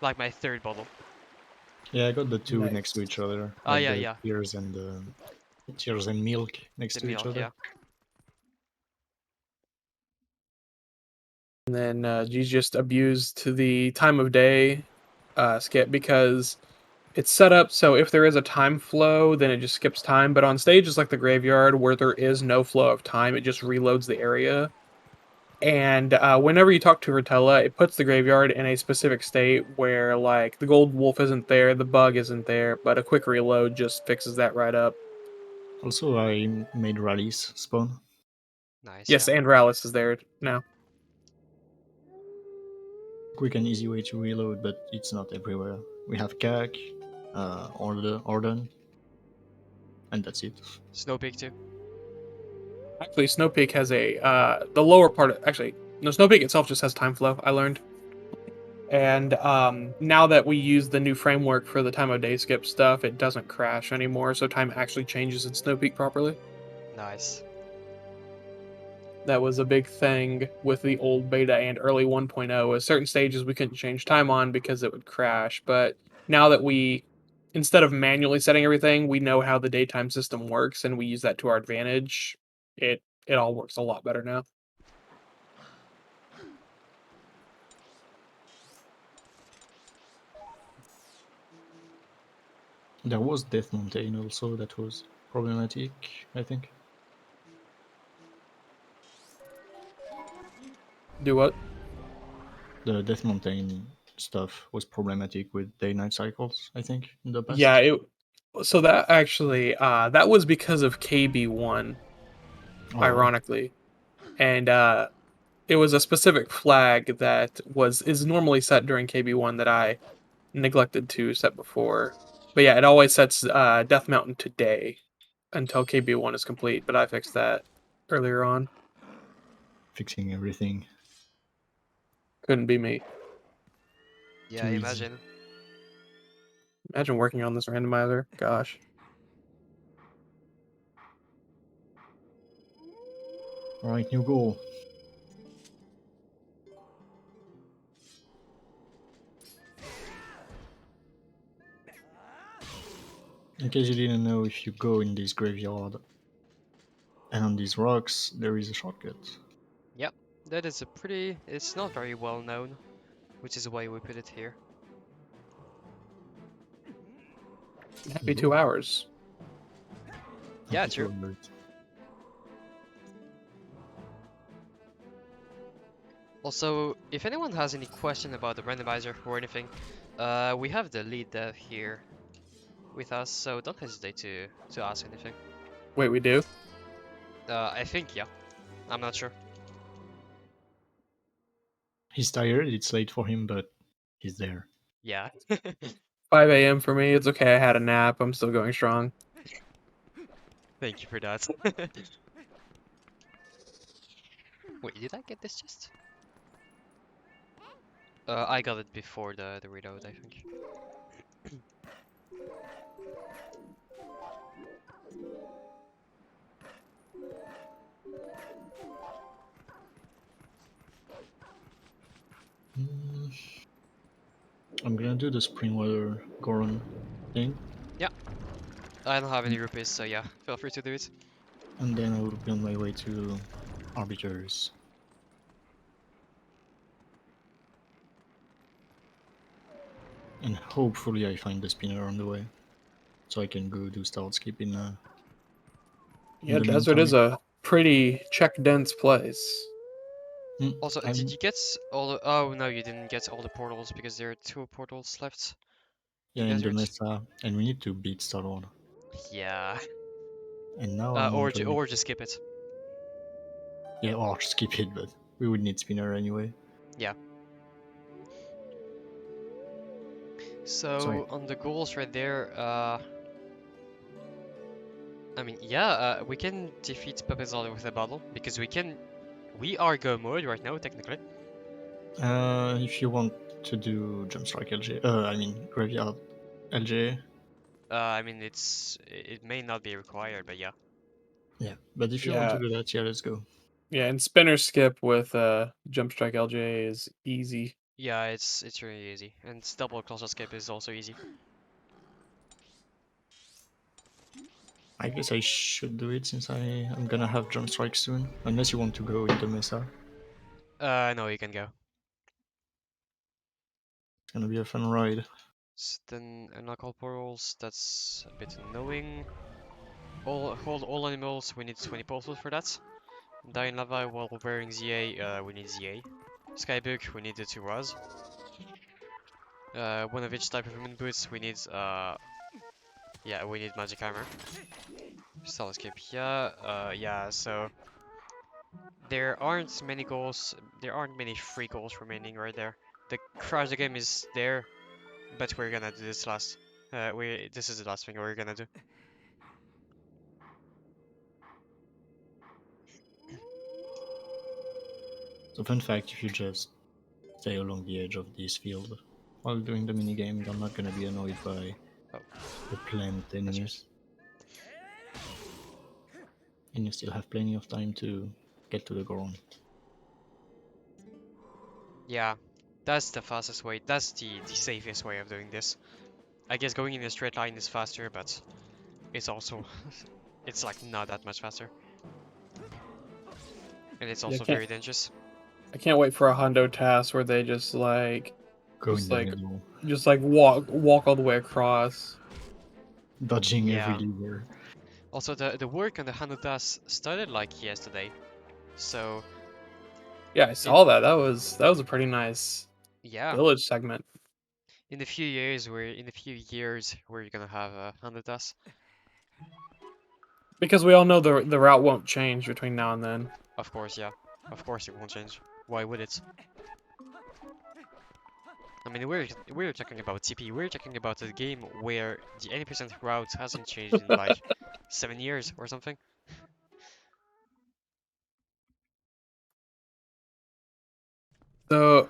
like my third bottle. Yeah, I got the two Nice. next to each other. Ah, Like yeah, the yeah. tears and milk next The to each milk, other. yeah. And then G's just abused the time of day skip because it's set up so if there is a time flow, then it just skips time. But on stages like the graveyard, where there is no flow of time, it just reloads the area. And whenever you talk to Rotella, it puts the graveyard in a specific state where, like, the gold wolf isn't there, the bug isn't there, but a quick reload just fixes that right up. Also, I made rallies spawn. Nice. Yes, Yeah. and Rallis is there now. Quick and easy way to reload, but it's not everywhere. We have CAC, Orden, and that's it. Snow Peak too. Actually, Snow Peak has a the lower part. Actually, no, Snow Peak itself just has time flow. I learned, and now that we use the new framework for the time of day skip stuff, it doesn't crash anymore. So time actually changes in Snow Peak properly. Nice. That was a big thing with the old beta and early 1.0. At certain stages, we couldn't change time on because it would crash. But now that we, instead of manually setting everything, we know how the daytime system works, and we use that to our advantage. It all works a lot better now. There was Death Mountain also that was problematic, I think. Do what? The Death Mountain stuff was problematic with day-night cycles, I think, in the past. Yeah, so that actually that was because of KB1, Oh, ironically. And it was a specific flag that is normally set during KB1 that I neglected to set before. But yeah, it always sets Death Mountain today until KB1 is complete, but I fixed that earlier on. fixing everything. Couldn't be me. Yeah, Too easy. imagine. Imagine working on this randomizer. Gosh. Alright, new goal. In case you didn't know, if you go in this graveyard and on these rocks, there is a shortcut. Yep, that is a pretty... It's not very well known, which is why we put it here. Happy 2 hours. Yeah, Happy to true. alert. Also, if anyone has any question about the randomizer or anything, we have the lead dev here with us, so don't hesitate to ask anything. Wait, we do? I think, yeah. I'm not sure. He's tired, it's late for him, but he's there. Yeah. 5 a.m. for me. It's okay. I had a nap. I'm still going strong. Thank you for that. Wait, did I get this chest? I got it before the reload, I think. I'm gonna do the Springwater Goron thing, I don't have any rupees, so yeah, feel free to do it. and then I will be on my way to Arbiters. And hopefully I find the spinner on the way, so I can go do start skip in Yeah, the Desert is meantime. a pretty check dense place. Also, did you get all the... Oh, no, you didn't get all the portals, because there are 2 portals left. Yeah, in the Desert. Mesa, and we need to beat Star Wars. Yeah. And now I'm Or wondering... or just skip it. Yeah, or skip it, but we would need spinner anyway. Yeah. So, Sorry. on the goals right there, I mean, yeah, we can defeat Papizal with a bottle, because we are go mode right now, technically. If you want to do Jump Strike LJ, I mean Graveyard LJ. I mean, it may not be required, but yeah. Yeah, but if you want to do that, yeah, let's go. Yeah, and spinner skip with Jump Strike LJ is easy. Yeah, it's really easy, and double cluster skip is also easy. I guess I should do it since I'm gonna have Jump Strike soon. Unless you want to go in the Mesa. No, you can go. It's gonna be a fun ride. Then unlock all portals, that's a bit annoying. Hold all animals, we need 20 portals for that. Die in lava while wearing ZA, we need ZA. Skybook, we need the 2 rods. One of each type of moon boots, we need yeah, we need magic armor. Stall escape, yeah, yeah, so there aren't many free goals remaining right there. The crash the game is there, but we're gonna do this last. This is the last thing we're gonna do. So fun fact, if you just stay along the edge of this field while doing the minigame, you're not gonna be annoyed by the plant enemies. And you still have plenty of time to get to the Goron. Yeah, that's the fastest way. That's the safest way of doing this. I guess going in a straight line is faster, but it's also it's like not that much faster, and it's also very dangerous. I can't wait for a Hundo task where they just like Go just in the like middle. just like walk all the way across. dodging every Yeah. lever. Also, the work on the Hanutas started like yesterday, so Yeah, I saw that. That was a pretty nice yeah. village segment. In a few years, we're gonna have Hanutas. Because we all know the route won't change between now and then. Of course, yeah. Of course it won't change. Why would it? I mean, we're talking about TP. We're talking about a game where the 80% route hasn't changed in like 7 years or something. So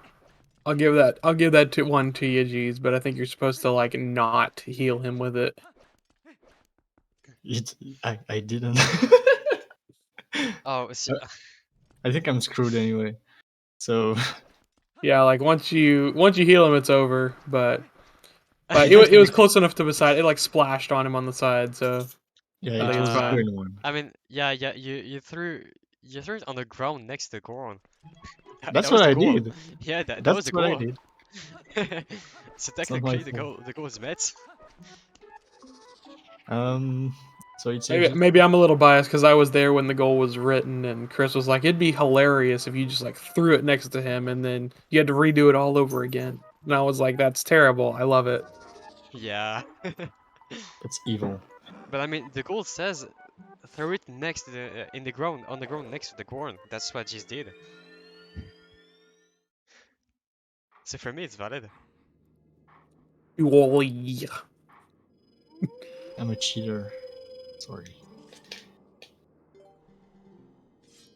I'll give that to one to you, G's, but I think you're supposed to like not heal him with it. I didn't. Oh, it's, I think I'm screwed anyway. So Yeah, like once you heal him, it's over. But it was close enough to the side. It like splashed on him on the side, so yeah, I it think it's was fine. 2-in-1. I mean, yeah. You threw it on the ground next to the Goron. That's was what the I goal. did. Yeah, that was That's the what I goal. did. So It's not my technically, fault. the goal is met. So it saves Maybe I'm a little biased because I was there when the goal was written, and Chris was like, "It'd be hilarious if you just like threw it next to him, and then you had to redo it all over again." And I was like, "That's terrible. I love it." Yeah. That's evil. But I mean, the goal says throw it next to the in the ground on the ground next to the Goron. That's what just did. So for me, it's valid. Well, yeah. I'm a cheater. Sorry.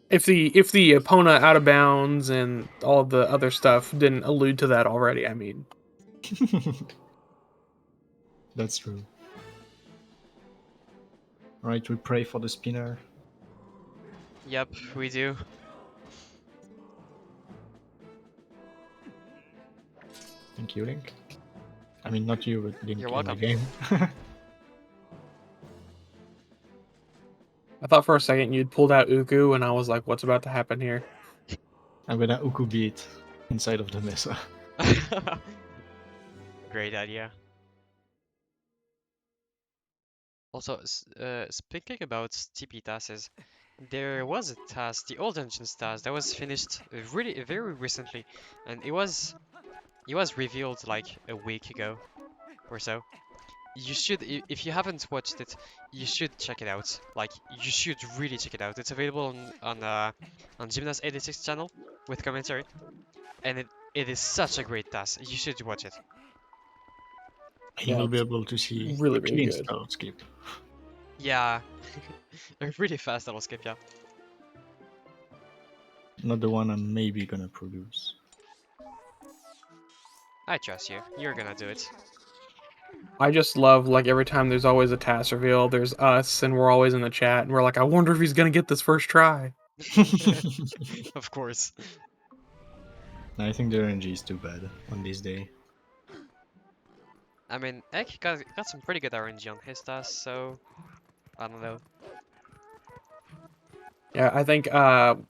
If the opponent out of bounds and all the other stuff didn't allude to that already, I mean, That's true. Alright, we pray for the spinner. Yep, we do. Thank you, Link. I mean, not you, but Link You're in the welcome. game. I thought for a second you'd pulled out Uku, and I was like, "What's about to happen here?" I'm gonna Uku beat inside of the Mesa. Great idea. Also, speaking about TP tasks, there was a task, the Old Engines task, that was finished really very recently, and it was revealed like a week ago or so. You should, if you haven't watched it, you should check it out. Like, you should really check it out. It's available on Gymnast 86 channel with commentary, and it is such a great task. You should watch it. You Yeah, will be it's able to see really, a really clean good. style skip. Yeah, a really fast double skip. Yeah. Not the one I'm maybe gonna produce. I trust you. You're gonna do it. I just love like every time there's always a task reveal, there's us, and we're always in the chat, and we're like, "I wonder if he's gonna get this first try." Of course. I think the RNG is too bad on this day. I mean, Ek got some pretty good RNG on his task, so I don't know. Yeah, I think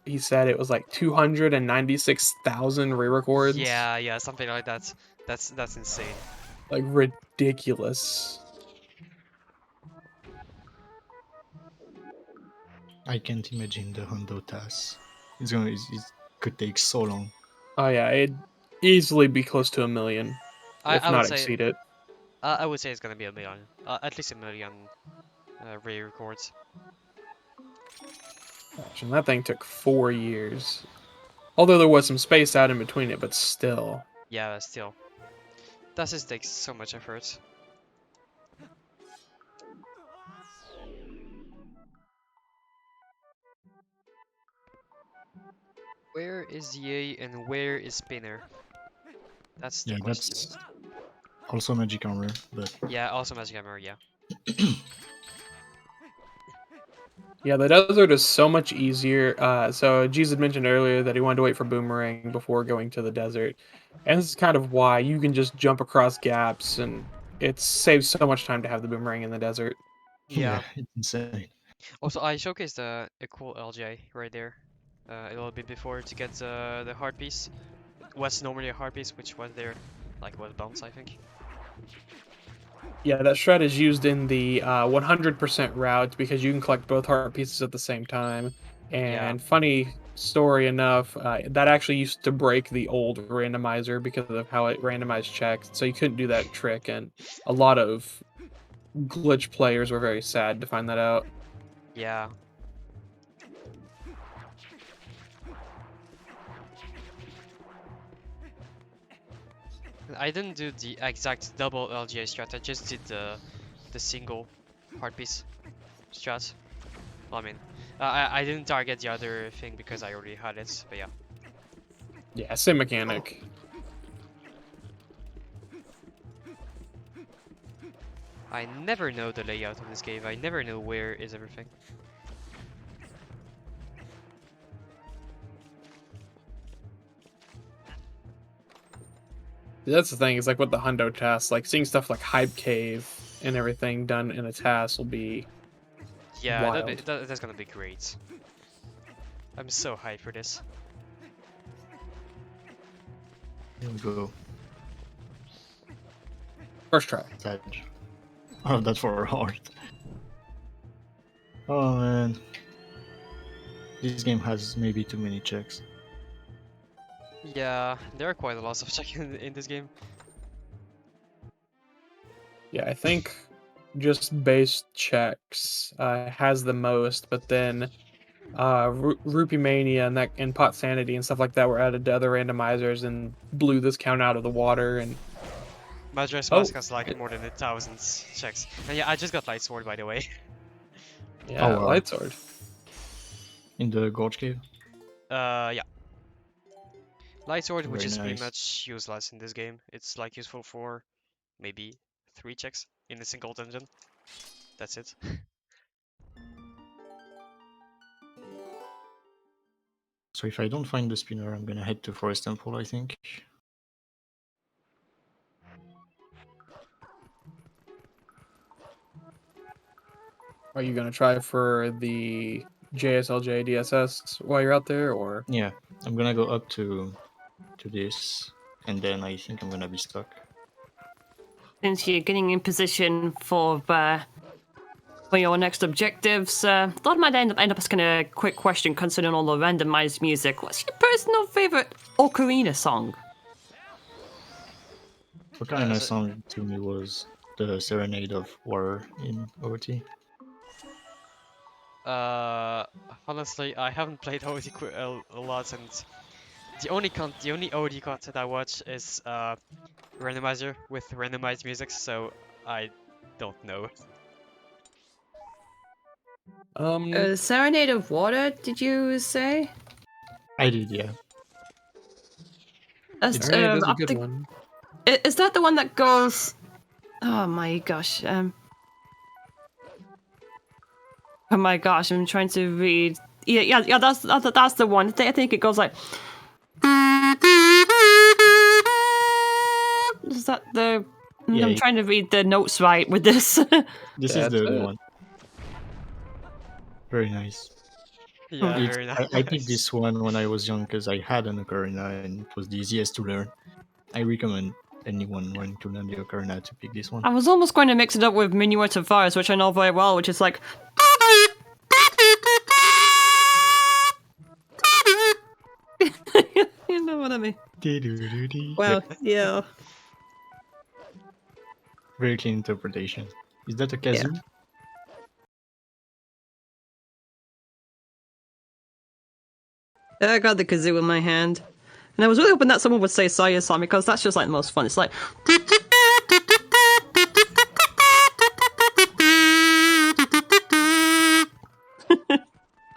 he said it was like 296,000 re-records. Yeah, something like that. That's insane. Like ridiculous. I can't imagine the Rando task. It could take so long. Oh yeah, it'd easily be close to 1 million, if I not would say exceed it. I would say it's gonna be 1 million. At least 1 million re-records. Gosh, and that thing took 4 years. Although there was some space out in between it, but still. Yeah, still. That just takes so much effort. Where is Ye and where is Spinner? That's the Yeah, question. that's also magic armor, but Yeah, also Magic Hammer, yeah. Yeah, the desert is so much easier. So Jeez had mentioned earlier that he wanted to wait for Boomerang before going to the desert. And this is kind of why you can just jump across gaps, and it saves so much time to have the Boomerang in the desert. Yeah. it's insane. Also, I showcased a cool LJ right there. A little bit before to get the heart piece. What's normally a heart piece, which was there, like, was bounce, I think. Yeah, that shred is used in the 100% route because you can collect both heart pieces at the same time. And funny story enough, that actually used to break the old randomizer because of how it randomized checks. So you couldn't do that trick, and a lot of glitch players were very sad to find that out. Yeah. I didn't do the exact double LGA strat, I just did the single hard piece strat. Well, I mean, I didn't target the other thing because I already had it, but yeah. Yeah, same mechanic. I never know the layout of this game, I never know where is everything. That's the thing, is like with the hundo tasks, like seeing stuff like Hype Cave and everything done in a task will be Yeah, wild. that's gonna be great. I'm so hyped for this. Here we go. First try. That. Oh, that's for hard. Oh man. This game has maybe too many checks. Yeah, there are quite a lot of checks in this game. Yeah, I think just base checks has the most, but then Rupee Mania and Pot Sanity and stuff like that were added to other randomizers and blew this count out of the water. And Majora's Mask has like more than 1,000 checks. And yeah, I just got Light Sword, by the way. yeah, Oh, wow. Light Sword. In the Gorge Cave? Yeah. Light Sword, which Very is pretty nice. much useless in this game. It's like useful for maybe 3 checks in a single dungeon. That's it. So if I don't find the spinner, I'm gonna head to Forest Temple, I think. Are you gonna try for the JSLJ DSS while you're out there, or? Yeah, I'm gonna go up to this, and then I think I'm gonna be stuck. Since you're getting in position for your next objectives, thought I might end up asking a quick question concerning all the randomized music. What's your personal favorite ocarina song? What kind of song to me was the Serenade of War in OT? Honestly, I haven't played OD a lot, and the only OD content I watch is Randomizer with randomized music, so I don't know. Serenade of Water, did you say? I did, yeah. That's, Serenade is a up good the- one. Is that the one that goes? Oh my gosh. Oh my gosh, I'm trying to read. Yeah. That's the one. I think it goes like. Is that the? Yeah, I'm trying to read the notes right with this. This is That's the it. one. Very nice. Yeah, It's- very nice. I picked this one when I was young because I had an ocarina and it was the easiest to learn. I recommend anyone wanting to learn the ocarina to pick this one. I was almost going to mix it up with Minuet of Fires, which I know very well, which is like. You know what I mean? Well, yeah. Very clean interpretation. Is that a kazoo? I got the kazoo in my hand. And I was really hoping that someone would say Saya song because that's just like the most fun. It's like.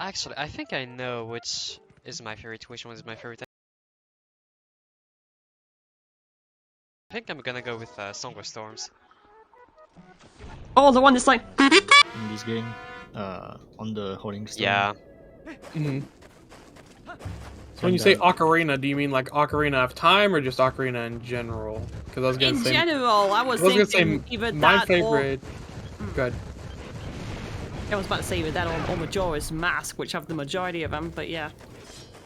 Actually, I think I know which is my favorite. Which one is my favorite? I think I'm gonna go with Song of Storms. Oh, the one that's like. In this game, on the Holding Stone. Yeah. Mm-hmm. So when you say ocarina, do you mean like Ocarina of Time or just Ocarina in general? Because I was gonna In say. general, I was I was gonna thinking say either my that favorite. Good. or. I was about to say either that or Majora's Mask, which have the majority of them, but yeah.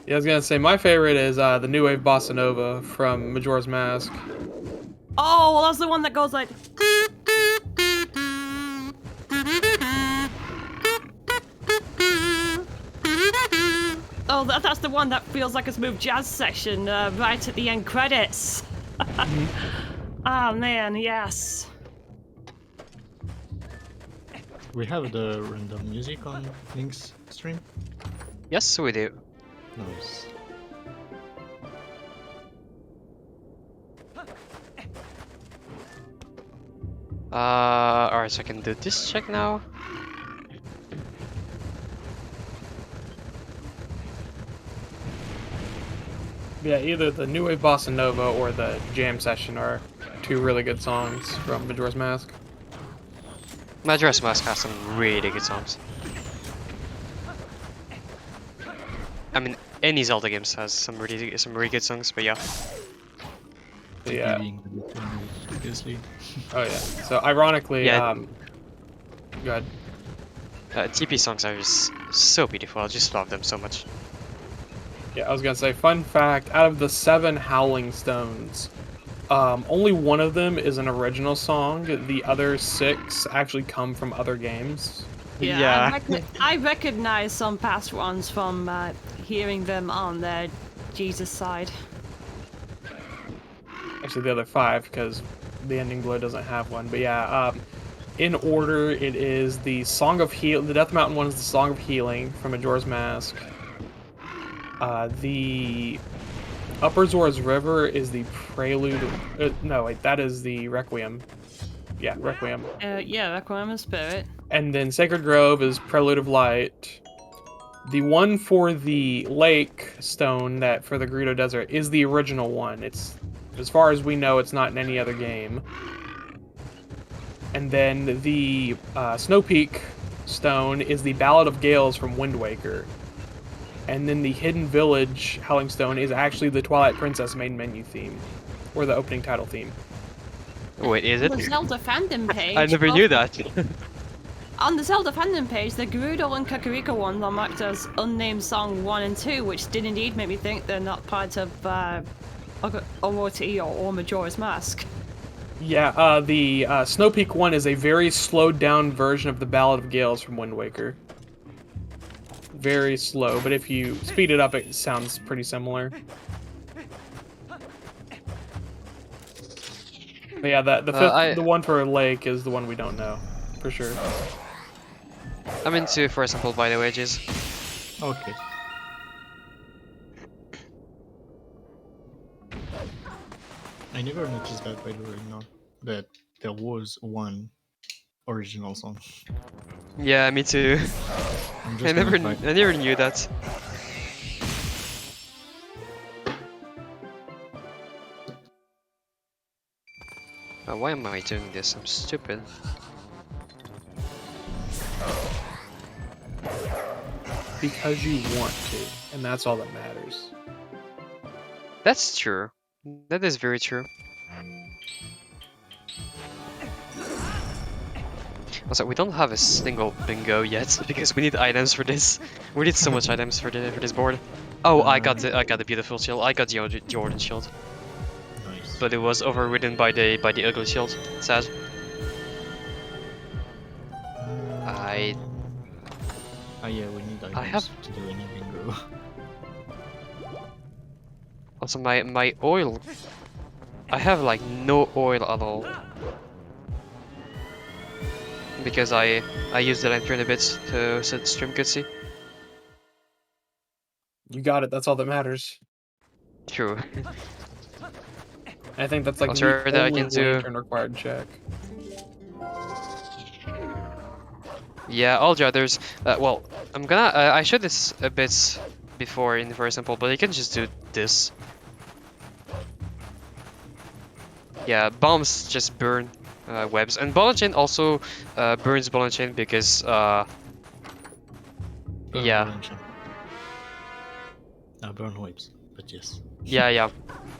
Yeah, I was gonna say my favorite is the New Wave Bossa Nova from Majora's Mask. Oh, well, that's the one that goes like. one that feels like a smooth jazz section right at the end credits. Oh man, yes. We have the random music on Link's stream. Yes, we do. Nice. Alright, so I can do this check now. Yeah, either the New Wave Bossa Nova or the Jam Session are two really good songs from Majora's Mask. Majora's Mask has some really good songs. I mean, any Zelda games has some really good songs, but yeah. Yeah. Being the big one, obviously. Oh yeah. So ironically, Yeah. Good. TP songs are just so beautiful. I just love them so much. Yeah, I was gonna say, fun fact, out of the 7 Howling Stones, only one of them is an original song. The other 6 actually come from other games. Yeah. I recognize some past ones from hearing them on the Jesus side. Actually, the other 5, because the Ending Blow doesn't have one. But yeah, in order, it is the Song of Heal. The Death Mountain one is the Song of Healing from Majora's Mask. The Upper Zora's River is the Prelude. No, wait, that is the Requiem. Yeah, Requiem. Yeah, Requiem of Spirit. And then Sacred Grove is Prelude of Light. The one for the Lake Stone, that for the Gerudo Desert, is the original one. It's, as far as we know, it's not in any other game. And then the Snow Peak Stone is the Ballad of Gales from Wind Waker. And then the Hidden Village Howling Stone is actually the Twilight Princess main menu theme, or the opening title theme. Wait, is it? On the Zelda fandom page. I never knew that. On the Zelda fandom page, the Gerudo and Kakariko ones are marked as unnamed song 1 and 2, which did indeed make me think they're not part of OOT or Majora's Mask. Yeah, the Snow Peak one is a very slowed down version of the Ballad of Gales from Wind Waker. Very slow, but if you speed it up, it sounds pretty similar. But yeah, the fifth, the one for Lake is the one we don't know, for sure. I'm into for example by the wages. Okay. I never noticed that, by the way, no. That there was one original song. Yeah, me too. I never knew that. Why am I doing this? I'm stupid. Because you want to, and that's all that matters. That's true. That is very true. Also, we don't have a single bingo yet because we need items for this. We need so much items for this board. Oh, I got the beautiful shield. I got the orange shield, Nice. but it was overridden by the ugly shield. Sad. Yeah, we need items have- to do any bingo. Also, my oil. I have like no oil at all because I used the lantern a bit so the stream could see. You got it, that's all that matters. True. I think that's like Also, the that I only can do- lantern required check. Yeah, all the others. Well, I'm gonna. I showed this a bit before in for example, but you can just do this. Yeah, bombs just burn webs, and ball and chain also burns ball and chain because yeah, Burn webs, but yes. yeah,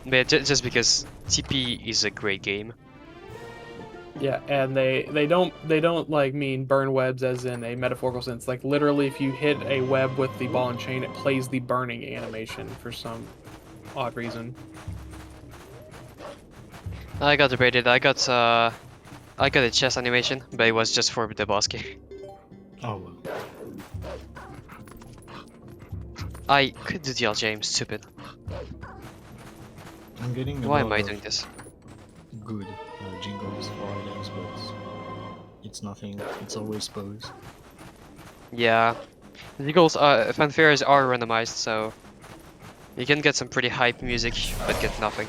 but just because TP is a great game. Yeah, and they don't like mean burn webs as in a metaphorical sense. Like literally, if you hit a web with the ball and chain, it plays the burning animation for some odd reason. I got debated. I got a chess animation, but it was just for the boss game. Oh well. I could do TLoZ, I'm stupid. I'm getting a Why lot am I of doing this? good jingles for items, but it's nothing. It's always pose. Yeah. The goals fanfares are randomized, so you can get some pretty hype music, but get nothing.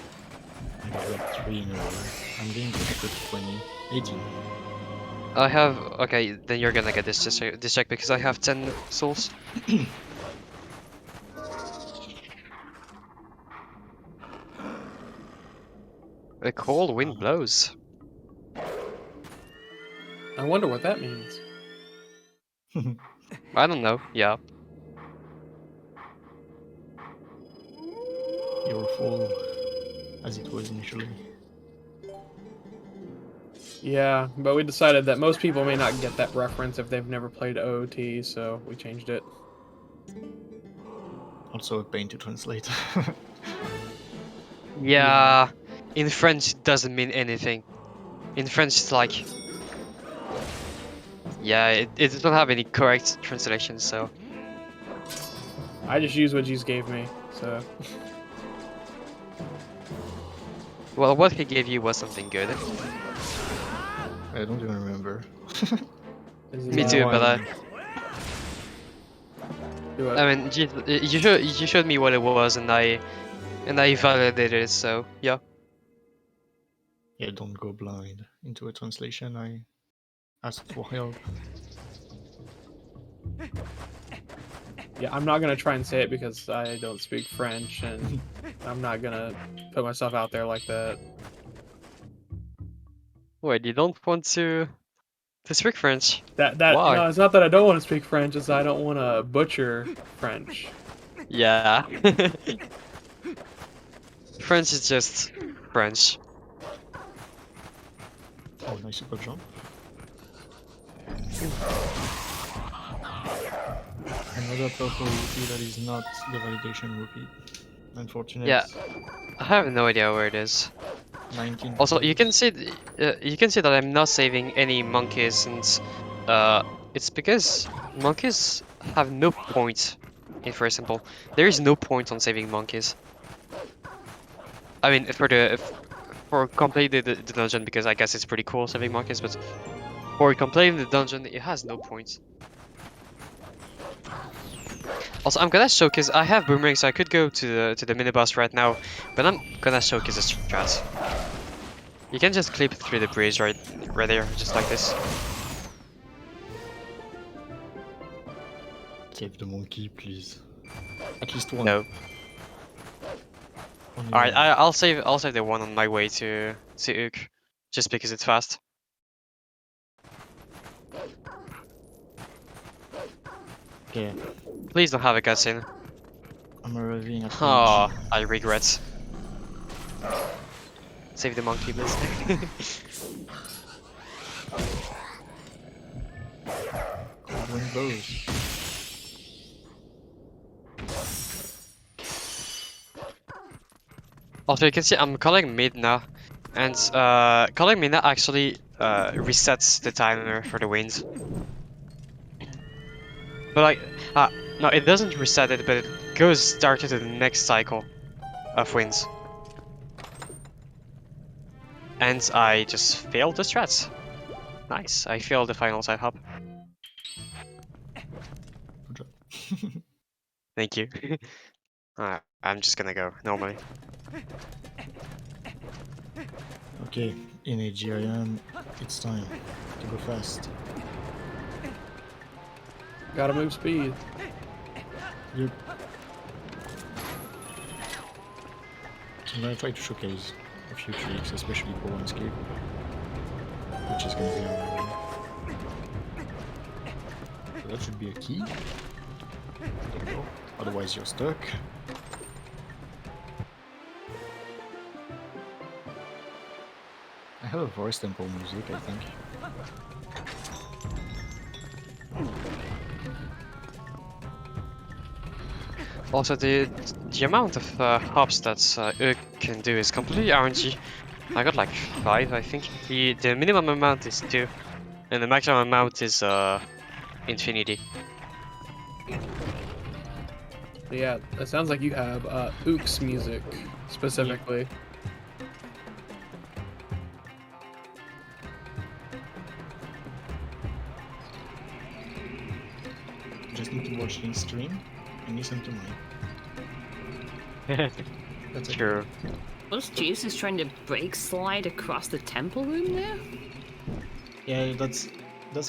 I got like 3 in a row. I'm getting to 20, 18. I have okay, then you're gonna get this check because I have 10 souls. A cold wind blows. I wonder what that means. I don't know. Yeah. You're full as it was initially. Yeah, but we decided that most people may not get that reference if they've never played OOT, so we changed it. Also a pain to translate. Yeah. In French, it doesn't mean anything. In French, it's like. Yeah, it doesn't have any correct translation, so. I just used what you gave me, so. Well, what he gave you was something good. I don't even remember. Me too, but Do it. I mean, you showed me what it was, and I validated it. So yeah. Yeah, don't go blind into a translation. I asked for help. Yeah, I'm not gonna try and say it because I don't speak French, and I'm not gonna put myself out there like that. Wait, you don't want to speak French? That Why? no, it's not that I don't want to speak French. It's I don't want to butcher French. Yeah. French is just French. Oh, nice super jump. Another purple rupee that is not the validation rupee. Unfortunate. Yeah. I have no idea where it is. 19. Also, you can see that I'm not saving any monkeys, and it's because monkeys have no point in First Simple. There is no point on saving monkeys. I mean, for completing the dungeon, because I guess it's pretty cool saving monkeys, but for completing the dungeon, it has no point. Also, I'm gonna showcase. I have boomerang, so I could go to the mini boss right now, but I'm gonna showcase a strat. You can just clip through the bridge right there, just like this. Save the monkey, please. At least one. No. Only All right, one. I'll save the one on my way to Ook, just because it's fast. Okay, Please don't have a cutscene. I'm arriving at Oh, 20. I regret. Save the monkey, please. Cold wind blows. Also, you can see I'm calling mid now, and calling mid now actually resets the timer for the wind. But like, no, it doesn't reset it, but it goes started to the next cycle of winds. And I just failed the strats. Nice, I failed the final side hop. Good job. Thank you. Alright, I'm just gonna go normally. Okay, in AGIM, it's time to go fast. Gotta move speed. Yep. I'm gonna try to showcase a few tricks, especially for one escape, which is gonna be on my way. So that should be a key. There we go. Otherwise you're stuck. I have a voice tempo music, I think. Also, the amount of hops that Ook can do is completely RNG. I got like 5, I think. The minimum amount is 2, and the maximum amount is infinity. Yeah, it sounds like you have Ook's music specifically. Just need to watch his stream and listen to mine. That's it. Sure. Was Jesus trying to break slide across the temple room there? Yeah, that's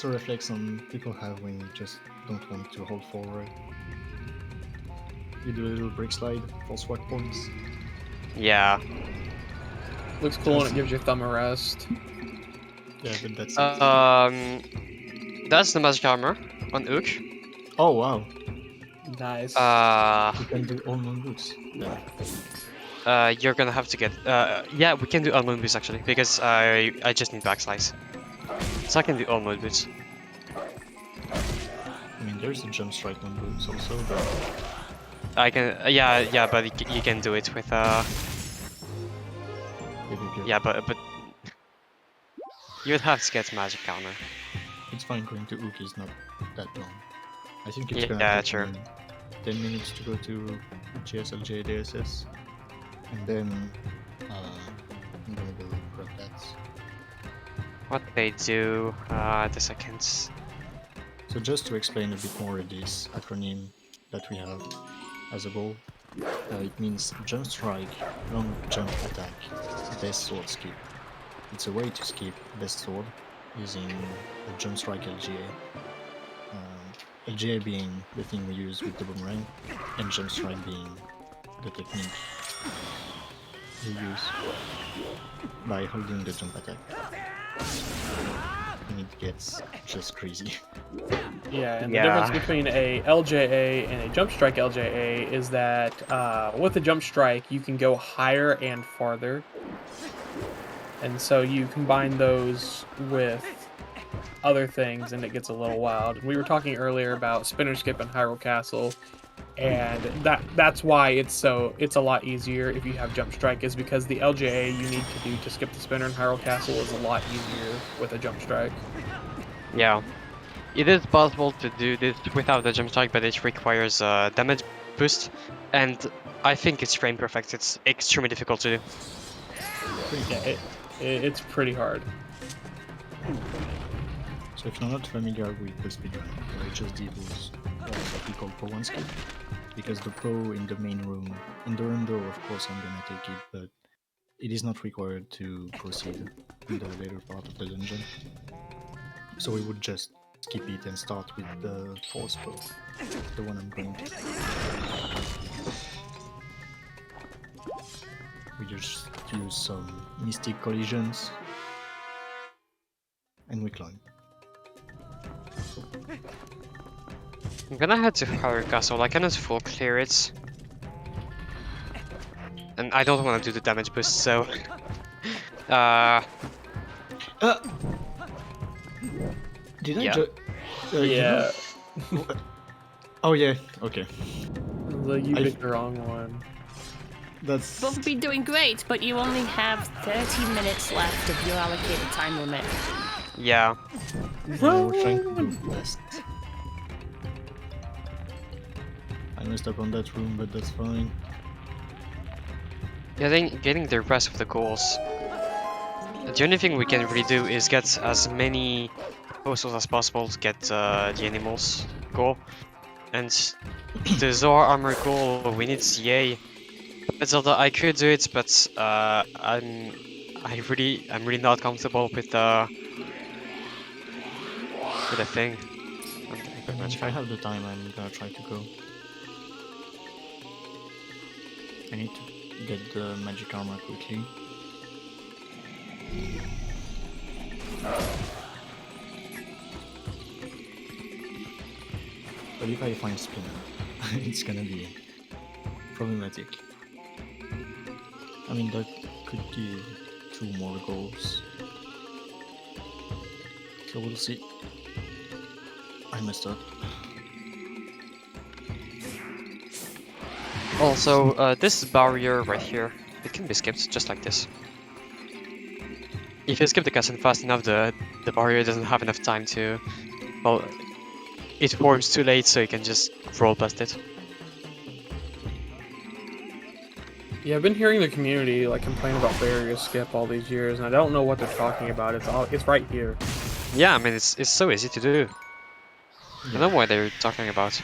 a reflex some people have when you just don't want to hold forward. You do a little break slide for swag points. Yeah. Looks cool and it gives your thumb a rest. Yeah, but that's it. That's the magic armor on Ook. Uh, Oh wow, Nice. you can do all moon boots. Yeah. You're gonna have to get. Yeah, we can do all moon boots actually because I just need backslice, so I can do all moon boots. I mean, there's the jump strike moon boots also, but I can. Yeah, but you can do it with. Yeah, but you'd have to get magic armor. it's fine. Going to Ook is not that long. I think it's Yeah, gonna take sure. me 10 minutes to go to GSLJ DSS, and then I'm gonna go grab that. What they do? The seconds. So just to explain a bit more this acronym that we have as a goal, it means jump strike, long jump attack, best sword skip. It's a way to skip best sword using the jump strike LGA. LGA being the thing we use with the boomerang, and jump strike being the technique you use by holding the jump attack. And it gets just crazy. Yeah, and Yeah. the difference between a LJA and a jump strike LJA is that with a jump strike, you can go higher and farther. And so you combine those with other things and it gets a little wild. We were talking earlier about spinner skip and Hyrule Castle, and that's why it's a lot easier if you have jump strike, is because the LJA you need to do to skip the spinner in Hyrule Castle is a lot easier with a jump strike. Yeah. It is possible to do this without the jump strike, but it requires a damage boost, and I think it's frame perfect. It's extremely difficult to do. Yeah, it's pretty hard. So if you're not familiar with the speedrun, I just did was what we call Pro 1 skip, because the Pro in the main room, in the Rando of course I'm gonna take it, but it is not required to proceed in the later part of the dungeon. So we would just skip it and start with the Force Pro, the one I'm going to. We just use some Mystic Collisions, and we climb. I'm gonna head to Hyrule Castle. I cannot full clear it, and I don't want to do the damage boost. So, Did I Yeah. Yeah, Oh yeah, okay. you I- picked the wrong one. That's... Both be doing great, but you only have 30 minutes left of your allocated time limit. yeah. We're trying to do best. I messed up on that room, but that's fine. Getting the rest of the goals. The only thing we can really do is get as many proposals as possible to get the animals goal. And the Zohar armor goal, we need CA. But Zelda, I could do it, but I'm really not comfortable with the thing. If I have the time, I'm gonna try to go. I need to get the magic armor quickly. But if I find spinner, it's gonna be problematic. I mean, that could give 2 more goals. So we'll see. I messed up. Also, this barrier right here, it can be skipped just like this. If you skip the cutscene fast enough, the barrier doesn't have enough time to... Well, it forms too late, so you can just roll past it. Yeah, I've been hearing the community like complain about barrier skip all these years, and I don't know what they're talking about. It's right here. Yeah, I mean, it's so easy to do. I don't know what they're talking about.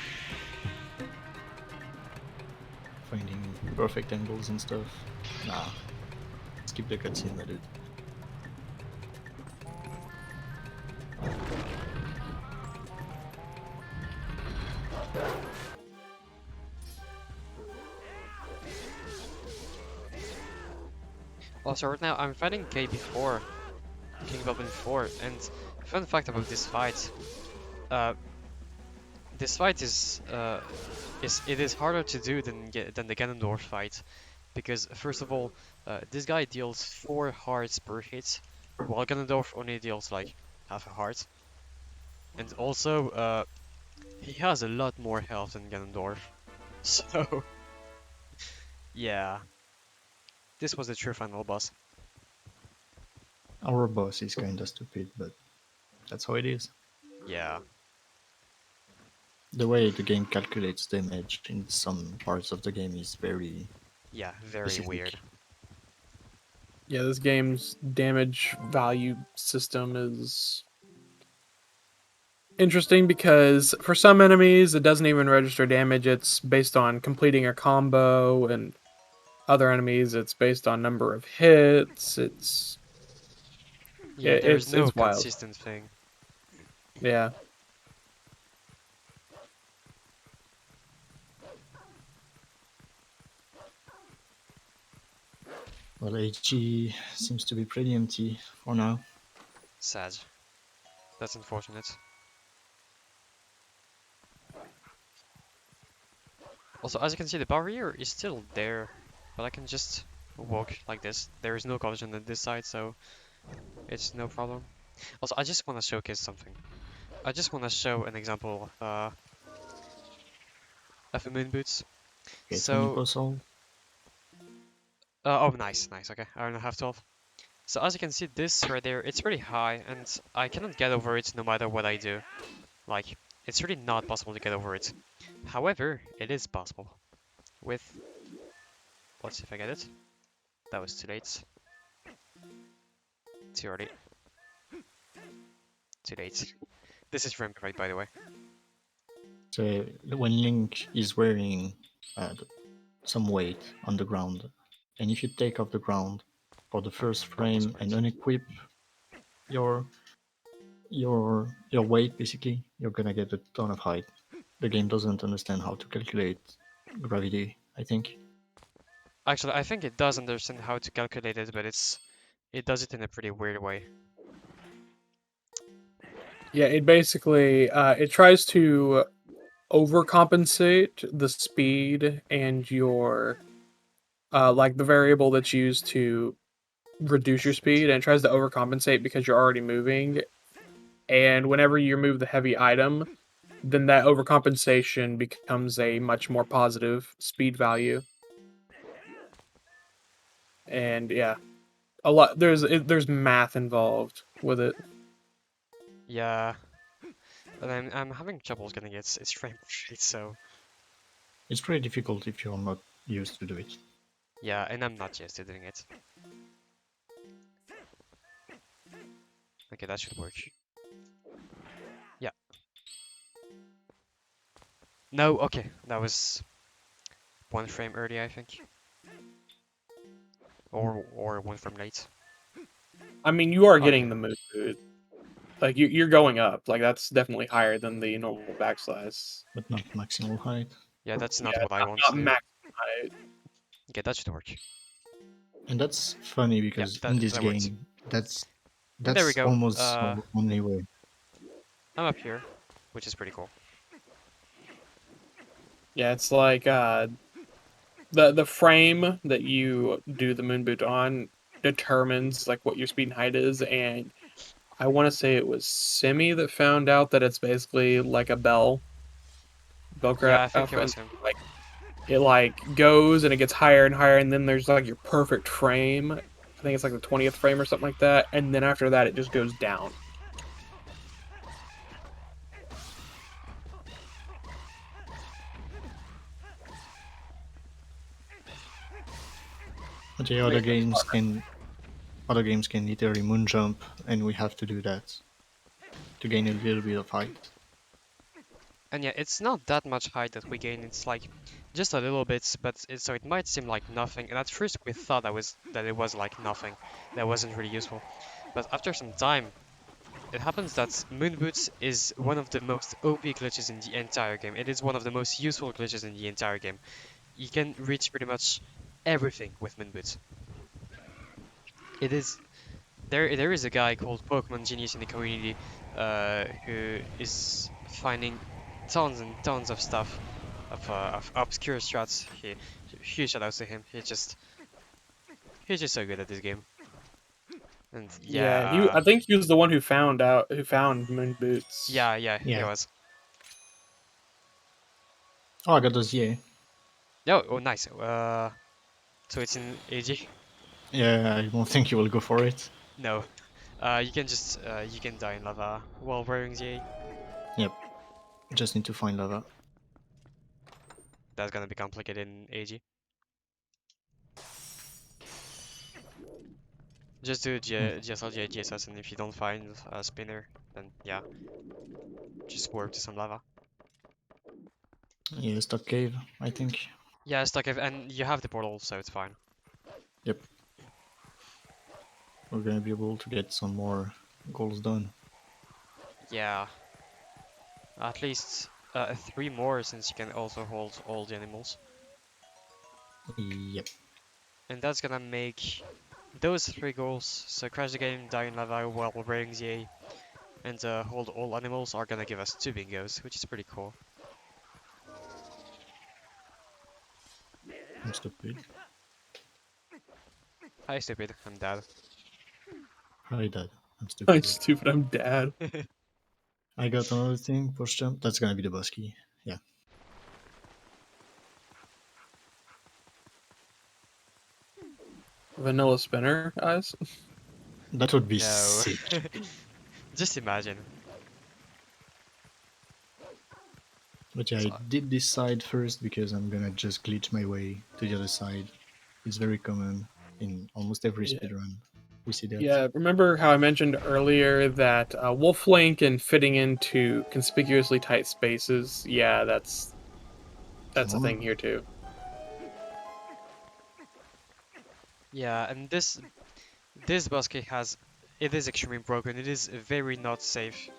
Finding perfect angles and stuff. Nah. Skip the cutscene, my dude. Also, right now I'm fighting KB4, King Goblin 4, and fun fact about this fight, this fight is harder to do than the Ganondorf fight, because first of all, this guy deals 4 hearts per hit, while Ganondorf only deals like half a heart, and also he has a lot more health than Ganondorf, so yeah, this was the true final boss. Our boss is kinda stupid, but that's how it is. Yeah. The way the game calculates damage in some parts of the game is very Yeah, very specific. weird. Yeah, this game's damage value system is interesting because for some enemies it doesn't even register damage. It's based on completing a combo, and other enemies it's based on number of hits. Yeah, there is no It's wild. consistent thing. Yeah. Well, HG seems to be pretty empty for now. Sad. That's unfortunate. Also, as you can see, the barrier is still there, but I can just walk like this. There is no collision on this side, so it's no problem. Also, I just want to showcase something. I just want to show an example of a moon boots. Okay, So, 20%. oh, nice, okay, I don't have 12. So as you can see, this right there, it's pretty high, and I cannot get over it no matter what I do. Like, it's really not possible to get over it. However, it is possible. With... Let's see if I get it. That was too late. Too early. Too late. This is Ramp, right, by the way. So when Link is wearing some weight on the ground, and if you take off the ground for the first frame and unequip your weight, basically, you're gonna get a ton of height. The game doesn't understand how to calculate gravity, I think. Actually, I think it does understand how to calculate it, but it does it in a pretty weird way. Yeah, it basically it tries to overcompensate the speed and your like the variable that's used to reduce your speed, and it tries to overcompensate because you're already moving. And whenever you remove the heavy item, then that overcompensation becomes a much more positive speed value. And yeah, a lot there's math involved with it. Yeah. But I'm having troubles getting its frame rate, so... It's pretty difficult if you're not used to do it. Yeah, and I'm not used to doing it. Okay, that should work. Yeah. No, okay, that was 1 frame early, I think. Or 1 frame late. I mean, you are Okay. getting the move. Like you're going up. Like that's definitely higher than the normal backslash. But not maximal height. Yeah, that's not Yeah, what I want not to do. max height. Okay, that should work. And that's funny because in this that works. game, that's There we go. almost the only way. I'm up here, which is pretty cool. Yeah, it's like the frame that you do the moon boot on determines like what your speed and height is, and I want to say it was Simi that found out that it's basically like a bell. Yeah, I think it was him. Like it like goes and it gets higher and higher, and then there's like your perfect frame. I think it's like the 20th frame or something like that, and then after that it just goes down. But yeah, other games can literally moon jump, and we have to do that to gain a little bit of height. And yeah, it's not that much height that we gain. It's like just a little bit, but so it might seem like nothing. And at first we thought that it was like nothing, that wasn't really useful. But after some time, it happens that Moon Boots is one of the most OP glitches in the entire game. It is one of the most useful glitches in the entire game. You can reach pretty much everything with Moon Boots. It is there is a guy called Pokemon Genius in the community who is finding tons and tons of stuff of obscure strats. Huge shout outs to him. He's just so good at this game. And yeah, I think he was the one who found Moon Boots. yeah, he Yeah. was. Oh, I got those, yeah. Oh, nice. So it's in AG? Yeah, I don't think you will go for it. No. You can just you can die in lava while wearing the A. Yep. Just need to find lava. That's gonna be complicated in AG. Just do GSLG, GSS, and if you don't find a spinner, then yeah, just warp to some lava. Yeah, stuck cave, I think. Yeah, it's like and you have the portal, so it's fine. Yep. We're gonna be able to get some more goals done. Yeah, at least 3 more, since you can also hold all the animals, Yep. and that's gonna make those 3 goals. So crash the game, die in lava while wearing the A, and hold all animals are gonna give us 2 bingos, which is pretty cool. I'm stupid. Hi, stupid. I'm dead. Hi, Dad. I'm I'm stupid. stupid. I'm dad. I got another thing, push jump. That's gonna be the boss key. Yeah. Vanilla spinner, guys. That would be No. sick. Just imagine. But yeah, I did this side first because I'm gonna just glitch my way to the other side. It's very common in almost every Yeah. speedrun. We see that. Yeah, remember how I mentioned earlier that Wolf Link and fitting into conspicuously tight spaces? Yeah, that's a thing here too. Yeah, and this basket it is extremely broken. It is very not safe.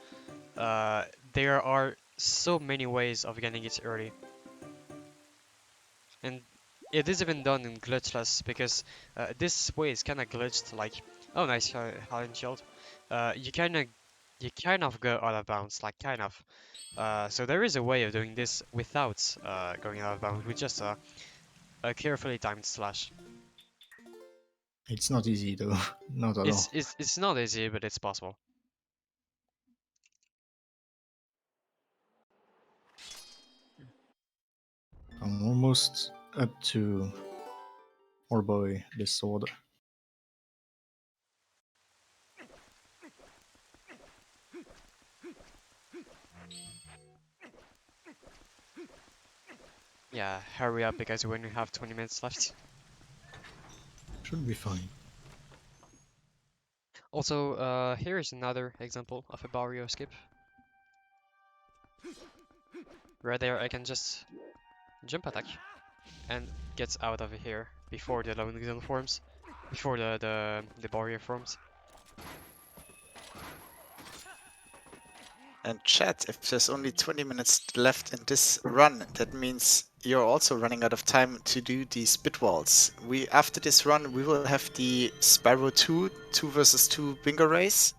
There are so many ways of getting it early, and it is even done in glitchless because this way is kind of glitched. Like, oh nice, Helen Shield. You kind of go out of bounds, like kind of. So there is a way of doing this without going out of bounds with just a carefully timed slash. It's not easy though. Not at all. It's not easy, but it's possible. I'm almost up to our boy, the sword. Yeah, hurry up because we only have 20 minutes left. Should be fine. Also, here is another example of a barrio skip. Right there, I can just jump attack and get out of here before the loading zone forms, before the barrier forms. And chat, if there's only 20 minutes left in this run, that means you're also running out of time to do the spit walls. After this run, we will have the Sparrow 2 versus 2 bingo race.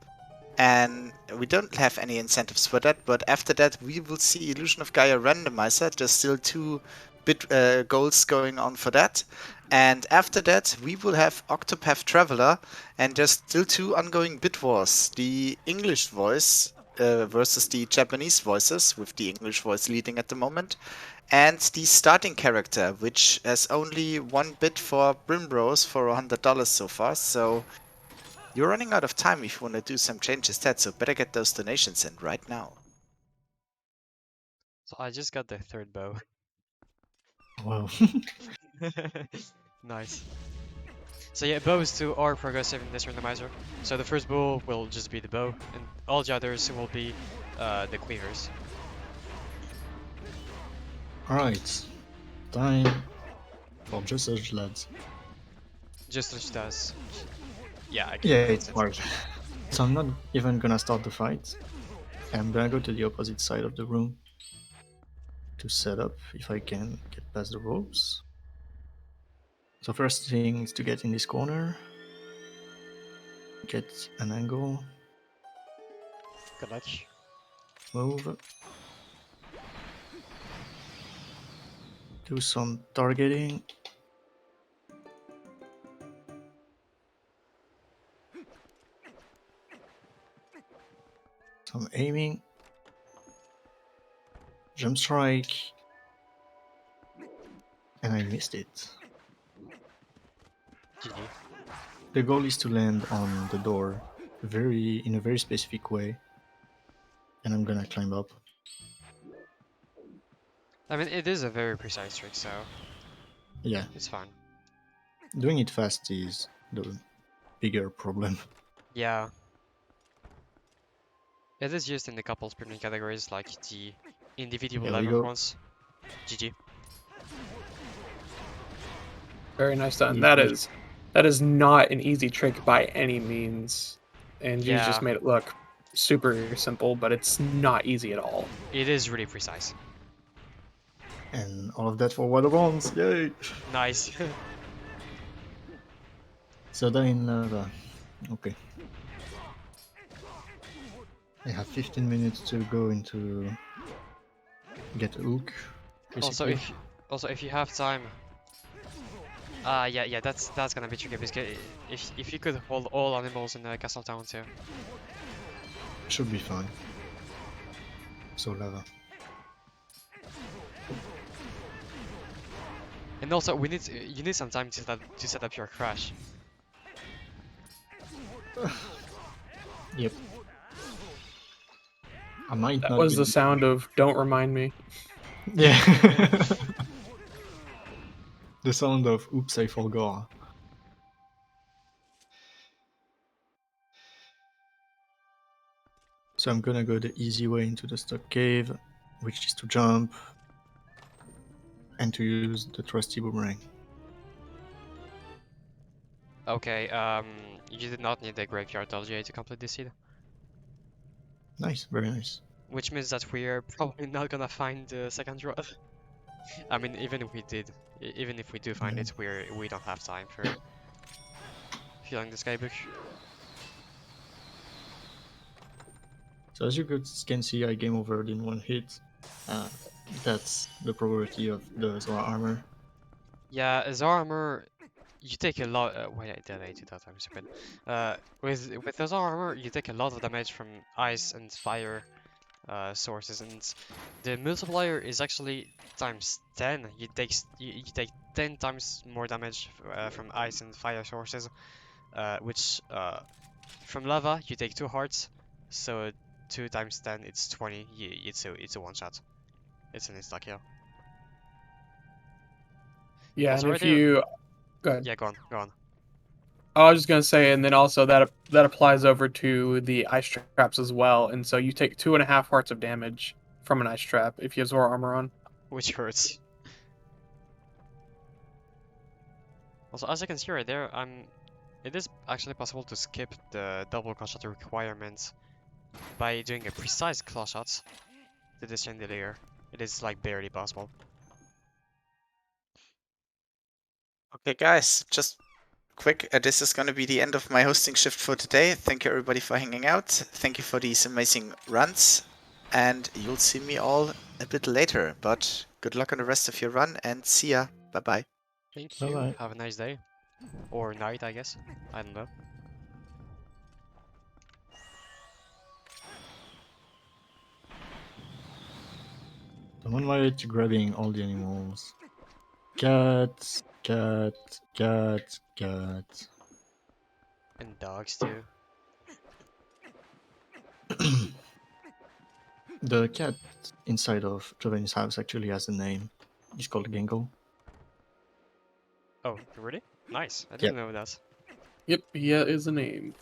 And we don't have any incentives for that, but after that we will see Illusion of Gaia Randomizer. There's still 2 goals going on for that. And after that we will have Octopath Traveler, and there's still 2 ongoing bit wars. The English voice versus the Japanese voices, with the English voice leading at the moment. And the starting character, which has only 1 bit for Brimrose for $100 so far, so you're running out of time if you want to do some changes to that, so better get those donations in right now. So I just got the 3rd bow. Wow. Nice. So yeah, bows too are progressive in this randomizer. So the first bow will just be the bow, and all the others will be the cleavers. Alright, time for dressage, lads. Just as she does. Yeah, I can Yeah, pronounce it's it. hard. So I'm not even gonna start the fight. I'm gonna go to the opposite side of the room to set up if I can get past the ropes. So first thing is to get in this corner, get an angle, Good luck. move, do some targeting. Some aiming. Jump strike. And I missed it. GG. The goal is to land on the door in a very specific way. And I'm gonna climb up. I mean, it is a very precise trick, so Yeah, it's fine. doing it fast is the bigger problem. Yeah. It is used in a couple sprinting categories, like the individual Here we level go. ones. GG. Very nice done. Easy. That is not an easy trick by any means, and you Yeah. just made it look super simple, but it's not easy at all. It is really precise. And all of that for water bombs. Yay! Nice. Zelda in lava. Okay. I have 15 minutes to go into get a hook. also, Basically. if you have time, yeah, that's gonna be tricky because if you could hold all animals in the castle town too. Should be fine. So lava. And also, you need some time to set up your crash. Yep. I might That not was be- the sound of "Don't remind me." Yeah. The sound of oops, I forgot. So I'm gonna go the easy way into the stuck cave, which is to jump and to use the trusty boomerang. Okay, you did not need the graveyard LGA to complete this seed. Nice, very nice. Which means that we're probably not gonna find the second rod. I mean, even if we did, even if we do find it, we don't have time for filling the skybook. So as you can see, I game overed in one hit. That's the probability of the Zora armor. Yeah, Zara armor, you take a lot. Wait, I did that. I'm stupid. With the Zara armor, you take a lot of damage from ice and fire sources, and the multiplier is actually times 10. You take 10 times more damage from ice and fire sources, which from lava you take 2 hearts, so 2 times 10 it's 20. It's a one shot. It's an insta kill. Yeah, Also and right if there- you go ahead. Yeah, go on. I was just gonna say, and then also that applies over to the ice traps as well, and so you take 2.5 hearts of damage from an ice trap if you have Zora armor on. Which hurts. Also, as you can see right there, it is actually possible to skip the double claw shot requirement by doing a precise claw shot to descend the layer. It is like barely possible. Okay, guys, just quick. This is going to be the end of my hosting shift for today. Thank you, everybody, for hanging out. Thank you for these amazing runs. And you'll see me all a bit later. But good luck on the rest of your run and see ya. Bye-bye. Thank you. Bye-bye. Have a nice day. Or night, I guess. I don't know. I'm on my way to grabbing all the animals. Cat, cat, cat, cat. And dogs too. The cat inside of Giovanni's house actually has a name. He's called Gengo. Oh, really? Nice. I didn't know that. Yep, he is a name.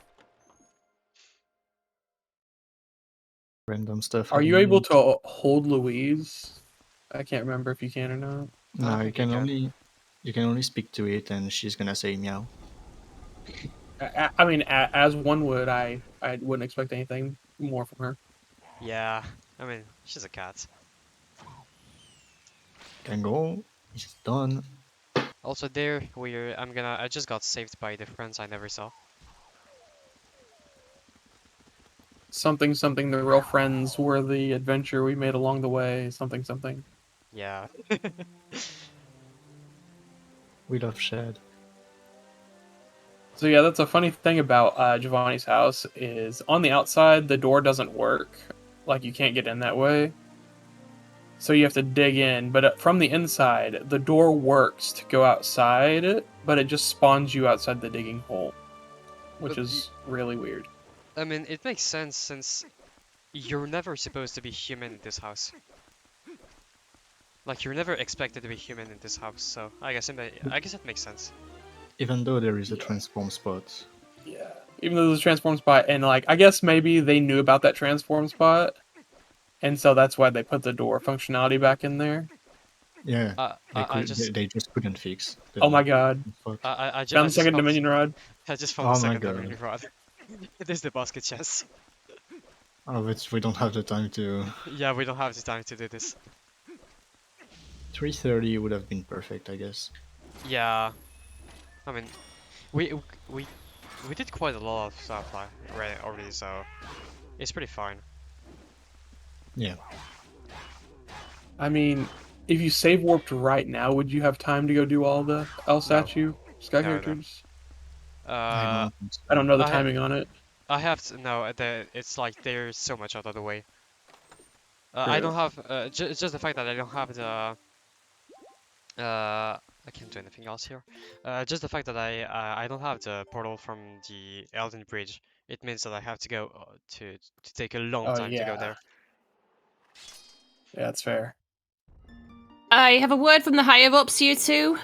Random stuff. Are at the you able moment. to hold Louise? I can't remember if you can or not. No, think you can. you can only speak to it, and she's gonna say meow. I mean, as one would, I wouldn't expect anything more from her. Yeah. I mean, she's a cat. Can go. It's done. Also, I just got saved by the friends I never saw. Something, something, the real friends were the adventure we made along the way. Something, something. Yeah. We love Shad. So yeah, that's a funny thing about Giovanni's house is on the outside the door doesn't work, like you can't get in that way. So you have to dig in, but from the inside the door works to go outside, but it just spawns you outside the digging hole, which But is really weird. I mean, it makes sense since you're never supposed to be human in this house. Like, you're never expected to be human in this house, so I guess it makes sense. Even though there is a transform spot. Yeah. Even though there's a transform spot, and like I guess maybe they knew about that transform spot, and so that's why they put the door functionality back in there. Yeah, I just they just couldn't fix. Oh my god. Spot. I Found the just second found Dominion rod. I just found Oh the my second God. Dominion rod. It is the basket chest. Oh, but we don't have the time to. Yeah, we don't have the time to do this. 3:30 would have been perfect, I guess. Yeah, I mean, we we we did quite a lot of stuff like already, so it's pretty fine. Yeah. I mean, if you save warped right now, would you have time to go do all the L statue sky No, no. characters? Uh, think so. I don't know the I- timing on it. I have to no. It's like there's so much out of the way. I True. don't have it's just the fact that I don't have the I can't do anything else here. Just the fact that I don't have the portal from the Elden Bridge. It means that I have to go to take a long Oh, time to go yeah. there. Yeah, that's fair. I have a word from the higher ups, you two.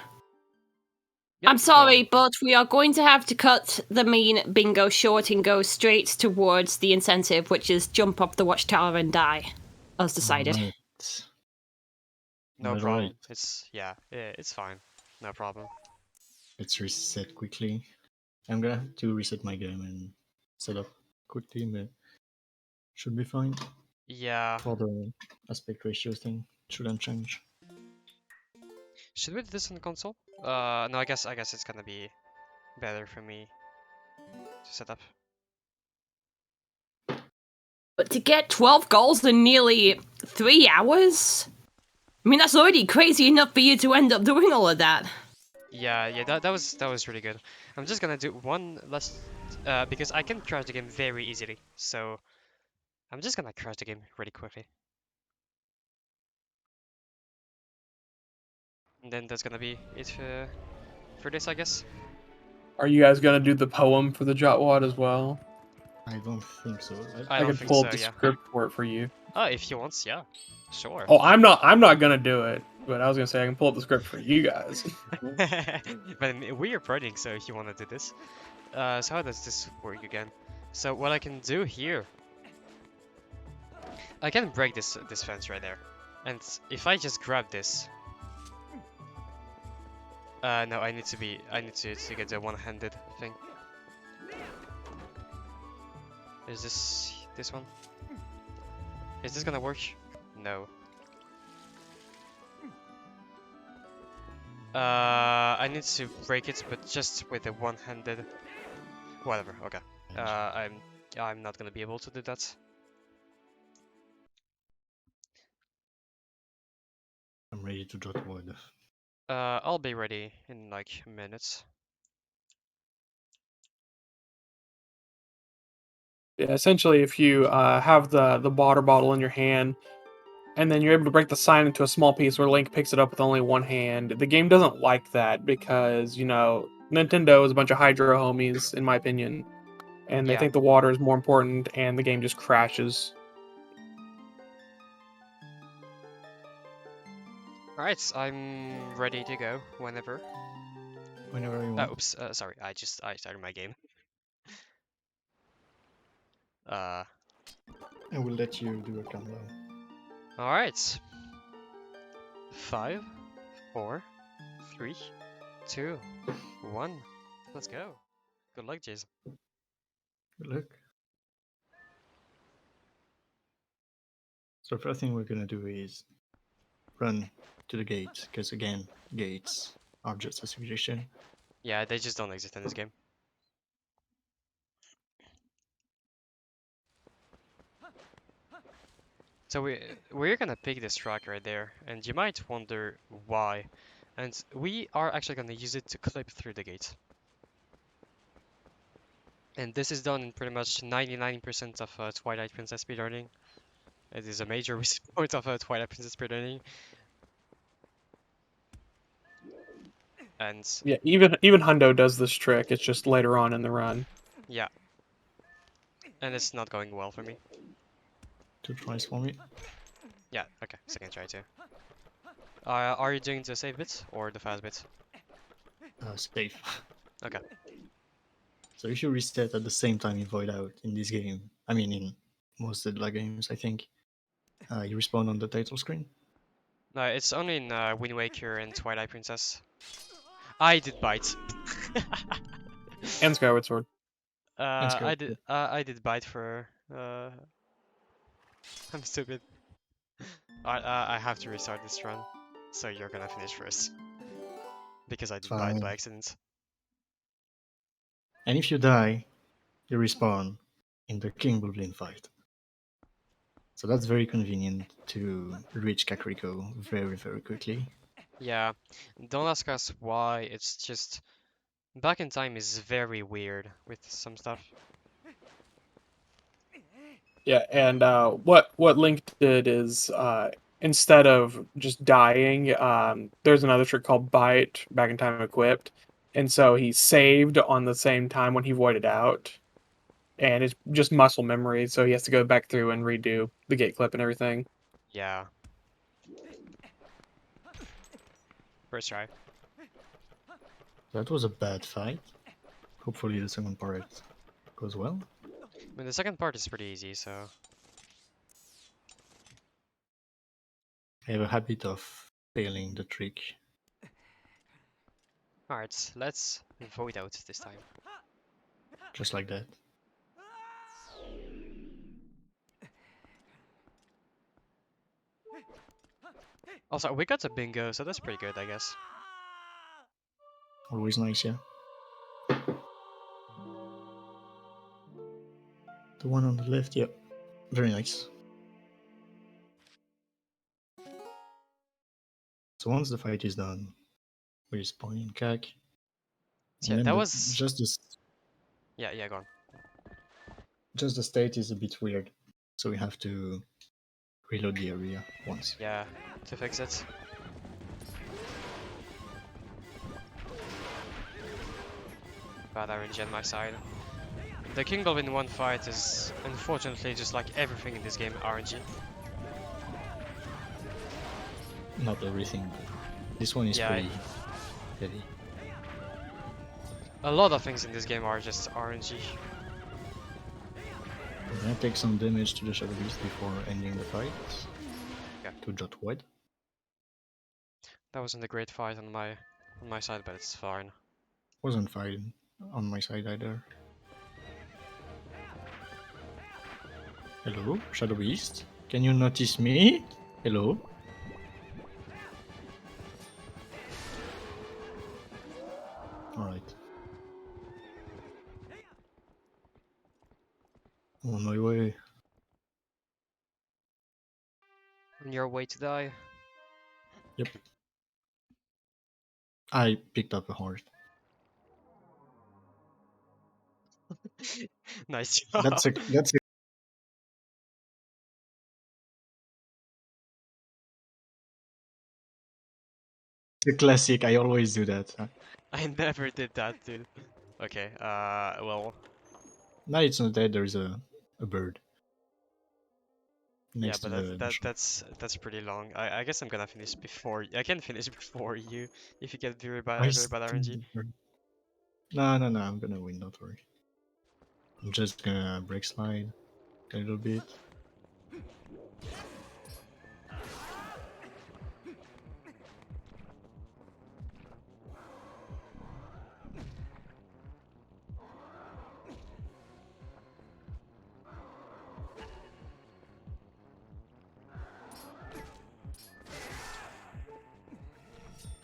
Yep, I'm go sorry, on. but we are going to have to cut the main bingo short and go straight towards the incentive, which is jump up the watchtower and die, as decided. Right. No Alright. problem. It's fine. No problem. Let's reset quickly. I'm gonna have to reset my game and set up quickly, but should be fine. Yeah. For the aspect ratio thing, shouldn't change. Should we do this on console? No, I guess it's gonna be better for me to set up. But to get 12 goals in nearly 3 hours? I mean, that's already crazy enough for you to end up doing all of that. Yeah, that was really good. I'm just gonna do one last because I can crash the game very easily. So I'm just gonna crash the game really quickly. And then that's gonna be it for this, I guess. Are you guys gonna do the poem for the Jotwad as well? I don't think so. I I don't could think pull so, up the yeah. script for it for you. Oh, if he wants, yeah. Sure. Oh, I'm not gonna do it, but I was gonna say I can pull up the script for you guys. But we are partying, so if you wanna do this. So how does this work again? So what I can do here, I can break this fence right there, and if I just grab this, no, I need to get the one-handed thing. Is this one? Is this gonna work? No. I need to break it, but just with a one-handed. Whatever. Okay. I'm not gonna be able to do that. I'm ready to jot wood. I'll be ready in like minutes. Yeah, essentially, if you have the water bottle in your hand, and then you're able to break the sign into a small piece where Link picks it up with only one hand, the game doesn't like that because, you know, Nintendo is a bunch of Hydro homies, in my opinion, and they Yeah. think the water is more important, and the game just crashes. Alright, I'm ready to go whenever. Whenever you want. Oops, sorry, I started my game. Uh, I will let you do a countdown. alright. 5, 4, 3, 2, 1. Let's go. Good luck, Jason. Good luck. So the first thing we're gonna do is run to the gate, because again, gates are just a suggestion. Yeah, they just don't exist in this game. So we're gonna pick this track right there, and you might wonder why. And we are actually gonna use it to clip through the gate. And this is done in pretty much 99% of Twilight Princess speedrunning. It is a major point of Twilight Princess speedrunning. And Yeah, even Hundo does this trick. It's just later on in the run. yeah. And it's not going well for me. 2 tries for me. Yeah, okay, second try too. Are you doing the save bit or the fast bit? Safe. Okay. So if you reset at the same time you void out in this game, I mean in most Zelda games, I think, you respawn on the title screen. No, it's only in Wind Waker and Twilight Princess. I did bite. And Skyward Sword. I did bite for. I'm stupid. I have to restart this run, so you're gonna finish first because I did bite Fine. by accident. And if you die, you respawn in the King Bublin fight. So that's very convenient to reach Kakariko very, very quickly. Yeah, don't ask us why. It's just back in time is very weird with some stuff. Yeah, and what Link did is instead of just dying, there's another trick called Bite back in time equipped, and so he saved on the same time when he voided out, and it's just muscle memory, so he has to go back through and redo the gate clip and everything. Yeah. First try. That was a bad fight. Hopefully the second part goes well. I mean, the second part is pretty easy, so I have a habit of failing the trick. alright, let's void out this time. Just like that. Also, we got a bingo, so that's pretty good, I guess. Always nice, yeah. The one on the left, yeah. Very nice. So once the fight is done, we spawn in CAC. So yeah, that was yeah, go on. Just the state is a bit weird, so we have to reload the area once. Yeah, to fix it. Bad RNG on my side. The King Bulb in one fight is unfortunately just like everything in this game RNG. Not everything, but this one is Yeah, pretty heavy. a lot of things in this game are just RNG. I'm gonna take some damage to the Shadow Beast before ending the fight. Okay. To Jot Wide. That wasn't a great fight on my side, but it's fine. Wasn't fine on my side either. Hello, Shadow Beast? Can you notice me? Hello? Alright. On my way. On your way to die. Yep. I picked up a heart. Nice job. That's a classic. I always do that. I never did that, dude. Okay, well, No, it's not dead. There's a bird. Yeah, next to but the shop. that's pretty long. I guess I'm gonna finish before I can finish before you if you get very I bad RNG. No, I'm gonna win, don't worry. I'm just gonna break slide a little bit.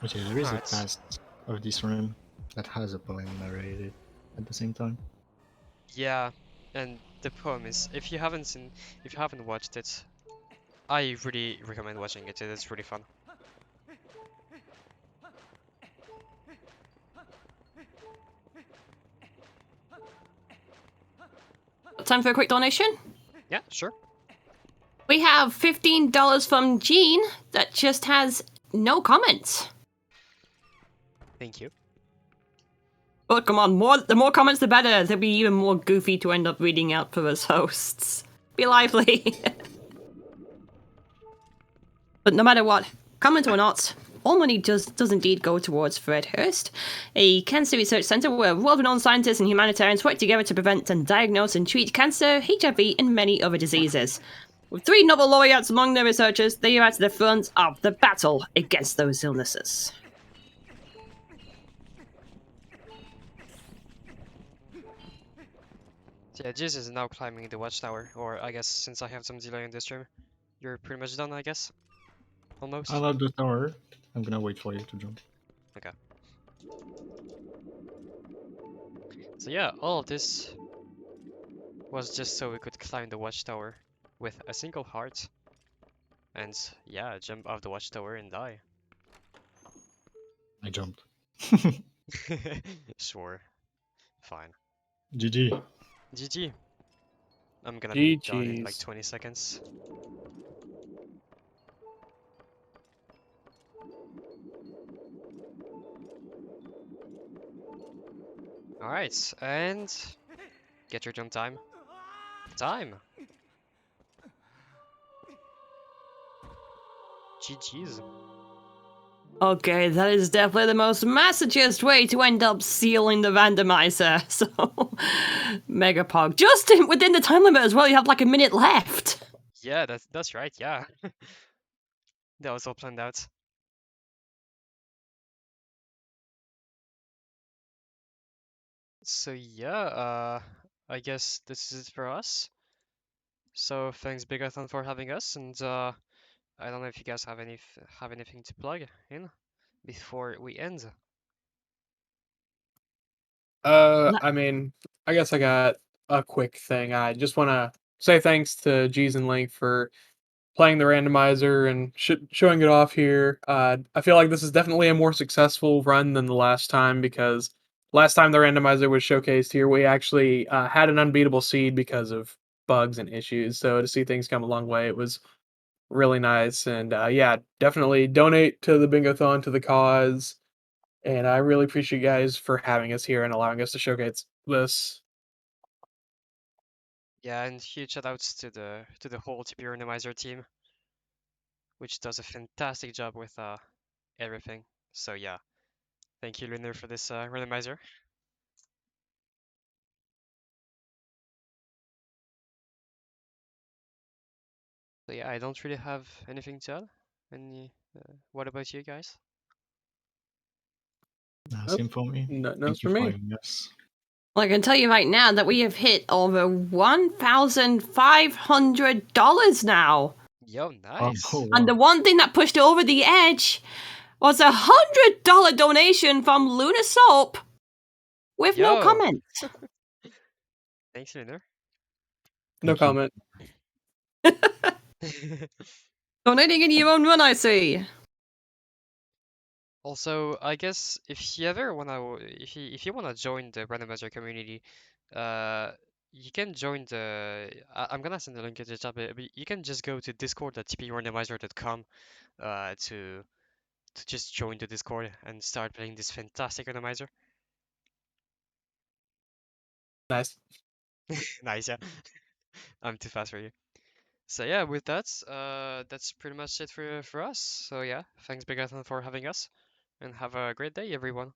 Okay, there is a Alright. task of this run that has a poem narrated at the same time. Yeah, and the poem is if you haven't watched it, I really recommend watching it. It's really fun. Time for a quick donation. Yeah, sure. We have $15 from Jean that just has no comments. Thank you. Oh, come on, the more comments the better. They'll be even more goofy to end up reading out for us hosts. Be lively. But no matter what, comment or not, all money does indeed go towards Fred Hurst, a cancer research centre where world-renowned scientists and humanitarians work together to prevent and diagnose and treat cancer, HIV, and many other diseases. With 3 Nobel laureates among their researchers, they are at the front of the battle against those illnesses. So yeah, Jesus is now climbing the watchtower, or I guess since I have some delay in this stream, you're pretty much done, I guess? Almost? I love the tower. I'm gonna wait for you to jump. Okay. So yeah, all of this was just so we could climb the watchtower with a single heart. And yeah, jump off the watchtower and die. I jumped. Sure. Fine. GG. GG. I'm gonna be done in like GG's. 20 seconds. Alright, and get your jump time. Time! GG's. Okay, that is definitely the most masochist way to end up sealing the randomizer. So, Megapog. Just within the time limit as well, you have like a minute left. Yeah, that's right, yeah. That was all planned out. So yeah, I guess this is it for us. So thanks Bingothon for having us, and I don't know if you guys have anything to plug in before we end. I mean, I guess I got a quick thing. I just want to say thanks to G's and Link for playing the randomizer and showing it off here. I feel like this is definitely a more successful run than the last time because last time the randomizer was showcased here, we actually had an unbeatable seed because of bugs and issues. So to see things come a long way, it was really nice. And yeah, definitely donate to the Bingothon, to the cause. And I really appreciate you guys for having us here and allowing us to showcase this. Yeah, and huge shout outs to the whole TP Randomizer team, which does a fantastic job with everything. So yeah, thank you Lunar for this randomizer. So yeah, I don't really have anything to add. What about you guys? Same for me. Nothing else Thank you for for me. having us. Well, I can tell you right now that we have hit over $1,500 now. Yo, nice. Oh, And the wow. one thing that pushed over the edge was a $100 donation from Luna Soap with no Yo. comment. Thanks, Lunar. No Thank you. comment. Donating in your own run, I see. Also, I guess if you ever if you wanna join the randomizer community, you can join I'm gonna send the link in the chat, but you can just go to discord.tprandomizer.com to just join the Discord and start playing this fantastic randomizer. Nice. Nice, yeah. I'm too fast for you. So yeah, with that, that's pretty much it for us. So yeah, thanks Bingothon for having us, and have a great day, everyone.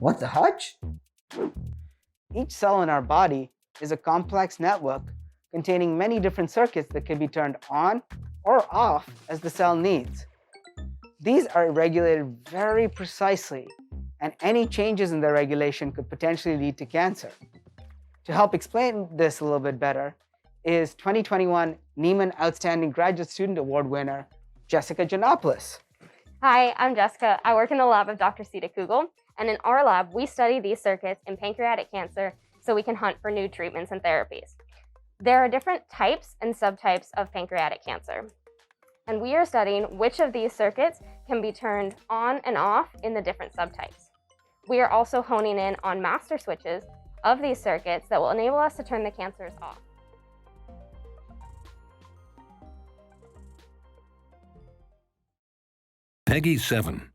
What the Hutch? Each cell in our body is a complex network containing many different circuits that can be turned on or off as the cell needs. These are regulated very precisely, and any changes in their regulation could potentially lead to cancer. To help explain this a little bit better is 2021 Neiman Outstanding Graduate Student Award winner, Jessica Janopoulos. Hi, I'm Jessica. I work in the lab of Dr. Sita Kugel, and in our lab, we study these circuits in pancreatic cancer so we can hunt for new treatments and therapies. There are different types and subtypes of pancreatic cancer, and we are studying which of these circuits can be turned on and off in the different subtypes. We are also honing in on master switches of these circuits that will enable us to turn the cancers off. Peggy 7.